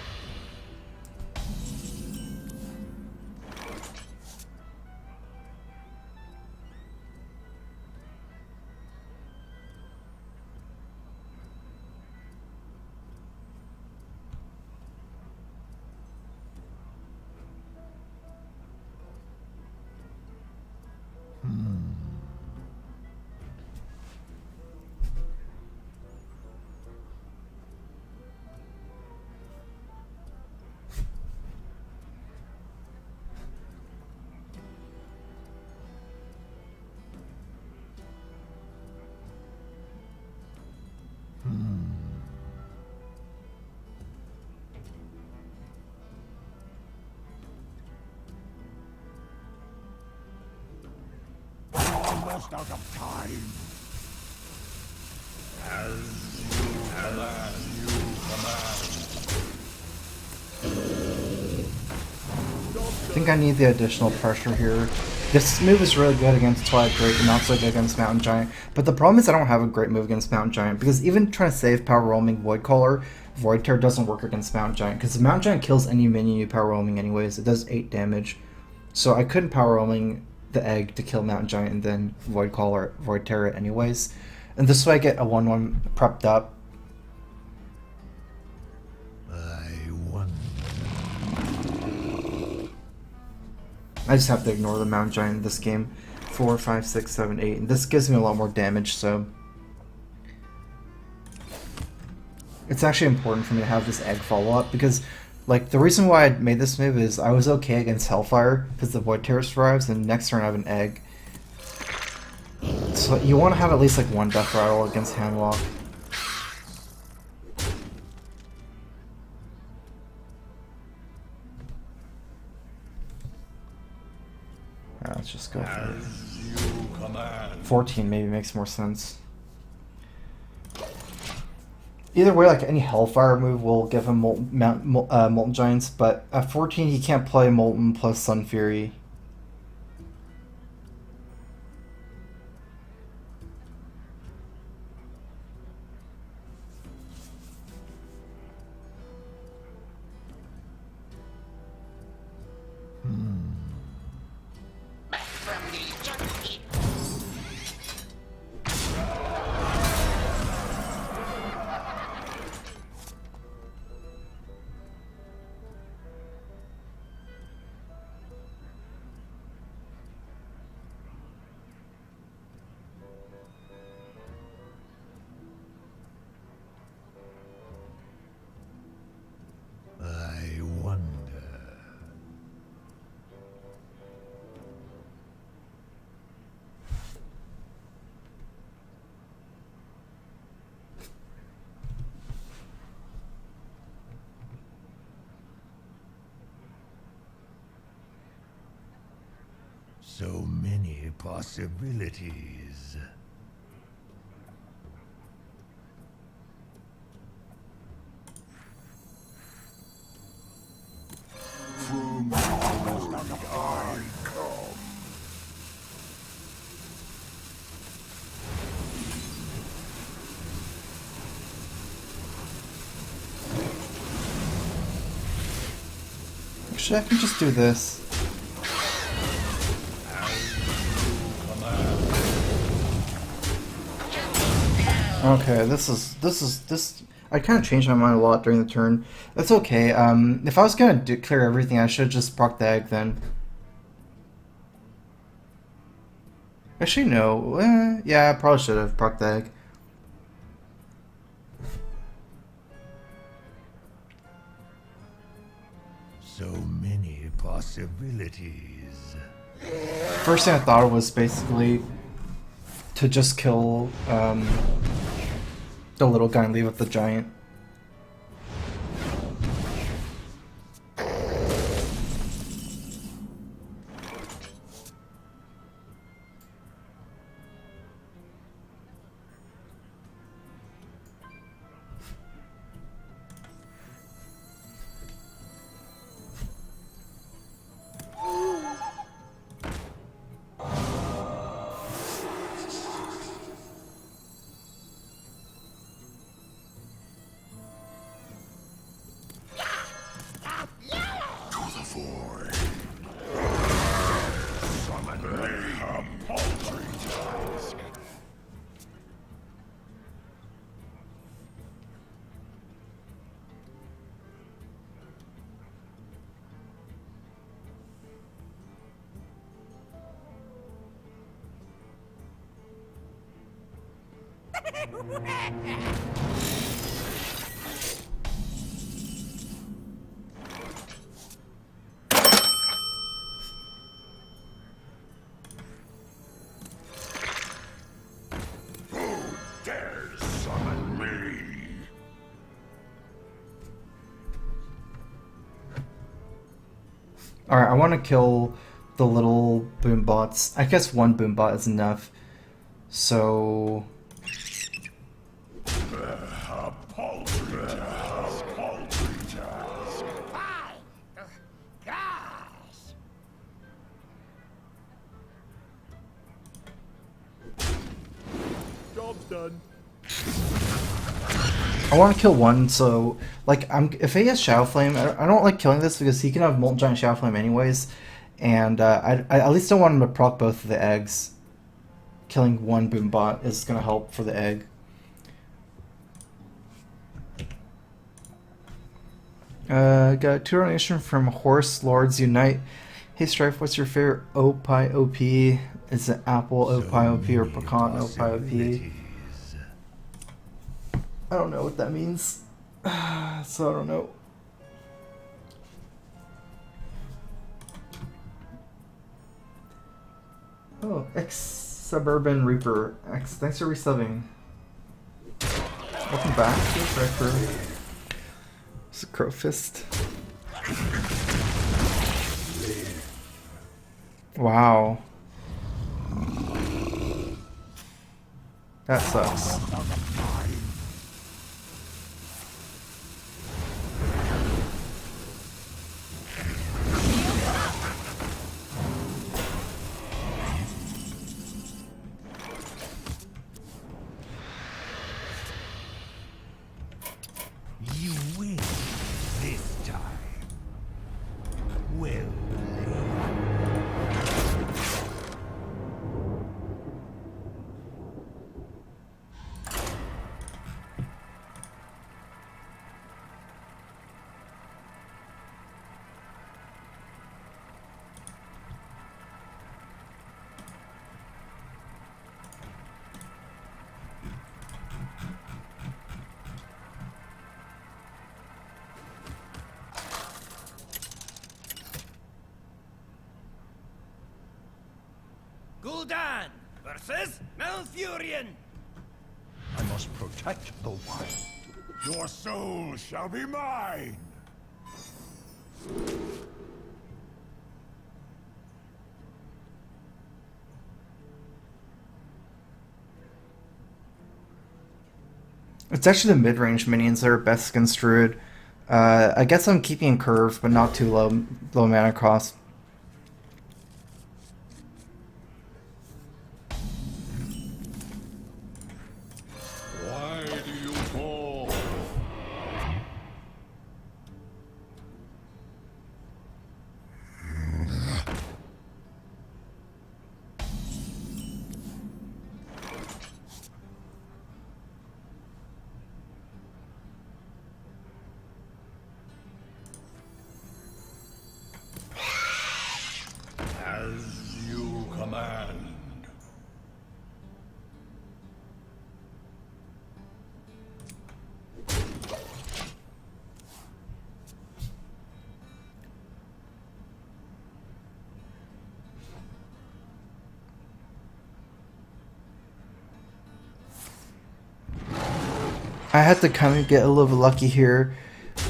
C: Almost out of time. As you
A: I think I need the additional pressure here. This move is really good against Twilight Drake and not so good against Mountain Giant. But the problem is I don't have a great move against Mountain Giant because even trying to save power roaming Void Caller, Void Tear doesn't work against Mountain Giant because the Mountain Giant kills any minion you power roaming anyways. It does 8 damage. So I couldn't power roaming the egg to kill Mountain Giant and then Void Caller, Void Tear it anyways. And this way I get a 1-1 prepped up. I just have to ignore the Mountain Giant in this game. 4, 5, 6, 7, 8. And this gives me a lot more damage, so it's actually important for me to have this egg follow-up because like the reason why I made this move is I was okay against Hellfire because the Void Terror survives and next turn I have an egg. So you want to have at least like one Death Rattle against Handlock. Let's just go for it. 14 maybe makes more sense. Either way, like any Hellfire move will give him Molten Giants, but at 14 he can't play Molten plus Sun Fury.
E: Back from the junkie.
C: I wonder. So many possibilities.
A: Actually, I can just do this. Okay, this. I kind of changed my mind a lot during the turn. That's okay. If I was gonna clear everything, I should just proc the egg then. Actually, no. Yeah, I probably should have proc the egg.
C: So many possibilities.
A: First thing I thought of was basically to just kill the little guy and leave with the giant.
C: Dares summon me?
A: Alright, I want to kill the little boom bots. I guess one boom bot is enough. So...
C: A paltry task, paltry task.
E: Gosh.
F: Job's done.
A: I want to kill one, so like if he has Shadow Flame, I don't like killing this because he can have Molten Giant Shadow Flame anyways, and I at least don't want him to proc both of the eggs. Killing one boom bot is gonna help for the egg. Got 2 donation from Horse Lords Unite. Hey Strife, what's your favorite Opie OP? Is it apple Opie OP or pecan Opie OP? I don't know what that means, so I don't know. Oh, ex-Suburban Reaper. Thanks for resubbing. Welcome back to Strifecro. It's a Crow Fist. Wow. That sucks.
B: Gul'dan versus Malfurion.
C: I must protect the wild. Your soul shall be mine!
A: It's actually the mid-range minions that are best against Druid. I guess I'm keeping curve, but not too low mana cost.
C: Why do you fall? As you command.
A: I had to kind of get a little bit lucky here.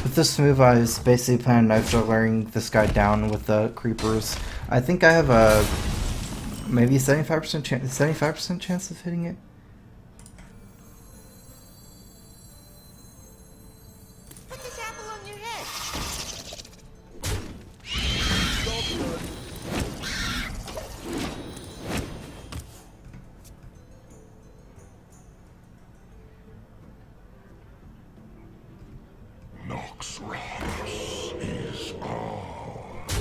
A: With this move, I was basically planning knife juggling this guy down with the creepers. I think I have a maybe 75% chance of hitting it.
E: Put this apple on your head.
C: Noxramas is ours.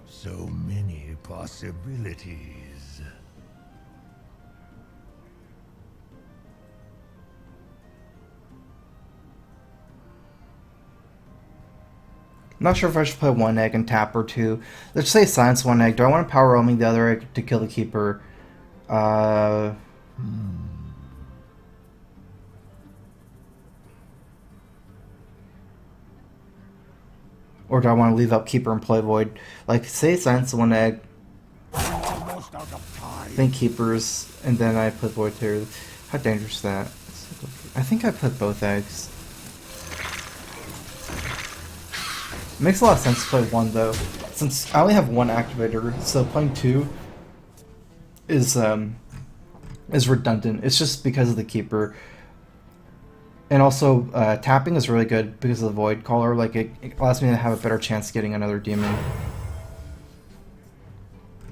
C: So many possibilities.
A: I'm not sure if I should play one egg and tap or two. Let's say silence one egg. Do I want to power roaming the other egg to kill the keeper? Or do I want to leave up keeper and play void? Like, say silence one egg,
C: Almost out of time.
A: think keepers, and then I put void here. How dangerous is that? I think I put both eggs. Makes a lot of sense to play one though, since I only have one activator, so playing two is redundant. It's just because of the keeper, and also tapping is really good because of the void caller. Like it allows me to have a better chance getting another demon.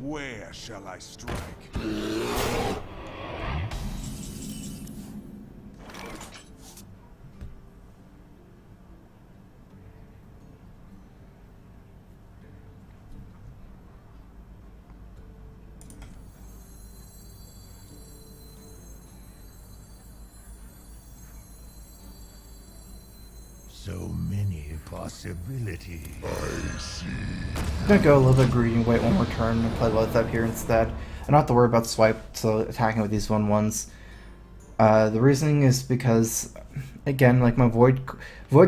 D: Where shall I strike?
C: So many possibilities. I see.
A: I'm gonna go a little bit greedy and wait one more turn and play both up here instead. I don't have to worry about swipe, so attacking with these 1/1s. The reasoning is because, again, like my void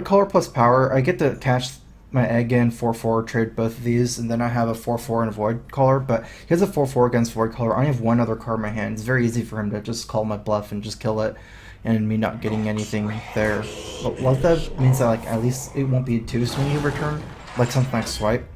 A: color plus power, I get to catch my egg in 4/4, trade both of these, and then I have a 4/4 and a void color. But he has a 4/4 against void color. I only have one other card in my hand. It's very easy for him to just call my bluff and just kill it, and me not getting anything there. But what that means that like at least it won't be too swingy of a return, like something like swipe.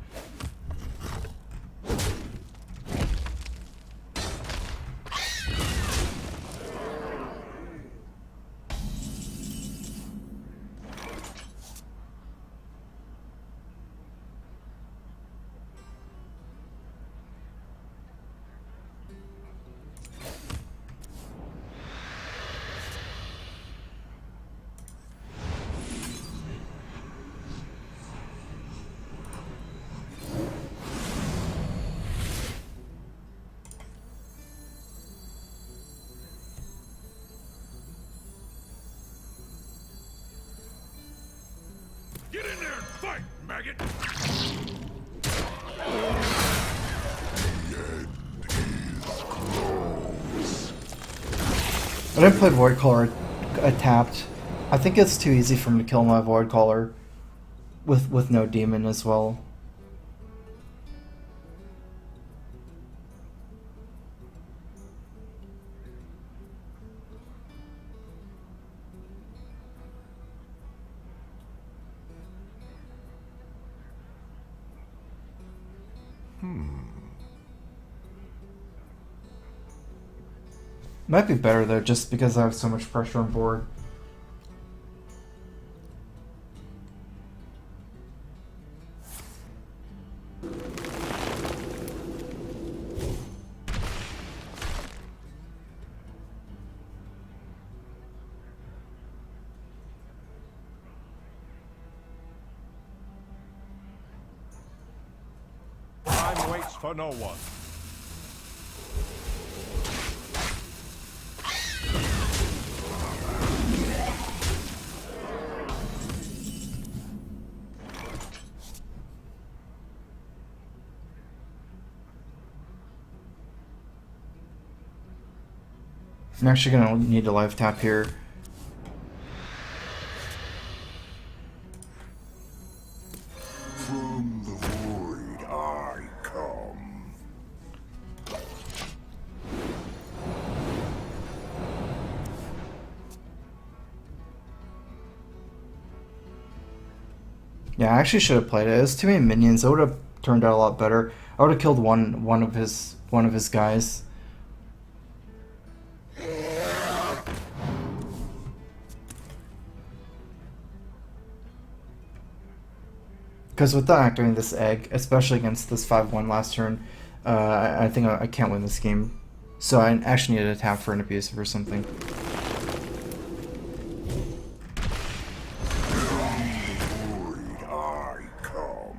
C: Get in there and fight, maggot!
A: I didn't play Void Caller tapped. I think it's too easy for him to kill my Void Caller with no demon as well. Might be better though, just because I have so much pressure on board.
C: Time waits for no one.
A: I'm actually gonna need a life tap here.
C: From the void I come.
A: Yeah, I actually should have played it. It was too many minions. It would have turned out a lot better. I would have killed one of his guys. Because without activating this egg, especially against this 5-1 last turn, I think I can't win this game. So I actually need to tap for an abusive or something.
C: Void I come.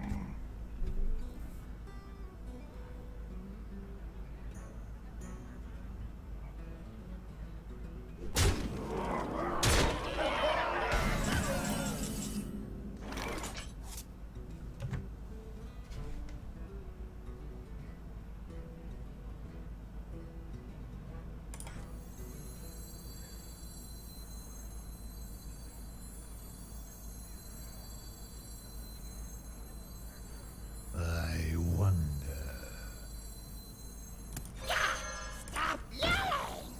C: I wonder.
B: Stop yelling!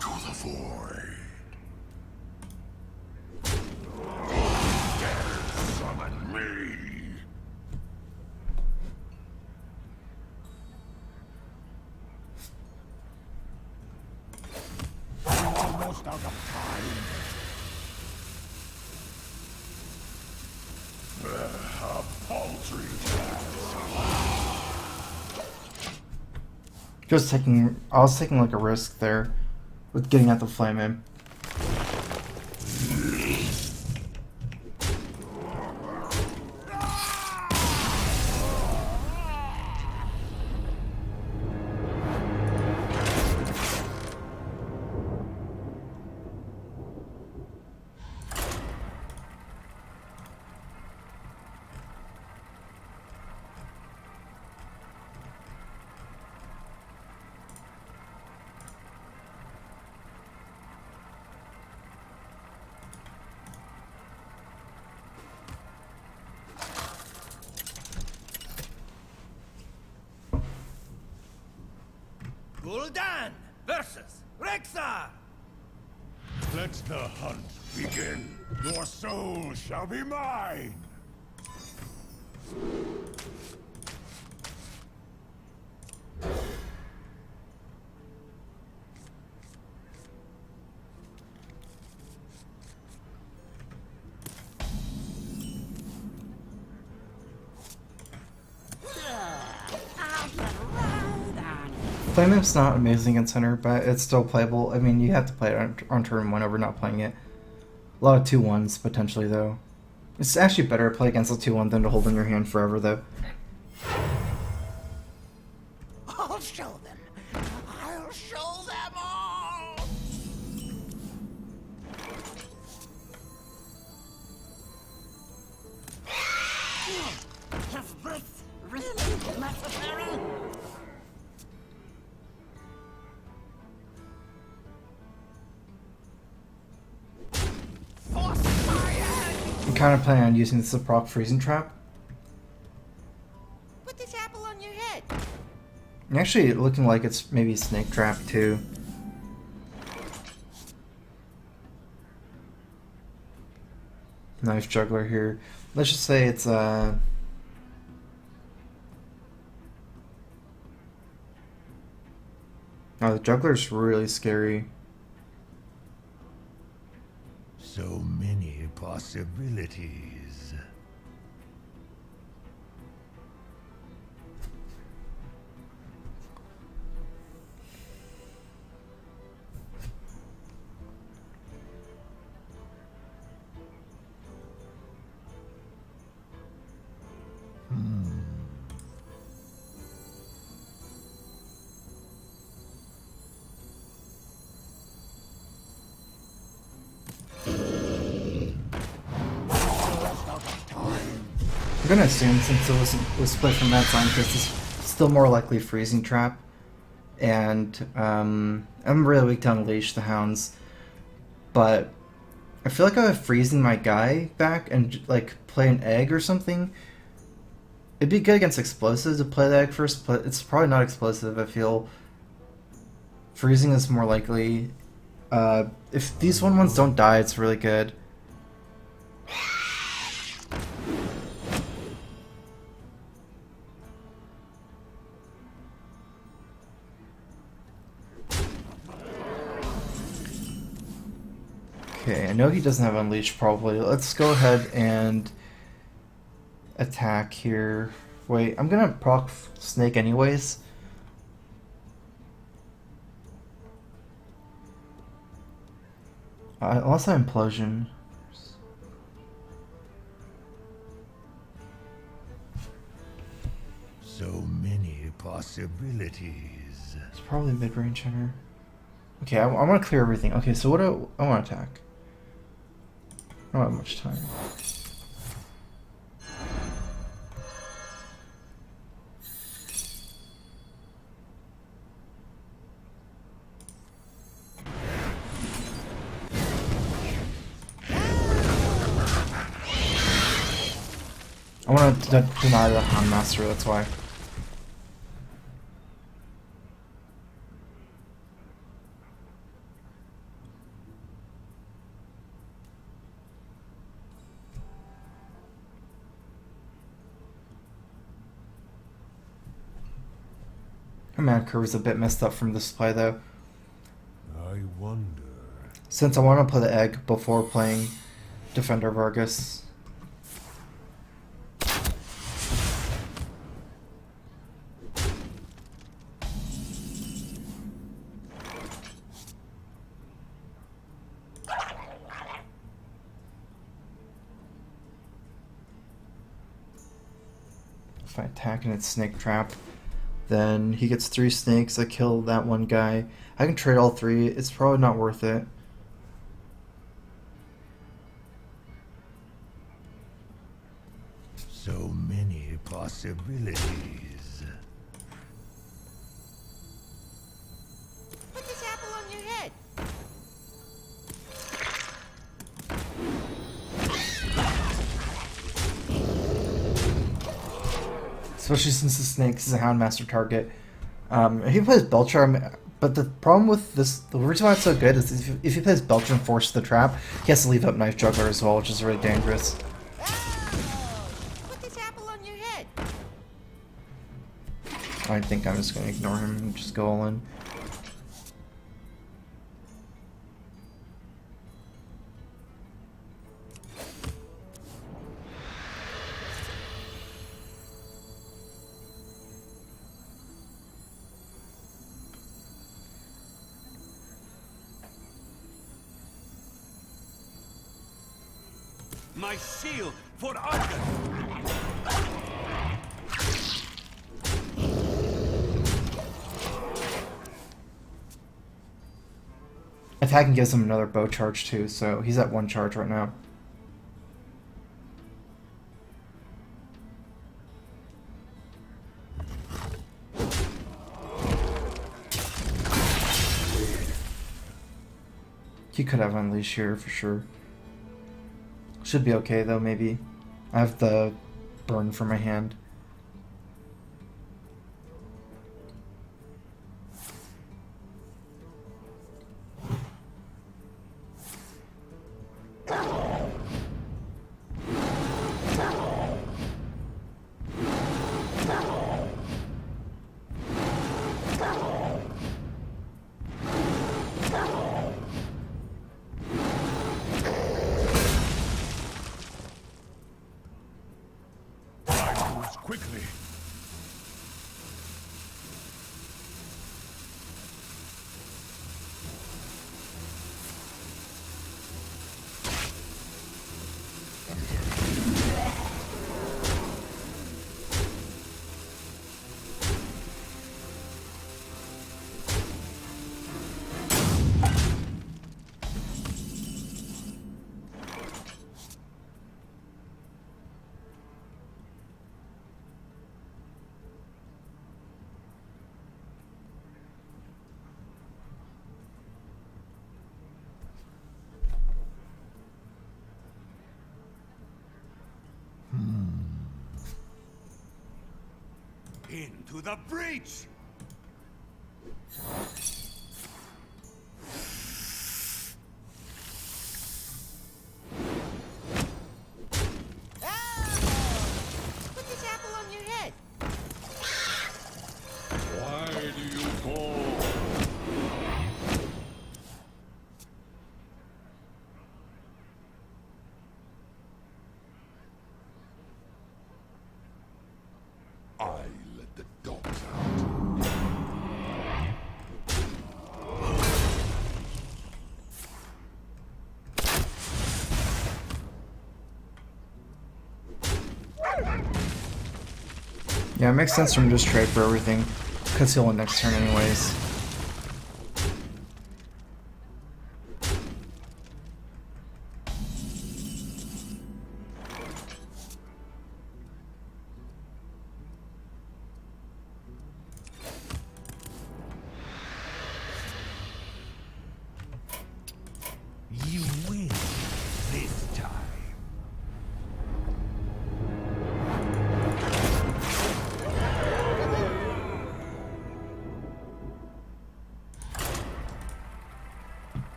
C: To the void. Summon me. Almost out of time. A paltry task.
A: I was taking like a risk there with getting at the flame in.
B: Gul'dan versus Rexar!
C: Let the hunt begin. Your soul shall be mine.
A: Flame Imp's not amazing in center, but it's still playable. I mean, you have to play it on turn 1 over not playing it. A lot of 2-1s potentially, though. It's actually better to play against a 2-1 than to hold in your hand forever, though.
B: I'll show them. I'll show them all. Is this really necessary? For science!
A: I'm kind of planning on using this as a proc freezing trap.
B: Put this apple on your head.
A: Actually, looking like it's maybe snake trap too. Knife juggler here. Let's just say it's no, the juggler's really scary.
C: So many possibilities.
A: I'm gonna assume since it was split from Mad Scientist, it's still more likely freezing trap. And I'm really weak to Unleash the Hounds, but I feel like I have freezing my guy back and like play an egg or something. It'd be good against explosives to play the egg first, but it's probably not explosive. I feel freezing is more likely. If these 1/1s don't die, it's really good. Okay, I know he doesn't have Unleash probably. Let's go ahead and attack here. Wait, I'm gonna proc Snake anyways. Unless I Implosion.
C: So many possibilities.
A: It's probably mid-range hunter. Okay, I want to clear everything. Okay, so what do I want to attack? I don't have much time. I want to deny the Hound Master, that's why. Command curve is a bit messed up from this play though.
C: I wonder.
A: Since I want to play the egg before playing Defender Vargas. If I attack and it's Snake Trap, then he gets 3 snakes, I kill that one guy. I can trade all 3, it's probably not worth it.
C: So many possibilities.
B: Put this apple on your head.
A: Especially since the snake is a Houndmaster target. If he plays Belcher, but the problem with this, the reason why it's so good is if he plays Belcher and forces the trap, he has to leave up Knife Juggler as well, which is really dangerous.
B: Put this apple on your head.
A: I think I'm just going to ignore him and just go all in.
F: My shield for Arthur!
A: attacking gives him another bow charge too, so he's at 1 charge right now. He could have Unleash here for sure. Should be okay though, maybe. I have the burn for my hand.
C: Quickly.
B: Into the breach!
E: Put this apple on your head.
C: Why do you fall? I let the dogs out.
A: Yeah, it makes sense for him to just trade for everything, because he'll win next turn anyways.
B: You win this time.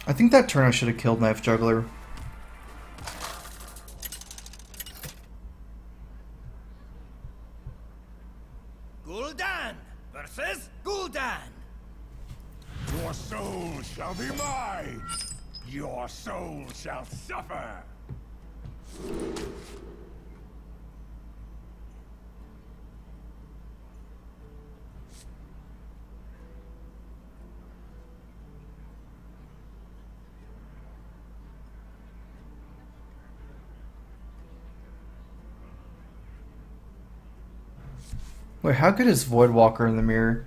A: I think that turn I should have killed Knife Juggler.
B: Gul'dan versus Gul'dan.
C: Your soul shall be mine. Your soul shall suffer.
A: Wait, how good is Voidwalker in the mirror?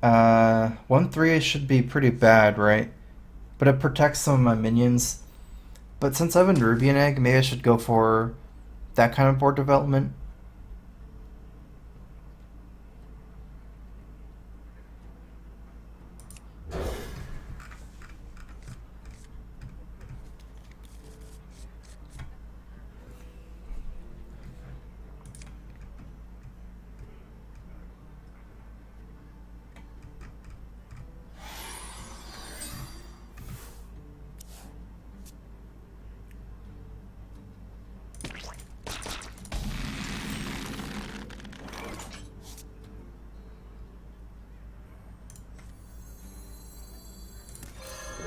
A: 1/3 should be pretty bad, right? But it protects some of my minions. But since I have a Nerubian Egg, maybe I should go for that kind of board development.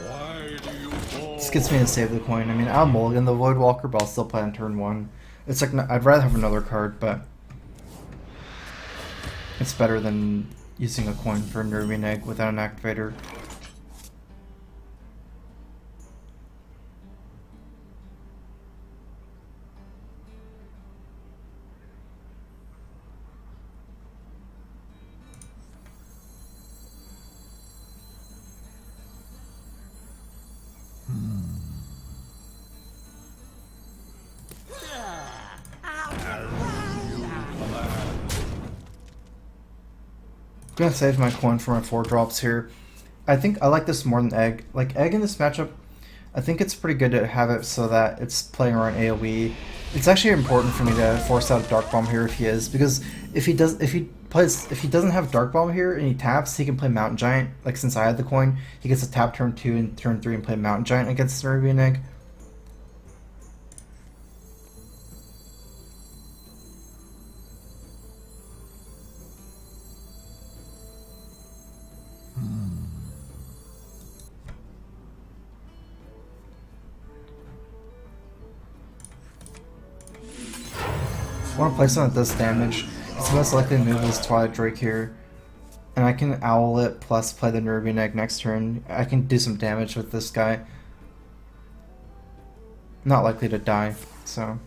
C: Why do you fall?
A: This gets me to save the coin. I mean, I'll mulligan the Voidwalker, but I'll still play on turn 1. It's like, I'd rather have another card, but it's better than using a coin for a Nerubian Egg without an activator. gonna save my coin for my 4 drops here. I think I like this more than Egg. Like Egg in this matchup, I think it's pretty good to have it so that it's playing around AoE. It's actually important for me to force out a Dark Bomb here if he is, because if he doesn't have Dark Bomb here and he taps, he can play Mountain Giant. Like since I had the coin, he gets to tap turn 2 and turn 3 and play Mountain Giant against Cerulean Egg. I want to play something that does damage. It's most likely to move is Twilight Drake here. And I can Owl it plus play the Nerubian Egg next turn. I can do some damage with this guy. Not likely to die, so...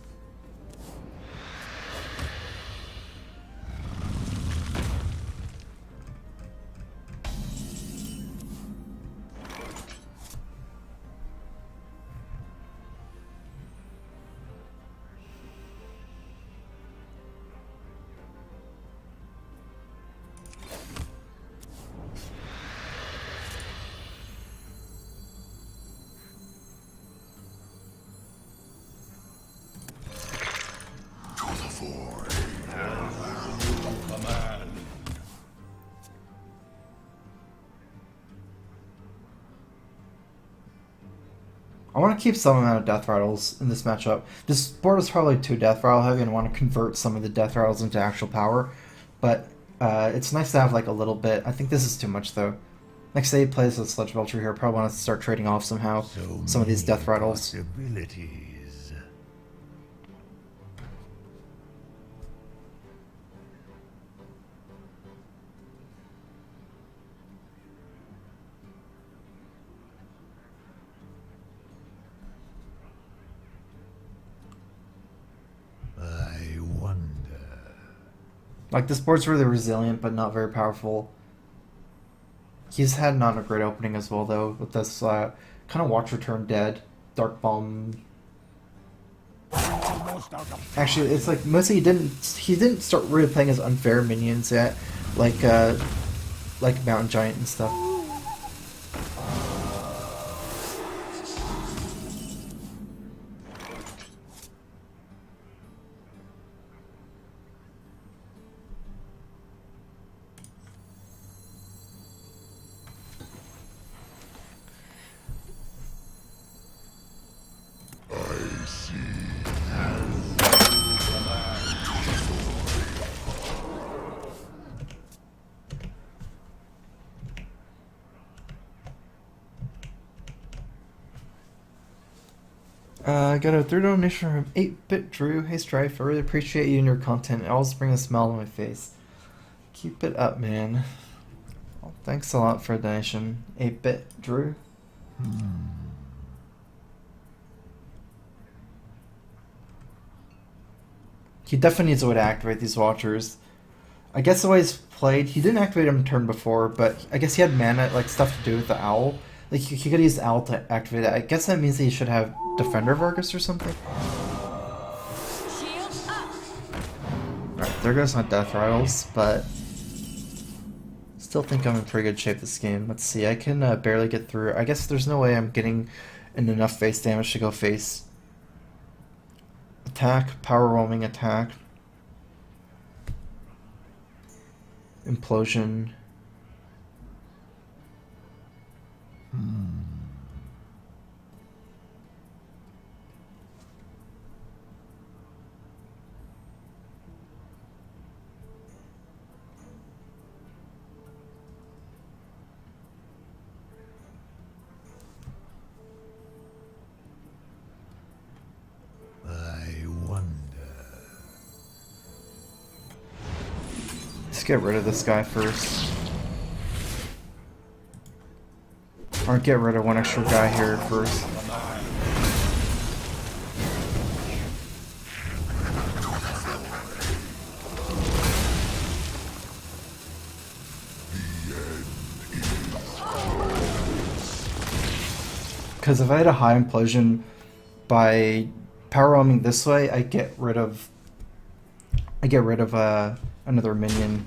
A: I want to keep some amount of Death Rattles in this matchup. This board is probably too Death Rattle heavy and I want to convert some of the Death Rattles into actual power. But it's nice to have like a little bit. I think this is too much though. Like say he plays with Sludge Belcher here, probably want to start trading off somehow some of these Death Rattles.
C: Possibilities. I wonder.
A: Like this board's really resilient but not very powerful. He's had not a great opening as well though with this kind of Watch Return Dead, Dark Bomb. Actually, it's like mostly he didn't start really playing his unfair minions yet, like Mountain Giant and stuff. I got a 3 donation from 8-Bit Drew. Hey Strife, I really appreciate you and your content. It always brings a smile on my face. Keep it up, man. Well, thanks a lot for the donation, 8-Bit Drew. He definitely needs a way to activate these Watchers. I guess the way he's played, he didn't activate them turn before, but I guess he had mana, like stuff to do with the Owl. Like he could use the Owl to activate it. I guess that means that he should have Defender Vargas or something.
H: Shields up.
A: Alright, there goes my Death Rattles, but still think I'm in pretty good shape this game. Let's see, I can barely get through. I guess there's no way I'm getting in enough face damage to go face. Attack, power roaming attack. Implosion.
C: I wonder.
A: Let's get rid of this guy first. Or get rid of one extra guy here first. Because if I had a high implosion by power roaming this way, I get rid of another minion.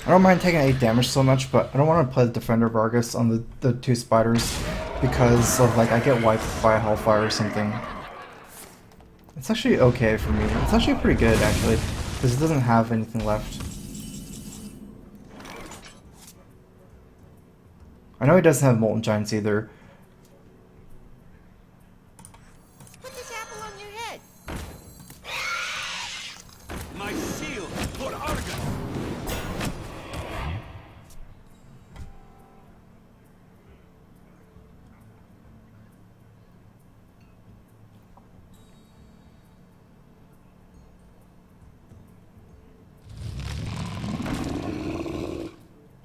A: I don't mind taking 8 damage so much, but I don't want to play the Defender Vargas on the 2 spiders because of like I get wiped by a Hellfire or something. It's actually okay for me. It's actually pretty good actually because it doesn't have anything left. I know he doesn't have Molten Giants either.
E: Put this apple on your head.
F: My shield for Argus.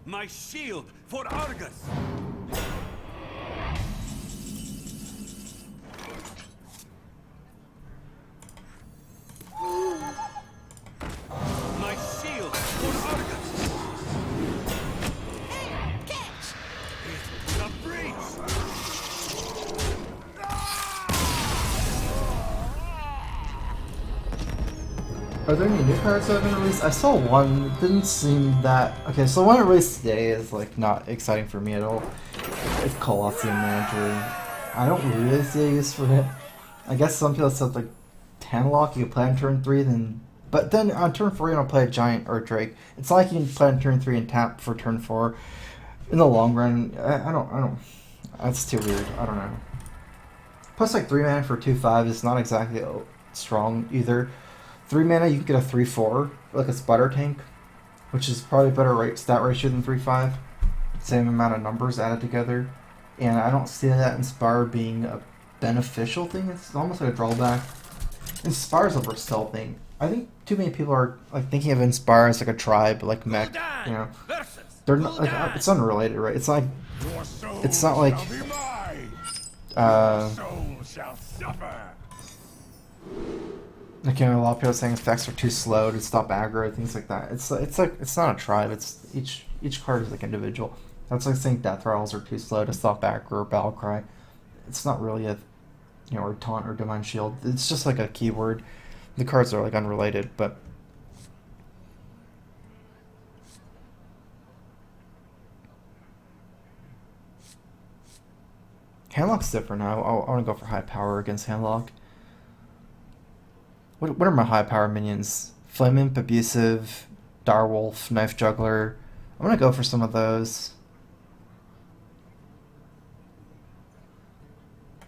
F: My shield for Argus. My shield for Argus.
E: Catch!
F: The breach.
A: Are there any new cards that have been released? I saw one. It didn't seem that... Okay, so one released today is like not exciting for me at all. It's Colosseum Manager. I don't really see a use for it. I guess some people said like 10 lock, you can play on turn 3, then... But then on turn 4 you don't play a Giant or a Drake. It's not like you can play on turn 3 and tap for turn 4. In the long run, I don't... That's too weird. I don't know. Plus like 3 mana for 2/5 is not exactly strong either. 3 mana, you can get a 3/4, like a Spider Tank, which is probably a better stat ratio than 3/5. Same amount of numbers added together. And I don't see that Inspire being a beneficial thing. It's almost like a drawback. Inspire's a versatile thing. I think too many people are like thinking of Inspire as like a tribe, like mech, you know. They're not, like, it's unrelated, right? It's like, it's not like, like, you know, a lot of people are saying effects are too slow to stop aggro, things like that. It's like, it's not a tribe. It's each card is like individual. That's like saying death rattles are too slow to stop aggro or battle cry. It's not really a, you know, or taunt or divine shield. It's just like a keyword. The cards are like unrelated, but Handlock's different now. I want to go for high power against Handlock. What are my high power minions? Flame Imp, Abusive, Direwolf, Knife Juggler. I'm gonna go for some of those.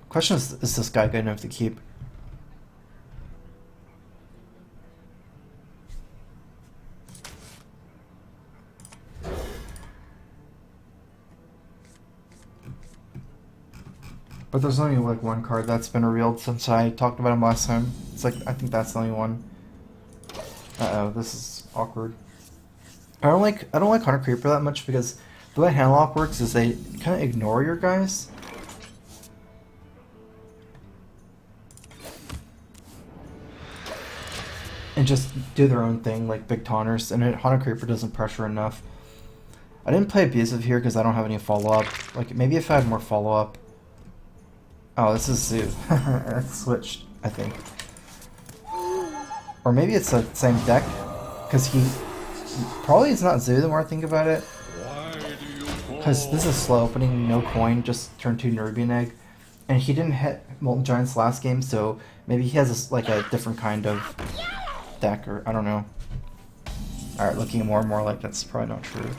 A: Question is this guy good enough to keep? But there's only like one card that's been revealed since I talked about him last time. It's like, I think that's the only one. Uh-oh, this is awkward. I don't like Hunter Creeper that much because the way Handlock works is they kind of ignore your guys. And just do their own thing, like big taunters, and Hunter Creeper doesn't pressure enough. I didn't play Abusive here because I don't have any follow-up. Like, maybe if I had more follow-up. Oh, this is Zoo. It's switched, I think. Or maybe it's the same deck, because probably it's not Zoo the more I think about it. Because this is slow opening, no coin, just turn 2 Nerubian Egg. And he didn't hit Molten Giants last game, so maybe he has like a different kind of deck, or I don't know. Alright, looking more and more like that's probably not true.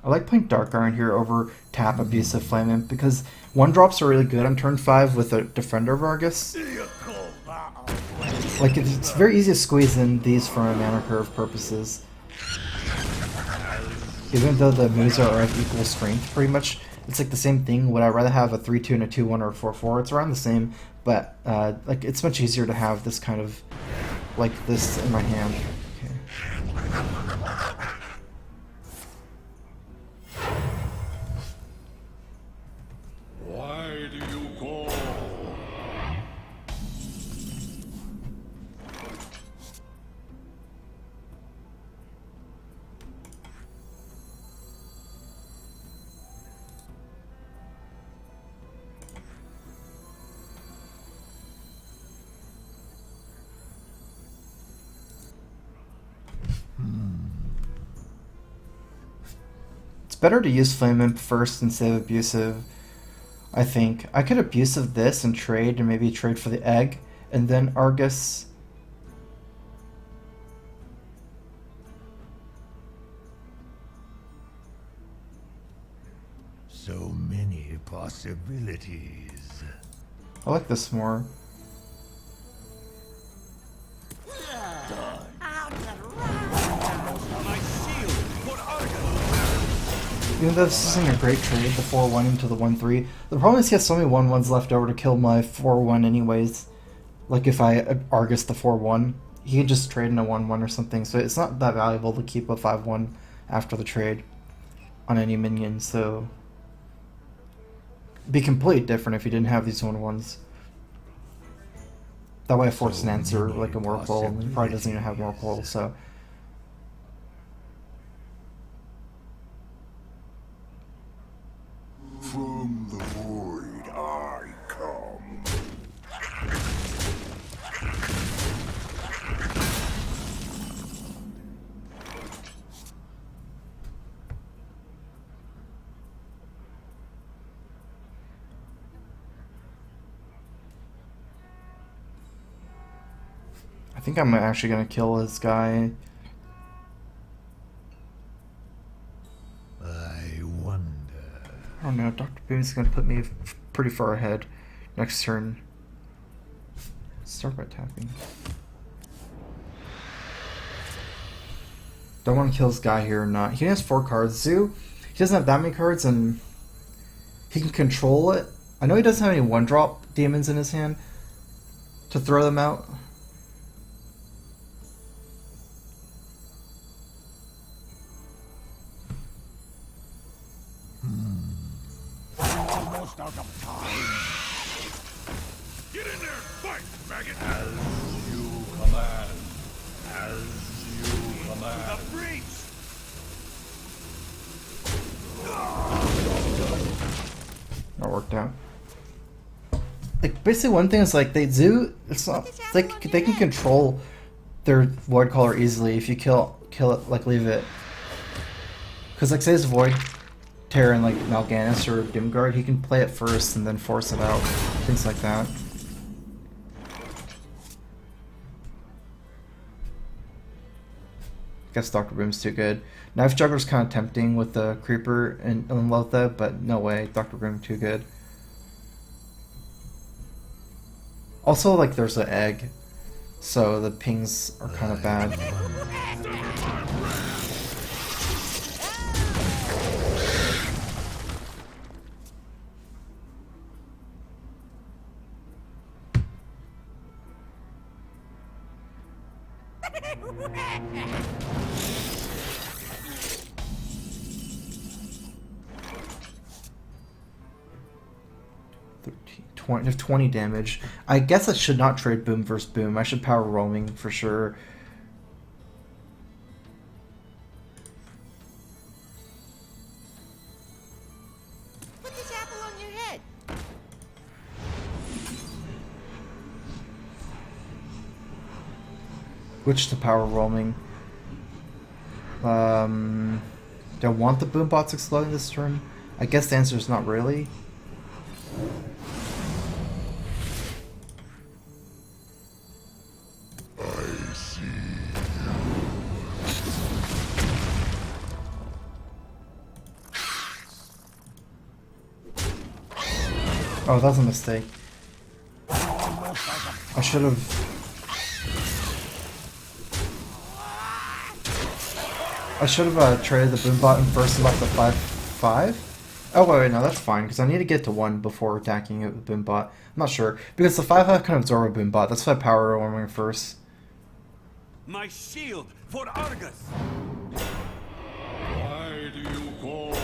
A: I like playing Dark Iron here over tap Abusive Flame Imp because 1-drops are really good on turn 5 with a Defender Vargas. Like, it's very easy to squeeze in these for mana curve purposes. Even though the moves are at equal strength, pretty much. It's like the same thing. Would I rather have a 3-2 and a 2-1 or a 4-4? It's around the same, but like it's much easier to have this kind of, like this in my hand. Okay.
C: Why do you call?
A: better to use Flame Imp first and save Abusive, I think. I could Abusive this and trade, and maybe trade for the egg, and then Argus.
C: So many possibilities.
A: I like this more.
F: My shield for Argus.
A: Even though this isn't a great trade, the 4-1 into the 1-3, the problem is he has so many 1-1s left over to kill my 4-1 anyways. Like if I Argus the 4-1, he can just trade in a 1-1 or something, so it's not that valuable to keep a 5-1 after the trade on any minion, so it'd be completely different if he didn't have these 1-1s. That way I force an answer like a Whirlpool, and he probably doesn't even have Whirlpool, so...
D: From the void I come.
A: I think I'm actually gonna kill this guy.
C: I wonder.
A: I don't know, Dr. Boom's gonna put me pretty far ahead next turn. Start by tapping. Don't want to kill this guy here or not. He has 4 cards. Zoo, he doesn't have that many cards and he can control it. I know he doesn't have any 1-drop demons in his hand to throw them out.
C: Almost out of time.
B: Get in there, fight, maggot!
C: As you command. As you command.
B: The breach!
A: That worked out. Like basically, one thing is like it's not they can control their Void Caller easily if you kill it, like leave it. Cause like say it's Void Terran like Mal'Ganis or Doomguard, he can play it first and then force it out, things like that. Guess Dr. Boom's too good. Knife Juggler's kind of tempting with the Creeper and Lotha, but no way, Dr. Boom too good. Also, like, there's an egg, so the pings are kind of bad. I have 20 damage. I guess I should not trade Boom versus Boom. I should power roaming for sure.
E: Put this apple on your head.
A: Which to power roaming? Do I want the boom bots exploding this turn? I guess the answer is not really.
D: I see.
A: Oh, that's a mistake. I should have. I should have traded the boom bot in first and left the 5/5. Oh wait, no, that's fine because I need to get to 1 before attacking it with boom bot. I'm not sure because the 5/5 can absorb a boom bot. That's why I power roaming first.
F: My shield for Argus.
C: Why do you call?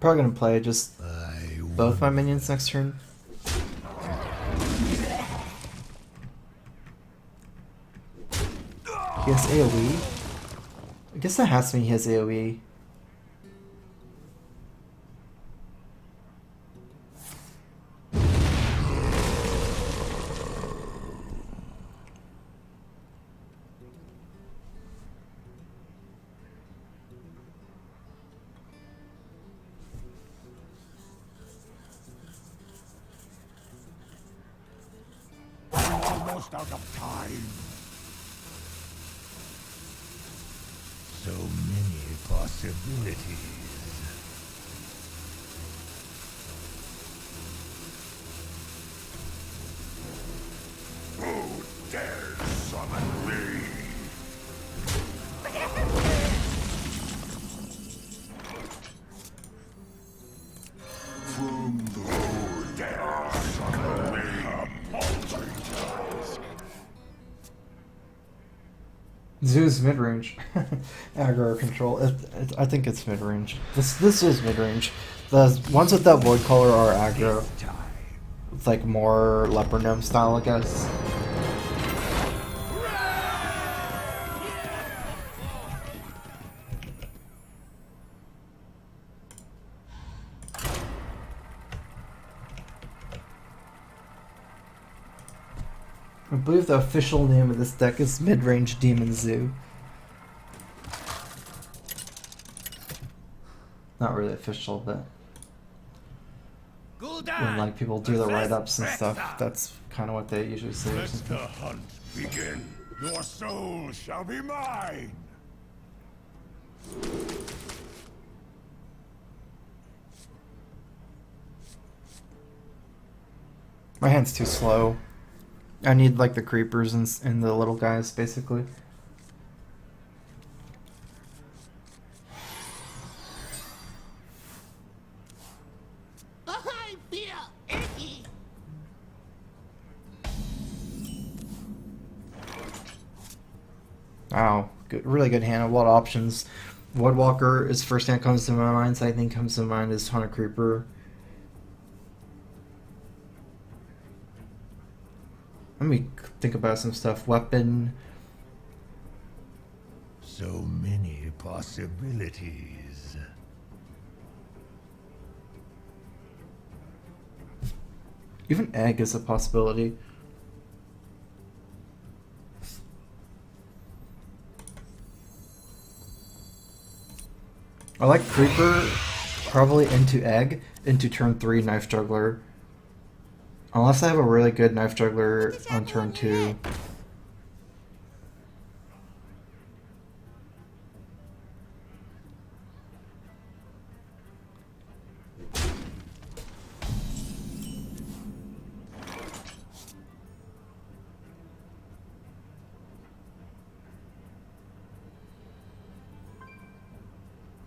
A: Probably gonna play just both my minions next turn. He has AoE? I guess that has to mean he has AoE.
C: Almost out of time. So many possibilities. Who dares summon me? From the who dares summon me? A paltry task.
A: Zoo's mid-range. Aggro control. I think it's mid-range. This is mid-range. The ones with that void color are aggro. It's like more leopard gnome style, I guess. I believe the official name of this deck is Mid-Range Demon Zoo. Not really official, but when like people do the write-ups and stuff, that's kind of what they usually say.
C: Let the hunt begin. Your soul shall be mine.
A: My hand's too slow. I need like the creepers and the little guys, basically.
B: I feel icky.
A: Wow, good, really good hand. A lot of options. Woodwalker is first hand comes to my mind. So I think comes to mind is Hunter Creeper. Let me think about some stuff. Weapon.
C: So many possibilities.
A: Even egg is a possibility. I like Creeper, probably into egg, into turn 3 Knife Juggler. Unless I have a really good Knife Juggler on turn 2.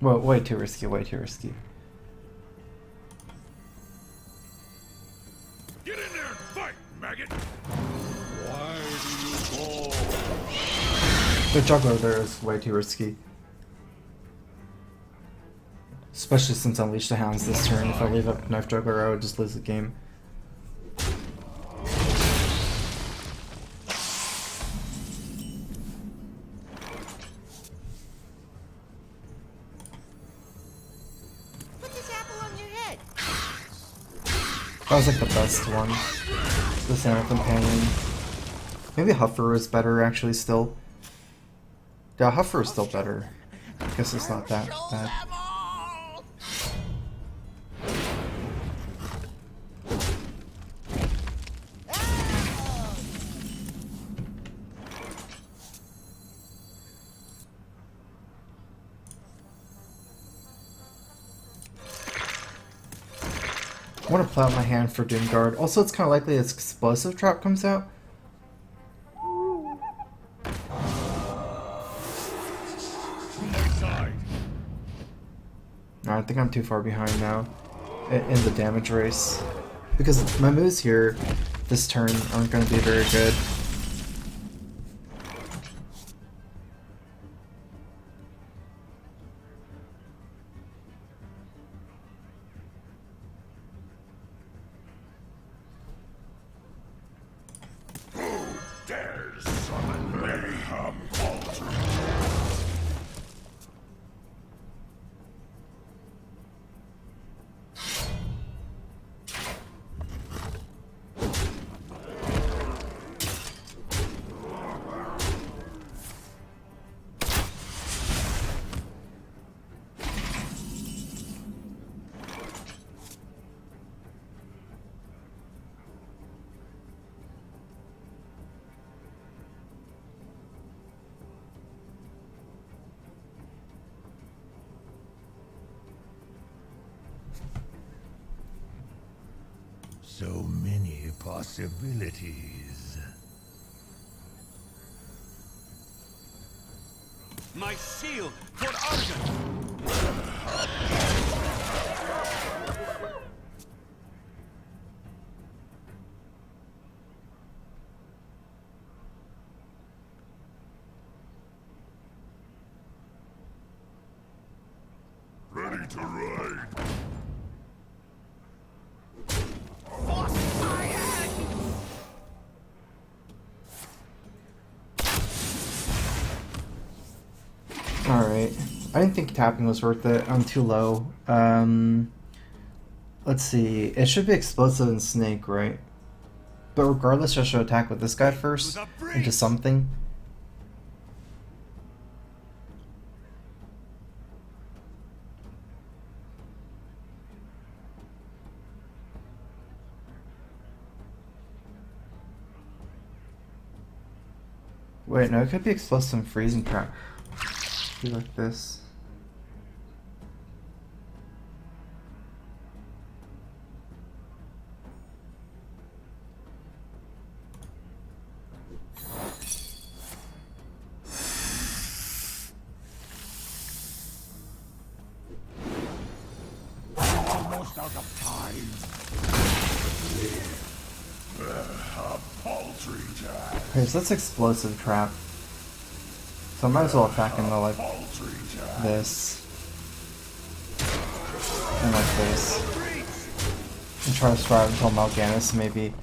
A: Well, way too risky, way too risky.
C: Get in there and fight, maggot! Why do you fall?
A: The Juggler there is way too risky. Especially since I Unleash the Hounds this turn. If I leave up Knife Juggler, I would just lose the game.
E: Put this apple on your head.
A: That was like the best one. The Santa Companion. Maybe Huffer is better actually still. Yeah, Huffer is still better. I guess it's not that bad. I want to play out my hand for Doomguard. Also, it's kind of likely its Explosive Trap comes out. I think I'm too far behind now in the damage race. Because my moves here this turn aren't going to be very good.
C: become paltry. So many possibilities.
F: My shield for Argent!
C: Ready to ride.
A: Alright. I didn't think tapping was worth it. I'm too low. Let's see. It should be explosive and snake, right? But regardless, I should attack with this guy first into something. Wait, no, it could be explosive and freezing trap. Be like this.
C: Almost out of time. A paltry task.
A: Okay, so that's explosive trap. So I might as well attack into like
C: Paltry task.
A: this. And like this. And try to strive until Mal'Ganis maybe.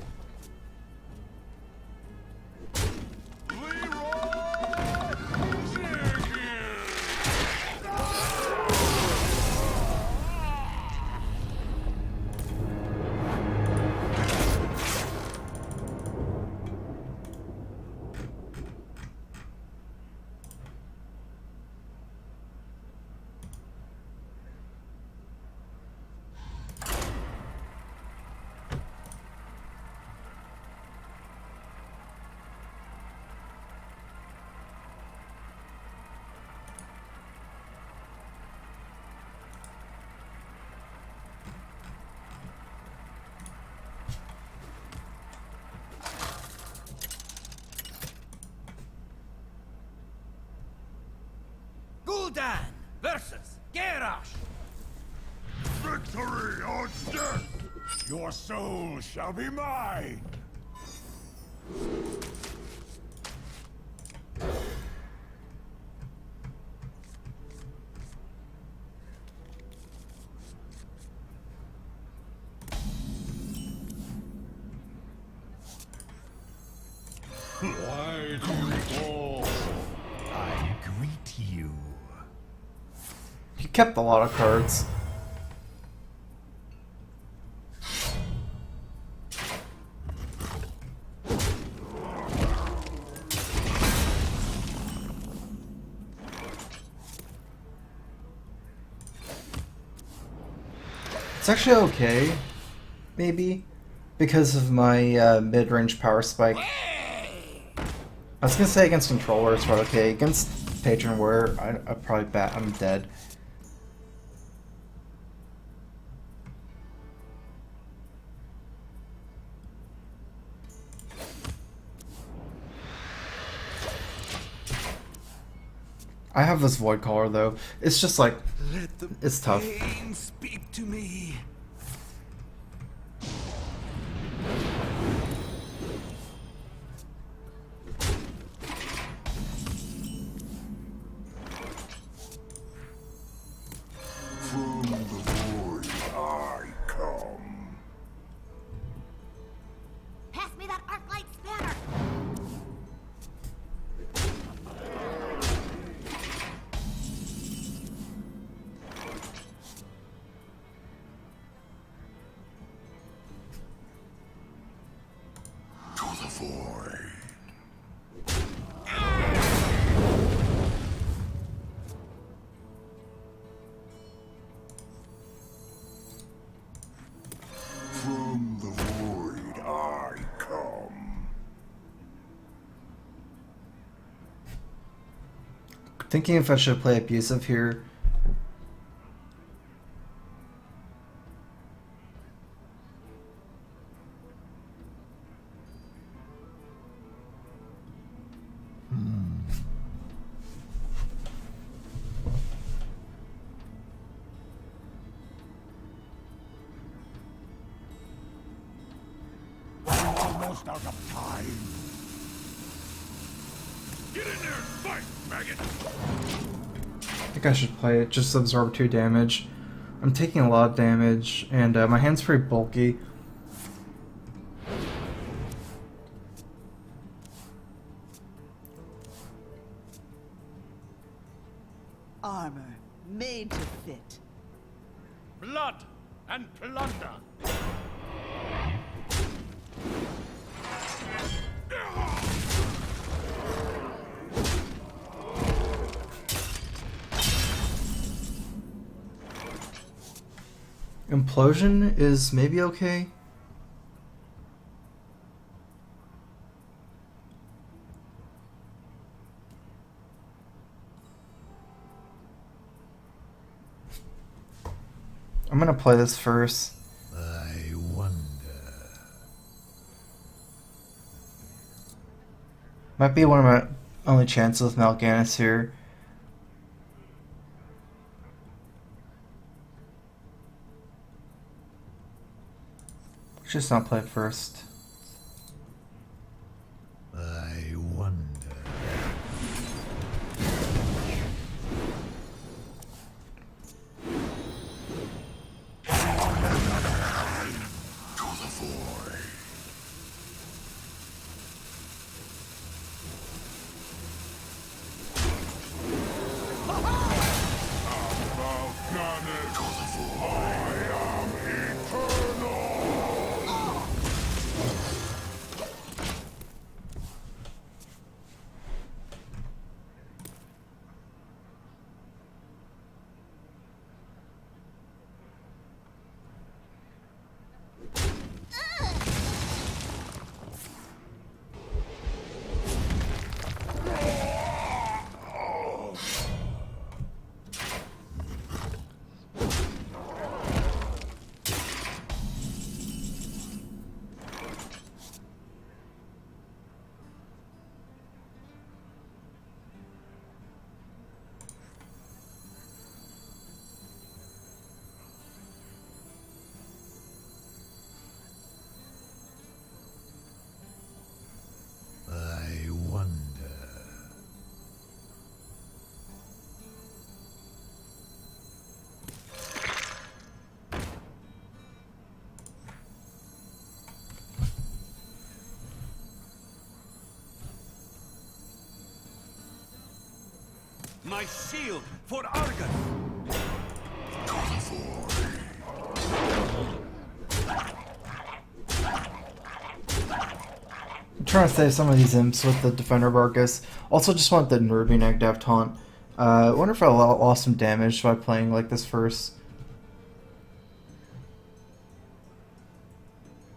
B: Gul'dan versus Garrosh.
C: Victory or death! Your soul shall be mine! Why do you fall? I greet you.
A: He kept a lot of cards. It's actually okay, maybe, because of my mid-range power spike. I was gonna say against controllers, but okay. Against Patron Warrior, I probably bet I'm dead. I have this Void Caller though. It's just like,
D: Let the
A: it's tough.
D: pain speak to me.
C: From the void I come.
E: Pass me that arc light spanner.
A: Thinking if I should play abusive here.
C: Almost out of time. Get in there and fight, maggot!
A: I think I should play it. Just absorb 2 damage. I'm taking a lot of damage, and my hand's pretty bulky.
I: Armor made to fit.
C: Blood and plunder!
A: Implosion is maybe okay. I'm gonna play this first.
C: I wonder.
A: Might be one of my only chances with Mal'Ganis here. Just not play it first.
C: I wonder. To the void. I wonder.
F: My shield for Argus!
A: I'm trying to save some of these imps with the Defender of Argus. Also just want the Nervy Negdev taunt. I wonder if I lost some damage by playing like this first.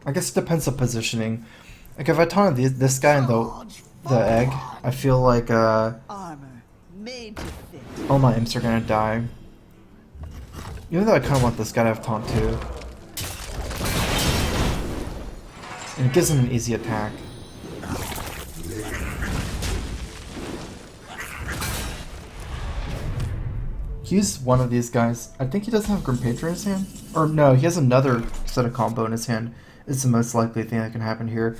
A: I guess it depends on positioning. Like if I taunted this guy in the egg, I feel like
I: Armor made to fit.
A: all my imps are gonna die. Even though I kind of want this guy to have taunt too. And it gives him an easy attack. Use one of these guys. I think he doesn't have Grim Patron in his hand. Or no, he has another set of combo in his hand. It's the most likely thing that can happen here.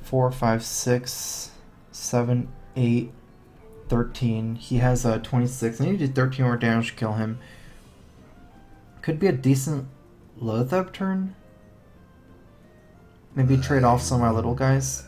A: 4, 5, 6, 7, 8, 13. He has a 26. I need to do 13 more damage to kill him. Could be a decent Loatheb turn. Maybe trade off some of my little guys.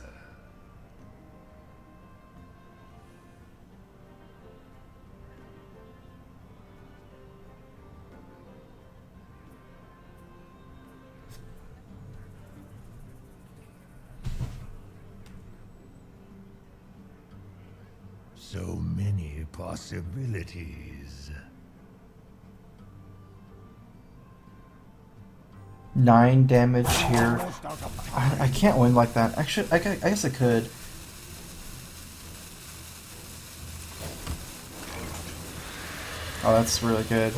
C: So many possibilities.
A: 9 damage here. I can't win like that. Actually, I guess I could. Oh, that's really good.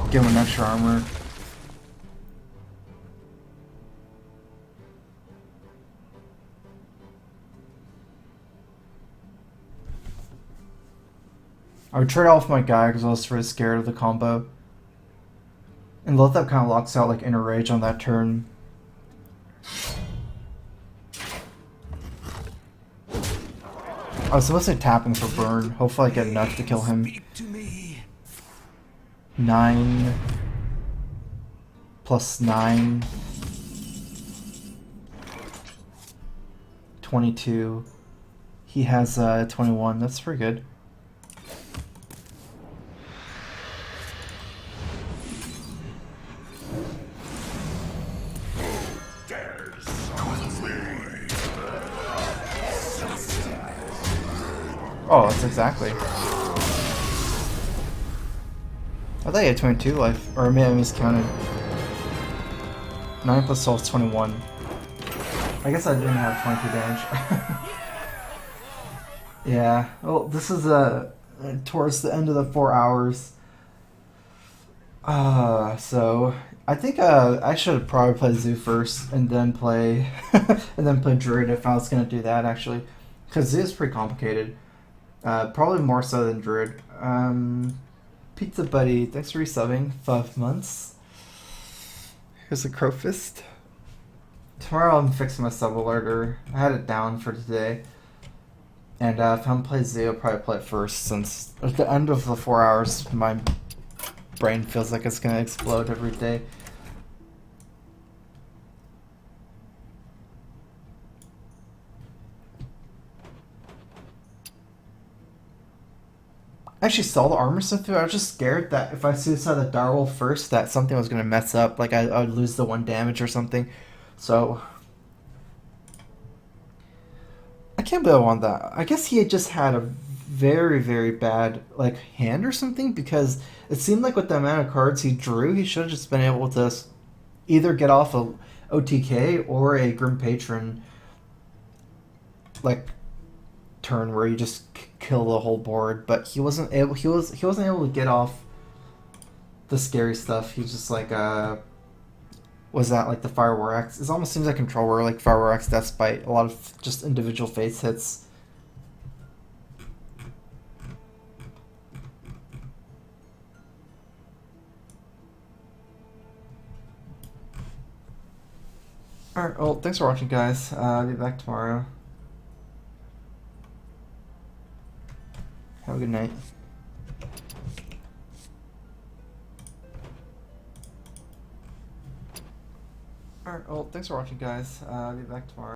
A: Give him an extra armor. I would trade off my guy because I was really scared of the combo. And Lothap kind of locks out like Inner Rage on that turn. I was supposed to be tapping for burn. Hopefully I get enough to kill him. 9 plus 9. 22. He has 21. That's pretty good. Oh, that's exactly. I thought he had 22 life, or maybe I miscounted. 9 plus 12 is 21. I guess I didn't have 22 damage. Yeah, well, this is towards the end of the 4 hours. So I think I should probably play Zoo first and then play Druid if I was gonna do that actually, because Zoo is pretty complicated. Probably more so than Druid. Pizza Buddy, thanks for resubbing. 5 months. Here's a Crow Fist. Tomorrow I'm fixing my sub alerter. I had it down for today. And if I'm playing Zoo, I'll probably play it first, since at the end of the 4 hours, my brain feels like it's gonna explode every day. I actually saw the armor sent through. I was just scared that if I suicide the Direwolf first, that something was gonna mess up. Like I would lose the 1 damage or something. So I can't believe I won that. I guess he had just had a very, very bad like hand or something, because it seemed like with the amount of cards he drew, he should have just been able to either get off a OTK or a Grim Patron like turn where you just kill the whole board, but he wasn't able. He wasn't able to get off the scary stuff. He's just like was that like the Fire War X? It almost seems like Control War, like Fire War X, Death Bite, a lot of just individual face hits. Alright, well, thanks for watching, guys. I'll be back tomorrow. Have a good night. Alright, well, thanks for watching, guys. I'll be back tomorrow.